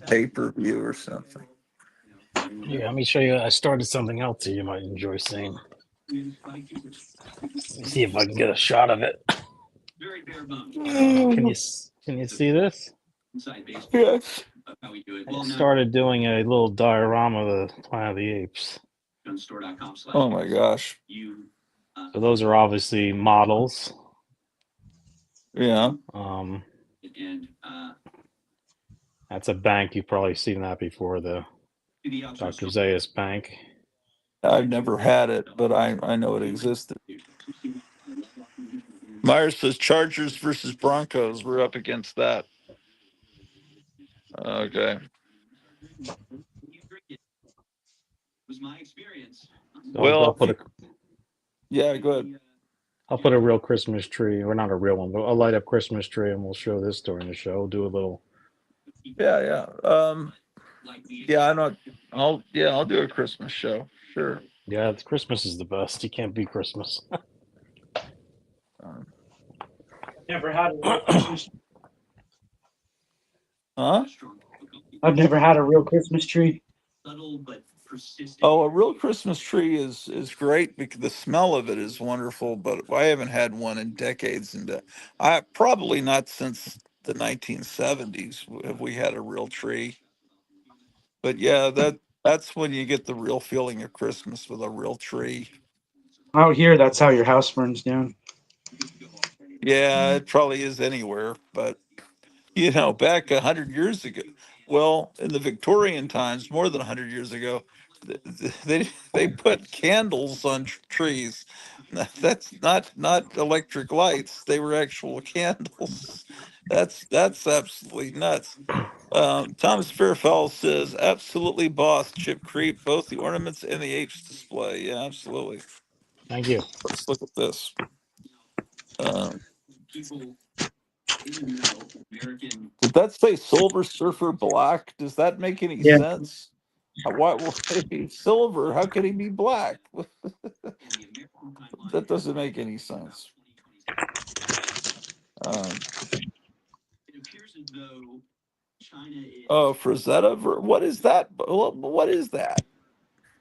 [SPEAKER 1] pay-per-view or something.
[SPEAKER 4] Yeah, let me show you. I started something else here you might enjoy seeing. Let me see if I can get a shot of it. Can you see this?
[SPEAKER 1] Yes.
[SPEAKER 4] I started doing a little diorama of the Planet of the Apes.
[SPEAKER 1] Oh my gosh.
[SPEAKER 4] So those are obviously models.
[SPEAKER 1] Yeah.
[SPEAKER 4] That's a bank. You've probably seen that before, the Dr. Zayas Bank.
[SPEAKER 1] I've never had it, but I know it existed. Myers says Chargers versus Broncos. We're up against that. Okay.
[SPEAKER 3] Was my experience.
[SPEAKER 4] So
[SPEAKER 1] Well, yeah, go ahead.
[SPEAKER 4] I'll put a real Christmas tree, or not a real one, but I'll light up Christmas tree, and we'll show this during the show. Do a little.
[SPEAKER 1] Yeah, yeah. Yeah, I'll do a Christmas show. Sure.
[SPEAKER 4] Yeah, Christmas is the best. You can't beat Christmas.
[SPEAKER 2] Never had a real Christmas.
[SPEAKER 1] Huh?
[SPEAKER 2] I've never had a real Christmas tree.
[SPEAKER 1] Oh, a real Christmas tree is great because the smell of it is wonderful, but I haven't had one in decades, and I probably not since the 1970s have we had a real tree. But yeah, that's when you get the real feeling of Christmas with a real tree.
[SPEAKER 2] Out here, that's how your house burns down.
[SPEAKER 1] Yeah, it probably is anywhere, but back 100 years ago, well, in the Victorian times, more than 100 years ago, they put candles on trees. That's not electric lights; they were actual candles. That's absolutely nuts. Thomas Fairfell says, "Absolutely, boss, Chip Creep, both the ornaments and the apes display." Yeah, absolutely.
[SPEAKER 4] Thank you.
[SPEAKER 1] Let's look at this. Did that say Silver Surfer Black? Does that make any
[SPEAKER 2] Yeah.
[SPEAKER 1] sense? Why silver? How could he be black? That doesn't make any sense. Um, oh, Frazetta. What is that? What is that?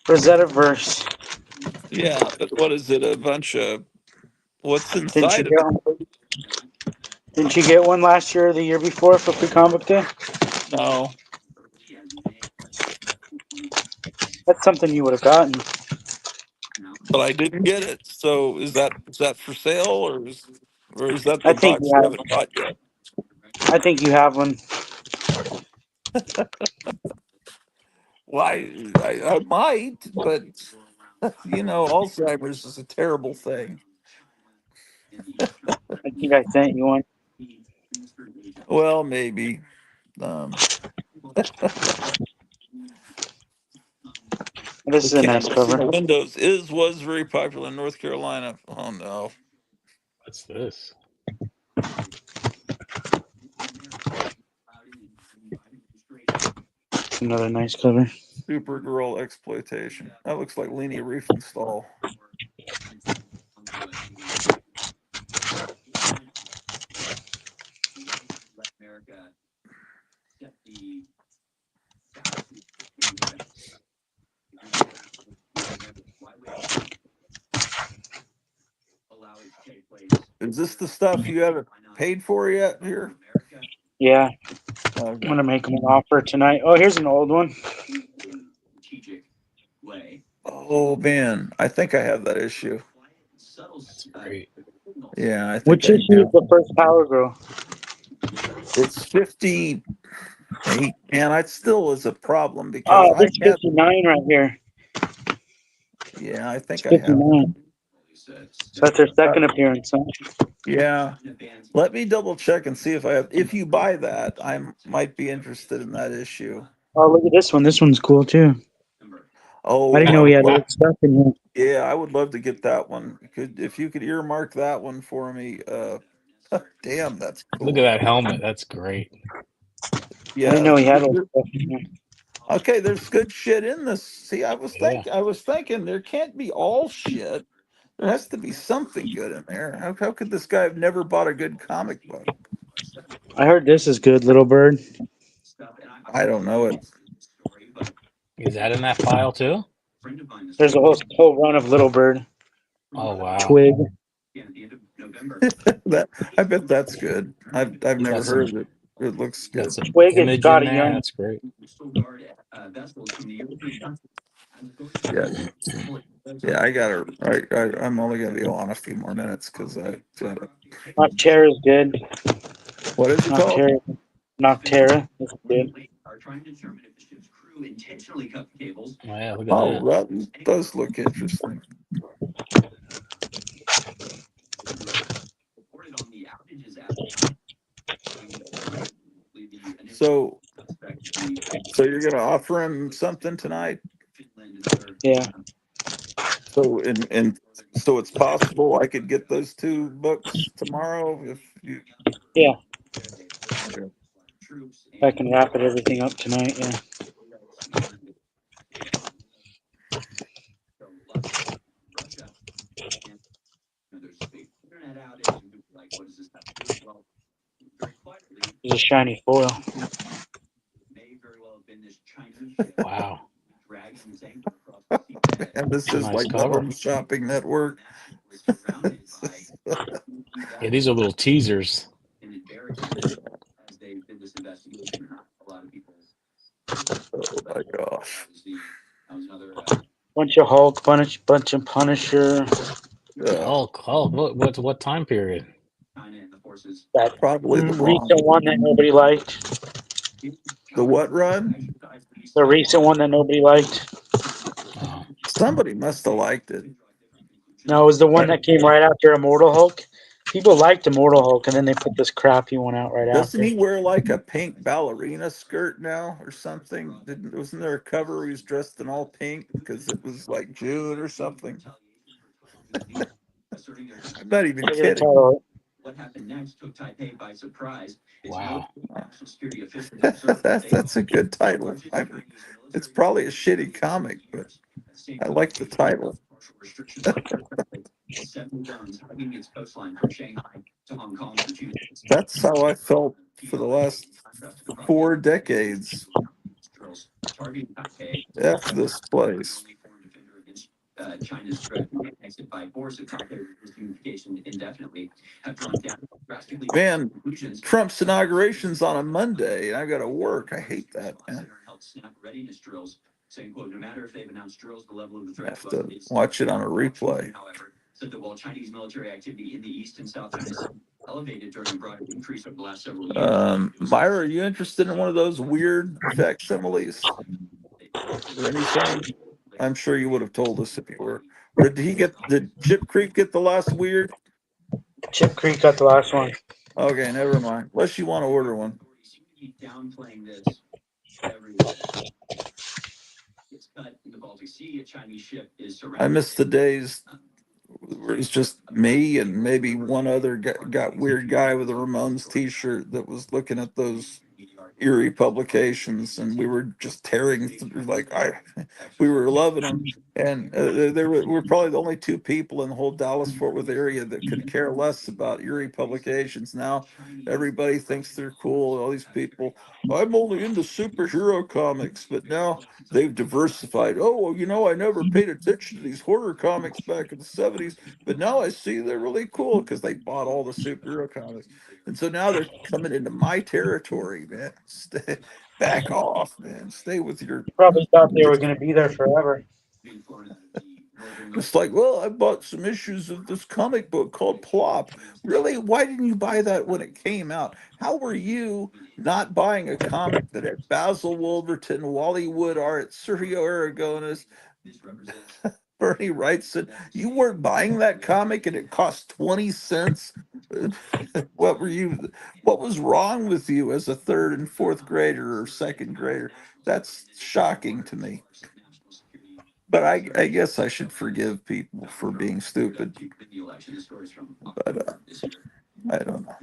[SPEAKER 2] Rosetta verse.
[SPEAKER 1] Yeah, but what is it? A bunch of what's
[SPEAKER 2] Didn't you
[SPEAKER 1] inside of
[SPEAKER 2] get
[SPEAKER 1] it?
[SPEAKER 2] one? Didn't you get one last year or the year before for Free Comic Day?
[SPEAKER 1] No,
[SPEAKER 2] That's something you would have gotten.
[SPEAKER 1] but I didn't get it. So is that for sale or is that
[SPEAKER 2] I
[SPEAKER 1] the
[SPEAKER 2] think
[SPEAKER 1] box
[SPEAKER 2] you
[SPEAKER 1] you
[SPEAKER 2] have.
[SPEAKER 1] haven't bought yet?
[SPEAKER 2] I think you have one.
[SPEAKER 1] Why I might, but Alzheimer's is a terrible thing.
[SPEAKER 2] I think I sent you one.
[SPEAKER 1] Well, maybe. Um,
[SPEAKER 2] This
[SPEAKER 1] the
[SPEAKER 2] is a nice
[SPEAKER 1] canvas in
[SPEAKER 2] cover.
[SPEAKER 1] the windows was very popular in North Carolina. Oh no.
[SPEAKER 4] What's this?
[SPEAKER 2] Another nice cover.
[SPEAKER 1] Supergirl exploitation. That looks like Leni Riefenstahl.
[SPEAKER 3] America set the allow it to take place.
[SPEAKER 1] Is this the stuff you haven't paid for yet here?
[SPEAKER 2] Yeah,
[SPEAKER 1] Okay.
[SPEAKER 2] I'm gonna make them an offer tonight. Oh, here's an old one.
[SPEAKER 3] Strategic way.
[SPEAKER 1] Oh man, I think I have that issue.
[SPEAKER 4] That's great.
[SPEAKER 1] Yeah, I think
[SPEAKER 2] Which
[SPEAKER 1] I
[SPEAKER 2] issue is
[SPEAKER 1] do.
[SPEAKER 2] the first Power Girl?
[SPEAKER 1] It's 58, and it still is a problem because
[SPEAKER 2] Oh,
[SPEAKER 1] I
[SPEAKER 2] this
[SPEAKER 1] had.
[SPEAKER 2] 59 right here.
[SPEAKER 1] Yeah, I
[SPEAKER 2] It's
[SPEAKER 1] think I have.
[SPEAKER 2] 59. So that's her second appearance, huh?
[SPEAKER 1] Yeah, let me double check and see if I have. If you buy that, I might be interested in that issue.
[SPEAKER 2] Oh, look at this one. This one's cool too.
[SPEAKER 1] Oh,
[SPEAKER 2] I didn't know he had
[SPEAKER 1] well,
[SPEAKER 2] old stuff in here.
[SPEAKER 1] yeah, I would love to get that one. If you could earmark that one for me. Damn, that's cool.
[SPEAKER 4] Look at that helmet. That's great.
[SPEAKER 1] Yeah.
[SPEAKER 2] I didn't know he had old stuff in here.
[SPEAKER 1] Okay, there's good shit in this. See, I was
[SPEAKER 4] Yeah.
[SPEAKER 1] thinking there can't be all shit. There has to be something good in there. How could this guy have never bought a good comic book?
[SPEAKER 2] I heard this is good, Little Bird.
[SPEAKER 1] I don't know it.
[SPEAKER 4] Is that in that pile too?
[SPEAKER 2] There's a whole run of Little Bird.
[SPEAKER 4] Oh wow.
[SPEAKER 2] Twig.
[SPEAKER 1] I bet that's good. I've never
[SPEAKER 4] Got some
[SPEAKER 1] heard of it. It looks
[SPEAKER 4] got
[SPEAKER 1] good.
[SPEAKER 4] some
[SPEAKER 2] Twig has
[SPEAKER 4] image
[SPEAKER 2] got
[SPEAKER 4] in
[SPEAKER 2] a
[SPEAKER 4] there.
[SPEAKER 2] young.
[SPEAKER 4] That's great.
[SPEAKER 1] Yeah, yeah. I got to. I'm only gonna be on a few more minutes because I.
[SPEAKER 2] Noctera is good.
[SPEAKER 1] What is it called?
[SPEAKER 2] Noctera is good.
[SPEAKER 3] Are trying to determine if the ship's crew intentionally cut the cables.
[SPEAKER 4] Oh yeah, look at
[SPEAKER 1] Oh,
[SPEAKER 4] that.
[SPEAKER 1] that does look interesting.
[SPEAKER 3] Reported on the outages at the time.
[SPEAKER 1] So you're gonna offer him something tonight?
[SPEAKER 2] Yeah.
[SPEAKER 1] So so it's possible I could get those two books tomorrow if you.
[SPEAKER 2] Yeah.
[SPEAKER 1] Okay.
[SPEAKER 2] If I can wrap everything up tonight, yeah.
[SPEAKER 3] There's a big internet outage, and people are like, what does this have to do? Well, very quietly,
[SPEAKER 2] There's a shiny foil.
[SPEAKER 3] may very well have been this Chinese
[SPEAKER 4] Wow.
[SPEAKER 3] dragging his anchor across the seabed.
[SPEAKER 1] And this
[SPEAKER 4] It's a
[SPEAKER 1] is
[SPEAKER 4] nice
[SPEAKER 1] like
[SPEAKER 4] cover.
[SPEAKER 1] the shopping network.
[SPEAKER 3] Was surrounded by
[SPEAKER 4] Yeah, these are little teasers.
[SPEAKER 3] and barricaded as they did this investigation. A lot of people.
[SPEAKER 1] Oh my gosh.
[SPEAKER 3] That was another.
[SPEAKER 2] Bunch of Hulk, bunch of Punisher.
[SPEAKER 4] Hulk. What time period?
[SPEAKER 3] China and the forces.
[SPEAKER 2] That
[SPEAKER 1] Probably the
[SPEAKER 2] recent one that nobody liked.
[SPEAKER 1] The what run?
[SPEAKER 2] The recent one that nobody liked.
[SPEAKER 4] Oh,
[SPEAKER 1] Somebody must have liked it.
[SPEAKER 2] No, it was the one that came right after Immortal Hulk. People liked Immortal Hulk, and then they put this crappy one out right
[SPEAKER 1] Doesn't
[SPEAKER 2] after.
[SPEAKER 1] he wear like a pink ballerina skirt now or something? Wasn't there a cover where he was dressed in all pink because it was like June or something? I'm not even
[SPEAKER 2] Look at the
[SPEAKER 1] kidding.
[SPEAKER 2] title.
[SPEAKER 3] What happened next took Taipei by surprise.
[SPEAKER 4] wow.
[SPEAKER 3] National security officials
[SPEAKER 1] That's a good title. It's probably a shitty comic, but I like the title.
[SPEAKER 3] Seven guns hugging its coastline from Shanghai to Hong Kong for 2 days.
[SPEAKER 1] That's how I felt for the last 4 decades.
[SPEAKER 3] Targeting Taipei.
[SPEAKER 1] F this place.
[SPEAKER 3] China's threat to annex it by force if Taipei refused unification indefinitely have drawn down drastically.
[SPEAKER 1] Man, Trump's inauguration's on a Monday, and I got to work. I hate that, man.
[SPEAKER 3] Held snap readiness drills, saying, "quote No matter if they've announced drills, the level of the
[SPEAKER 1] I
[SPEAKER 3] threat
[SPEAKER 1] have to watch it on a replay.
[SPEAKER 3] However, said that while Chinese military activity in the East and South China Sea elevated during a broad increase over the last several years.
[SPEAKER 1] Myra, are you interested in one of those weird facsimiles or anything? I'm sure you would have told us if you were. Or did Chip Creek get the last weird?
[SPEAKER 2] Chip Creek got the last one.
[SPEAKER 1] Okay, never mind. Unless you want to order one.
[SPEAKER 3] Downplaying this everywhere. It's cut in the Baltic Sea. A Chinese ship is surrounded.
[SPEAKER 1] I miss the days where it's just me and maybe one other got weird guy with a Ramones t-shirt that was looking at those Erie publications, and we were just tearing through, we were loving them. And we're probably the only two people in the whole Dallas Fort Worth area that could care less about Erie publications. Now everybody thinks they're cool. All these people, I'm only into superhero comics, but now they've diversified. Oh, well, I never paid attention to these horror comics back in the '70s, but now I see they're really cool because they bought all the superhero comics. And so now they're coming into my territory, man. Back off, man. Stay with your.
[SPEAKER 2] Probably thought they were going to be there forever.
[SPEAKER 1] It's like, well, I bought some issues of this comic book called Plop. Really? Why didn't you buy that when it came out? How were you not buying a comic that had Basil Wolverton, Wally Wood art, Sergio Aragonis, Bernie Wrightson? You weren't buying that comic and it cost 20 cents? What were you? What was wrong with you as a third and fourth grader or second grader? That's shocking to me. But I guess I should forgive people for being stupid. But I don't know.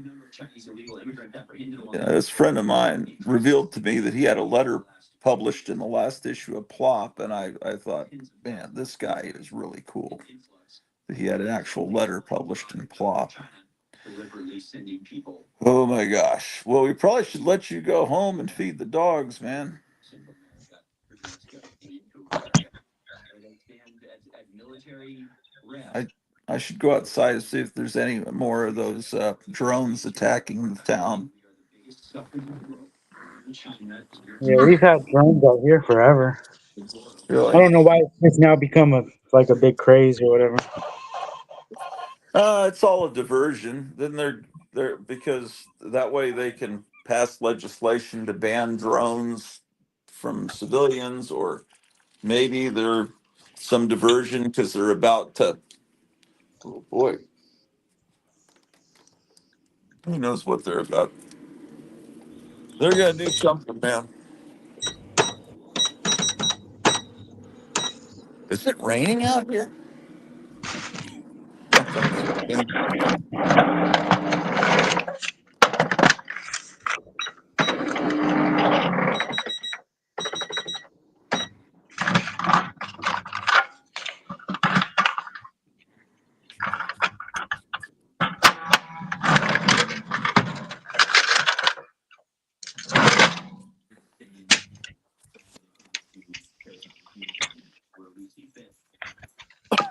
[SPEAKER 1] This friend of mine revealed to me that he had a letter published in the last issue of Plop, and I thought, man, this guy is really cool. That he had an actual letter published in Plop. Oh my gosh. Well, we probably should let you go home and feed the dogs, man. I should go outside and see if there's any more of those drones attacking the town.
[SPEAKER 2] Yeah, we've had drones out here forever. I
[SPEAKER 1] Really?
[SPEAKER 2] don't know why it's now become a big craze or whatever.
[SPEAKER 1] It's all a diversion. Then they're because that way they can pass legislation to ban drones from civilians, or maybe they're some diversion because they're about to. Oh boy, who knows what they're about? They're gonna do something, man. Is it raining out here? I thought it was raining.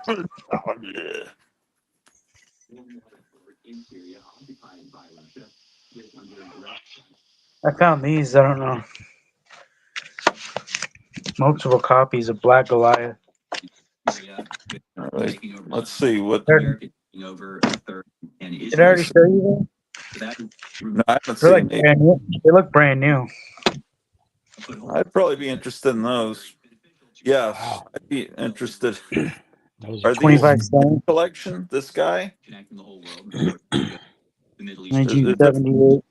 [SPEAKER 1] Oh, yeah.
[SPEAKER 2] I found these. I don't know. Multiple copies of Black Goliath.
[SPEAKER 1] All right. Let's see what.
[SPEAKER 2] Did I already show you
[SPEAKER 1] No, I haven't
[SPEAKER 2] them? They're
[SPEAKER 1] seen
[SPEAKER 2] like
[SPEAKER 1] these.
[SPEAKER 2] brand new. They look brand new.
[SPEAKER 1] I'd probably be interested in those. Yes,
[SPEAKER 4] Wow.
[SPEAKER 1] I'd be interested.
[SPEAKER 4] Those are
[SPEAKER 1] Are these
[SPEAKER 4] cool.
[SPEAKER 2] 25 cents.
[SPEAKER 1] collection? This guy? Is it?
[SPEAKER 2] 1978.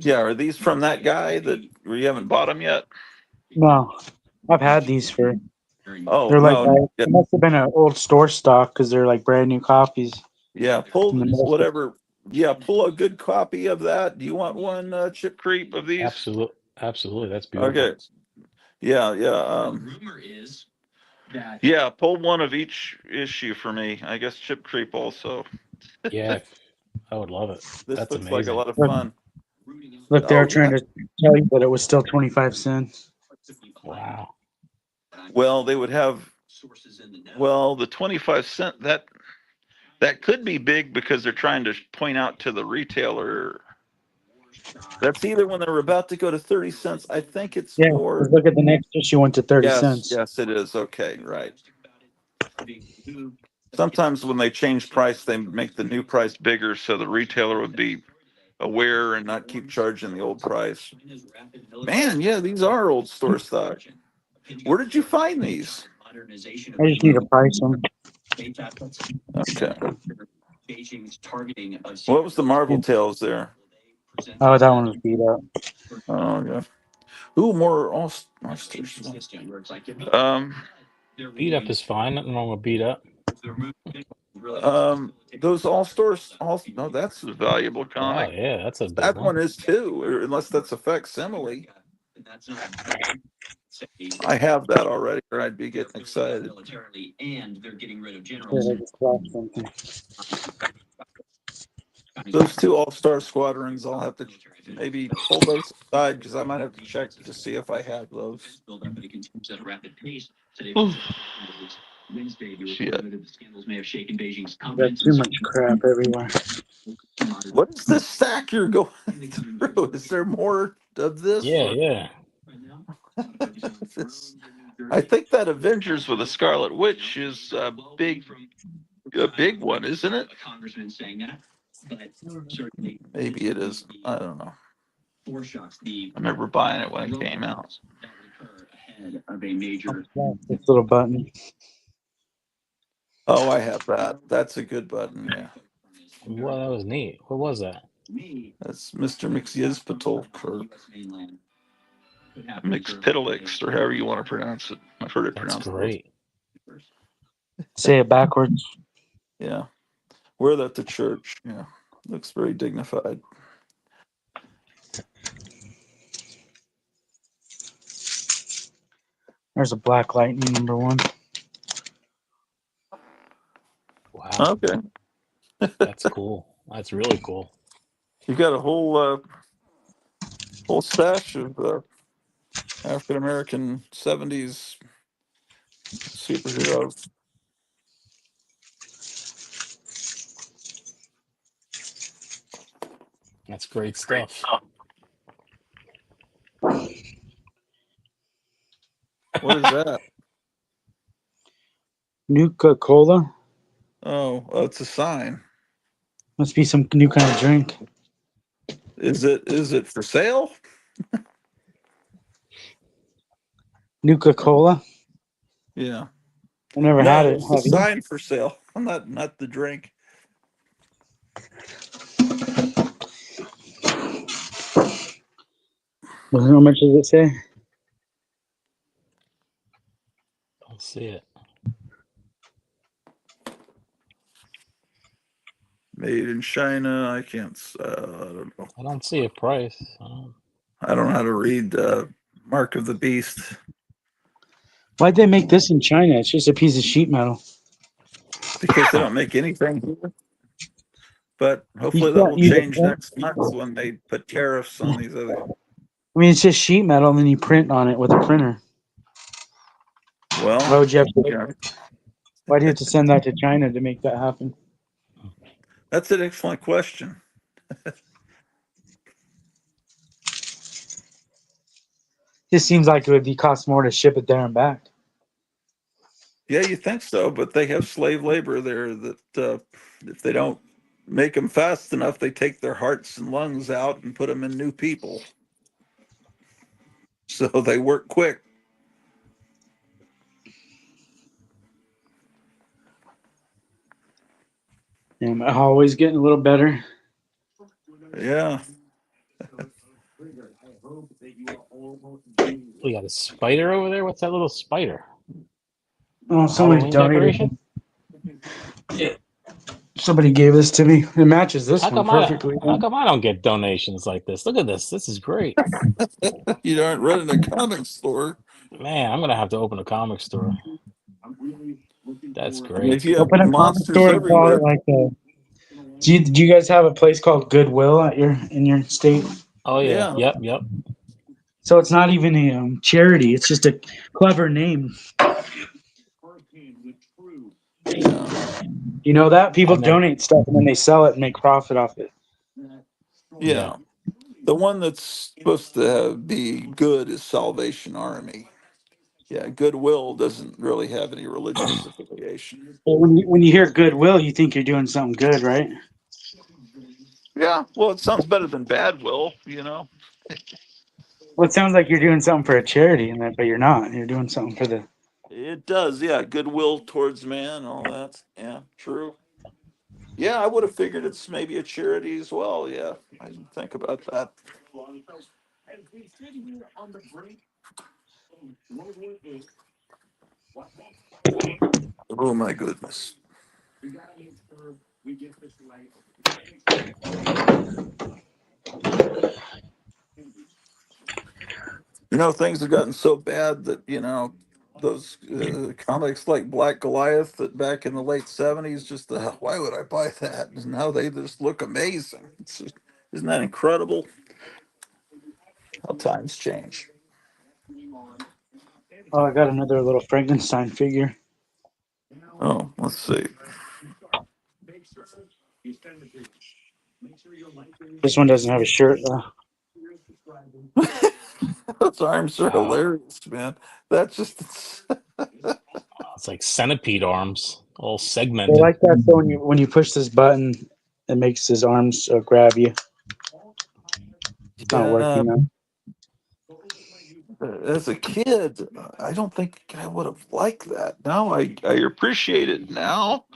[SPEAKER 1] Yeah. Are these from that guy that you haven't bought them yet?
[SPEAKER 2] No, I've had these for.
[SPEAKER 1] Oh
[SPEAKER 2] They're like
[SPEAKER 1] no. Yeah,
[SPEAKER 2] it must have been an old store stock because they're like brand new copies.
[SPEAKER 1] yeah. Pull
[SPEAKER 2] In the middle.
[SPEAKER 1] whatever. Yeah, pull a good copy of that. Do you want one, Chip Creep, of these?
[SPEAKER 4] Absolutely. That's beautiful.
[SPEAKER 1] Okay. Yeah, yeah. Yeah, pull one of each issue for me. I guess Chip Creep also.
[SPEAKER 4] Yeah, I would love it.
[SPEAKER 1] This
[SPEAKER 4] That's
[SPEAKER 1] looks like a
[SPEAKER 4] amazing.
[SPEAKER 1] lot of fun.
[SPEAKER 2] Look, they
[SPEAKER 1] Oh
[SPEAKER 2] were trying
[SPEAKER 1] yeah.
[SPEAKER 2] to tell you that it was still 25 cents.
[SPEAKER 4] Wow.
[SPEAKER 1] Well, they would have. Well, the 25 cent, that could be big because they're trying to point out to the retailer. That's either when they're about to go to 30 cents. I think it's
[SPEAKER 2] Yeah,
[SPEAKER 1] more.
[SPEAKER 2] 'cause look at the next issue went to 30
[SPEAKER 1] Yes,
[SPEAKER 2] cents.
[SPEAKER 1] yes, it is. Okay, right. Sometimes when they change price, they make the new price bigger so the retailer would be aware and not keep charging the old price. Man, yeah, these are old store stock. Where did you find these?
[SPEAKER 2] I just need to price them.
[SPEAKER 1] Okay. What was the Marvel Tales there?
[SPEAKER 2] Oh, that one was beat up.
[SPEAKER 1] Oh yeah. Ooh, more oysters.
[SPEAKER 4] Beat up is fine. Nothing wrong with beat up.
[SPEAKER 1] Those all stars. No, that's a valuable
[SPEAKER 4] Wow,
[SPEAKER 1] comic.
[SPEAKER 4] yeah, that's a big
[SPEAKER 1] That
[SPEAKER 4] one.
[SPEAKER 1] one is too, or unless that's a facsimile.
[SPEAKER 3] That's not
[SPEAKER 1] I have that already, or I'd be getting excited.
[SPEAKER 3] militarily, and they're getting rid of
[SPEAKER 2] Yeah,
[SPEAKER 3] generals.
[SPEAKER 2] I just dropped something.
[SPEAKER 1] Those two all-star squadrons, I'll have to maybe pull those aside because I might have to check to see if I have those.
[SPEAKER 3] Build up, but it continues at a rapid pace. Today,
[SPEAKER 1] Oof.
[SPEAKER 3] Wednesday, the
[SPEAKER 1] Shit.
[SPEAKER 3] reported that the scandals may have shaken Beijing's
[SPEAKER 2] Got
[SPEAKER 3] confidence.
[SPEAKER 2] too much crap everywhere.
[SPEAKER 1] What is this stack you're going through? Is there more of this?
[SPEAKER 4] Yeah,
[SPEAKER 1] or-
[SPEAKER 4] yeah.
[SPEAKER 1] This- I think that Avengers with a Scarlet Witch is a big one, isn't it?
[SPEAKER 3] A congressman saying that, but certainly
[SPEAKER 1] Maybe it is. I don't know.
[SPEAKER 3] foreshocks the
[SPEAKER 1] I remember buying it when it came out.
[SPEAKER 3] that would occur ahead of a major.
[SPEAKER 2] This little button.
[SPEAKER 1] Oh, I have that. That's a good button. Yeah,
[SPEAKER 4] Well, that was neat. What was that?
[SPEAKER 1] that's Mr. McYizpitl or
[SPEAKER 3] Mainland.
[SPEAKER 1] McPiddlix or however you want to pronounce it. I've heard it
[SPEAKER 4] That's
[SPEAKER 1] pronounced.
[SPEAKER 4] great.
[SPEAKER 2] Say it backwards.
[SPEAKER 1] Yeah, wear that to church. Yeah, looks very dignified.
[SPEAKER 2] There's a Black Lightning #1.
[SPEAKER 4] Wow,
[SPEAKER 1] Okay,
[SPEAKER 4] that's cool. That's really cool.
[SPEAKER 1] you got a whole stash of African American '70s superheroes.
[SPEAKER 4] That's great stuff.
[SPEAKER 1] What is that?
[SPEAKER 2] Nuka Cola.
[SPEAKER 1] Oh, it's a sign.
[SPEAKER 2] Must be some new kind of drink.
[SPEAKER 1] Is it for sale?
[SPEAKER 2] Nuka Cola.
[SPEAKER 1] Yeah.
[SPEAKER 2] I never had
[SPEAKER 1] No,
[SPEAKER 2] it.
[SPEAKER 1] it's the
[SPEAKER 2] Have you?
[SPEAKER 1] sign for sale. Not the drink.
[SPEAKER 2] How much does it say?
[SPEAKER 4] Don't see it.
[SPEAKER 1] Made in China. I can't. I don't know.
[SPEAKER 4] I don't see a price.
[SPEAKER 1] I don't know how to read Mark of the Beast
[SPEAKER 2] Why'd they make this in China? It's just a piece of sheet metal.
[SPEAKER 1] because they don't make anything here. But
[SPEAKER 2] You
[SPEAKER 1] hopefully that
[SPEAKER 2] can't
[SPEAKER 1] will
[SPEAKER 2] use a
[SPEAKER 1] change
[SPEAKER 2] print.
[SPEAKER 1] next month when they put tariffs on these other.
[SPEAKER 2] I mean, it's just sheet metal, and then you print on it with a printer. Why
[SPEAKER 1] Well,
[SPEAKER 2] would you have to?
[SPEAKER 1] yeah,
[SPEAKER 2] Why do you have to send that to China to make that happen?
[SPEAKER 1] that's an excellent question.
[SPEAKER 2] Just seems like it would be cost more to ship it there and back.
[SPEAKER 1] Yeah, you think so, but they have slave labor there that if they don't make them fast enough, they take their hearts and lungs out and put them in new people. So they work quick.
[SPEAKER 2] And always getting a little better.
[SPEAKER 1] Yeah.
[SPEAKER 4] We got a spider over there. What's that little spider?
[SPEAKER 2] Oh, somebody
[SPEAKER 4] Halloween
[SPEAKER 2] donated.
[SPEAKER 4] decoration?
[SPEAKER 2] Yeah. Somebody gave this to me. It matches this
[SPEAKER 4] How
[SPEAKER 2] one
[SPEAKER 4] come
[SPEAKER 2] perfectly.
[SPEAKER 4] I don't get donations like this? Look at this. This is great.
[SPEAKER 1] You aren't running a comic store.
[SPEAKER 4] Man, I'm gonna have to open a comic store. That's
[SPEAKER 1] I mean, if
[SPEAKER 4] great.
[SPEAKER 1] you have
[SPEAKER 2] Open a comic
[SPEAKER 1] monsters
[SPEAKER 2] store and call
[SPEAKER 1] everywhere.
[SPEAKER 2] it like a. Do you guys have a place called Goodwill at in your state?
[SPEAKER 4] Oh yeah.
[SPEAKER 1] Yeah.
[SPEAKER 4] Yep.
[SPEAKER 2] So it's not even a charity. It's just a clever name.
[SPEAKER 1] Yeah.
[SPEAKER 2] You know that people
[SPEAKER 4] I've never.
[SPEAKER 2] donate stuff and then they sell it and make profit off it.
[SPEAKER 4] Yeah.
[SPEAKER 1] Yeah. The one that's supposed to be good is Salvation Army. Yeah, Goodwill doesn't really have any religious affiliation.
[SPEAKER 2] But when you hear Goodwill, you think you're doing something good, right?
[SPEAKER 1] Yeah, well, it sounds better than Badwill,
[SPEAKER 2] Well, it sounds like you're doing something for a charity, but you're not. You're doing something for the.
[SPEAKER 1] It does, yeah. Goodwill towards man, all that. Yeah, true. Yeah, I would have figured it's maybe a charity as well. Yeah, I didn't think about that. Oh my goodness. Things have gotten so bad that those comics like Black Goliath that back in the late '70s, just why would I buy that? And now they just look amazing. Isn't that incredible? How times change.
[SPEAKER 2] Oh, I got another little Frankenstein figure.
[SPEAKER 1] Oh, let's see.
[SPEAKER 2] This one doesn't have a shirt though.
[SPEAKER 1] Those arms are
[SPEAKER 4] Wow.
[SPEAKER 1] hilarious, man. That's just
[SPEAKER 4] It's like centipede arms, all
[SPEAKER 2] I
[SPEAKER 4] segmented.
[SPEAKER 2] like that. So when you push this button, it makes his arms grab you. It's not
[SPEAKER 1] yeah.
[SPEAKER 2] working now.
[SPEAKER 1] As a kid, I don't think I would have liked that. Now I appreciate it now,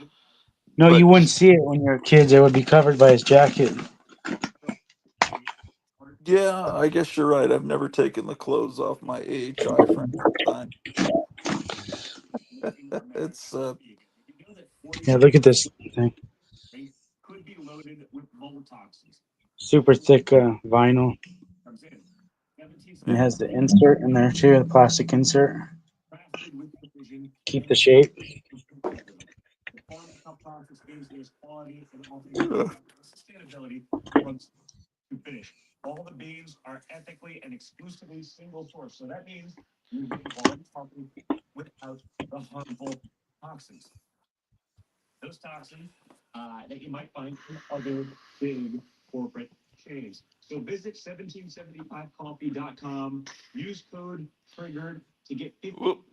[SPEAKER 2] No, you
[SPEAKER 1] but
[SPEAKER 2] wouldn't see it when you were kids. It would be covered by his jacket.
[SPEAKER 1] yeah, I guess you're right. I've never taken the clothes off my AHI Frankenstein. It's
[SPEAKER 2] Yeah, look at this thing. Super thick vinyl. And it has the insert in there too, the plastic insert. Keep the shape.
[SPEAKER 1] uh,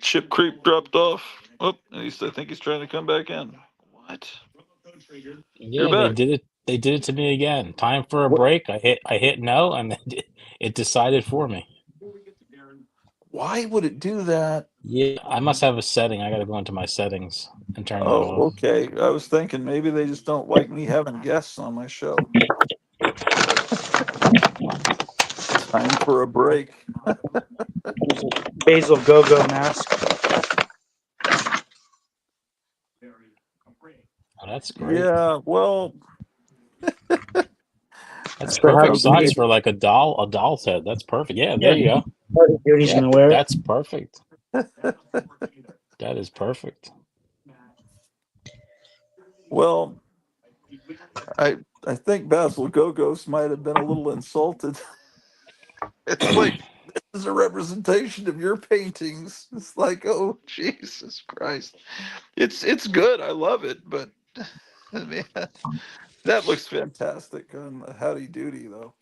[SPEAKER 1] Chip Creep dropped off. Oh, I think he's trying to come back in. What? You're
[SPEAKER 4] Yeah, they
[SPEAKER 1] back.
[SPEAKER 4] did it. They did it to me again. Time for a
[SPEAKER 1] What?
[SPEAKER 4] break. I hit no, and then it decided for me.
[SPEAKER 1] Why would it do that?
[SPEAKER 4] Yeah, I must have a setting. I got to go into my settings and turn that
[SPEAKER 1] Oh,
[SPEAKER 4] off.
[SPEAKER 1] okay. I was thinking maybe they just don't like me having guests on my show. Time for a break.
[SPEAKER 2] Basil go-go mask.
[SPEAKER 4] Oh, that's great.
[SPEAKER 1] Yeah, well,
[SPEAKER 4] That's
[SPEAKER 2] That's for
[SPEAKER 4] perfect
[SPEAKER 2] Howdy
[SPEAKER 4] size
[SPEAKER 2] Doody.
[SPEAKER 4] for like a doll's head. That's perfect. Yeah, there
[SPEAKER 2] Yeah,
[SPEAKER 4] you go.
[SPEAKER 2] Howdy Doody's
[SPEAKER 4] Yeah,
[SPEAKER 2] gonna wear it.
[SPEAKER 4] that's perfect. That is perfect.
[SPEAKER 1] well, I I think Basil Gogos might have been a little insulted. It's like this is a representation of your paintings. It's like, oh Jesus Christ. It's good. I love it, but man, that looks fantastic on the Howdy Doody though.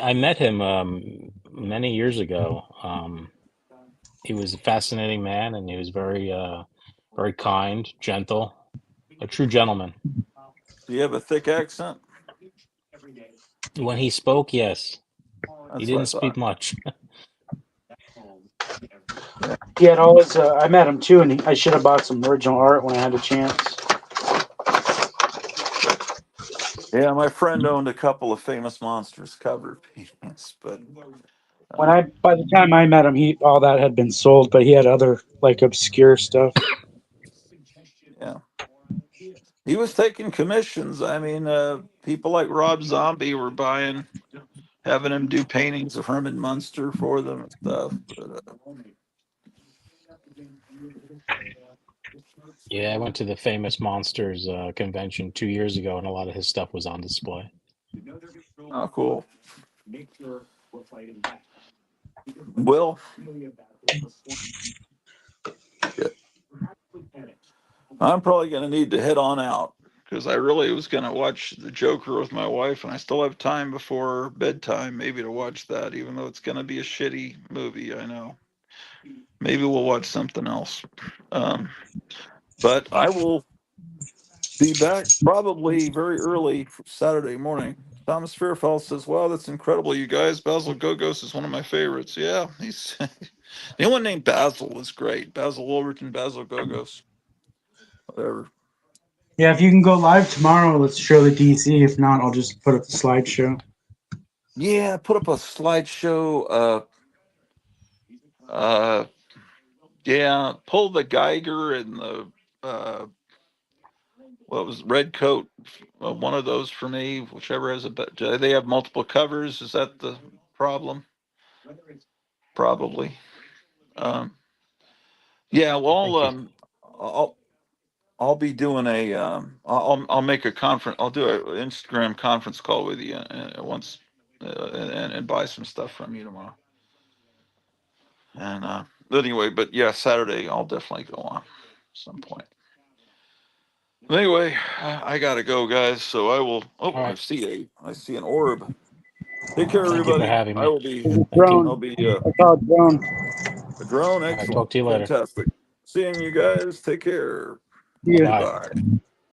[SPEAKER 4] I met him many years ago. He was a fascinating man, and he was very kind, gentle, a true gentleman.
[SPEAKER 1] Do you have a thick accent?
[SPEAKER 4] When he spoke, yes, he
[SPEAKER 1] That's what I
[SPEAKER 4] didn't speak
[SPEAKER 1] thought.
[SPEAKER 4] much.
[SPEAKER 1] Yeah.
[SPEAKER 2] He had all his. I met him too, and I should have bought some original art when I had a chance.
[SPEAKER 1] Yeah, my friend owned a couple of Famous Monsters cover paintings, but
[SPEAKER 2] By the time I met him, he all that had been sold, but he had other like obscure stuff.
[SPEAKER 1] yeah. He was taking commissions. I mean, people like Rob Zombie were having him do paintings of Herman Munster for them and stuff. But
[SPEAKER 4] Yeah, I went to the Famous Monsters convention 2 years ago, and a lot of his stuff was on display.
[SPEAKER 1] oh, cool. Well, yeah, I'm probably going to need to head on out because I really was going to watch The Joker with my wife, and I still have time before bedtime, maybe to watch that, even though it's going to be a shitty movie. I know. Maybe we'll watch something else. Um, but I will be back probably very early Saturday morning. Thomas Fairfeld says, "Wow, that's incredible, you guys. Basil Gogos is one of my favorites." Yeah, he's the only one named Basil was great. Basil Wolverton, Basil Gogos, whatever.
[SPEAKER 2] Yeah, if you can go live tomorrow, let's show the DC. If not, I'll just put up the slideshow.
[SPEAKER 1] Yeah, put up a slideshow. Uh, yeah, pull the Geiger and the uh, What was red coat? One of those for me, whichever has a. Do they have multiple covers? Is that the problem? Probably. Um, yeah. Well,
[SPEAKER 4] Thank you.
[SPEAKER 1] I'll be doing a. I'll make a conference. I'll do an Instagram conference call with you once, and buy some stuff from you tomorrow. And but anyway, but yeah, Saturday I'll definitely go on some point. Anyway, I gotta go, guys. So I will. Oh,
[SPEAKER 4] All
[SPEAKER 1] I
[SPEAKER 4] right.
[SPEAKER 1] see an orb. Take care,
[SPEAKER 4] Thank you for
[SPEAKER 1] everybody.
[SPEAKER 4] having
[SPEAKER 1] I
[SPEAKER 4] me.
[SPEAKER 1] will be.
[SPEAKER 2] There's a
[SPEAKER 4] Thank you.
[SPEAKER 2] drone.
[SPEAKER 1] I'll be
[SPEAKER 2] I saw a drone.
[SPEAKER 1] a drone.
[SPEAKER 4] All right. Talk
[SPEAKER 1] Excellent,
[SPEAKER 4] to you later.
[SPEAKER 1] fantastic. Seeing you guys. Take care.
[SPEAKER 2] See
[SPEAKER 4] Bye
[SPEAKER 2] ya.
[SPEAKER 4] bye.
[SPEAKER 1] Goodbye.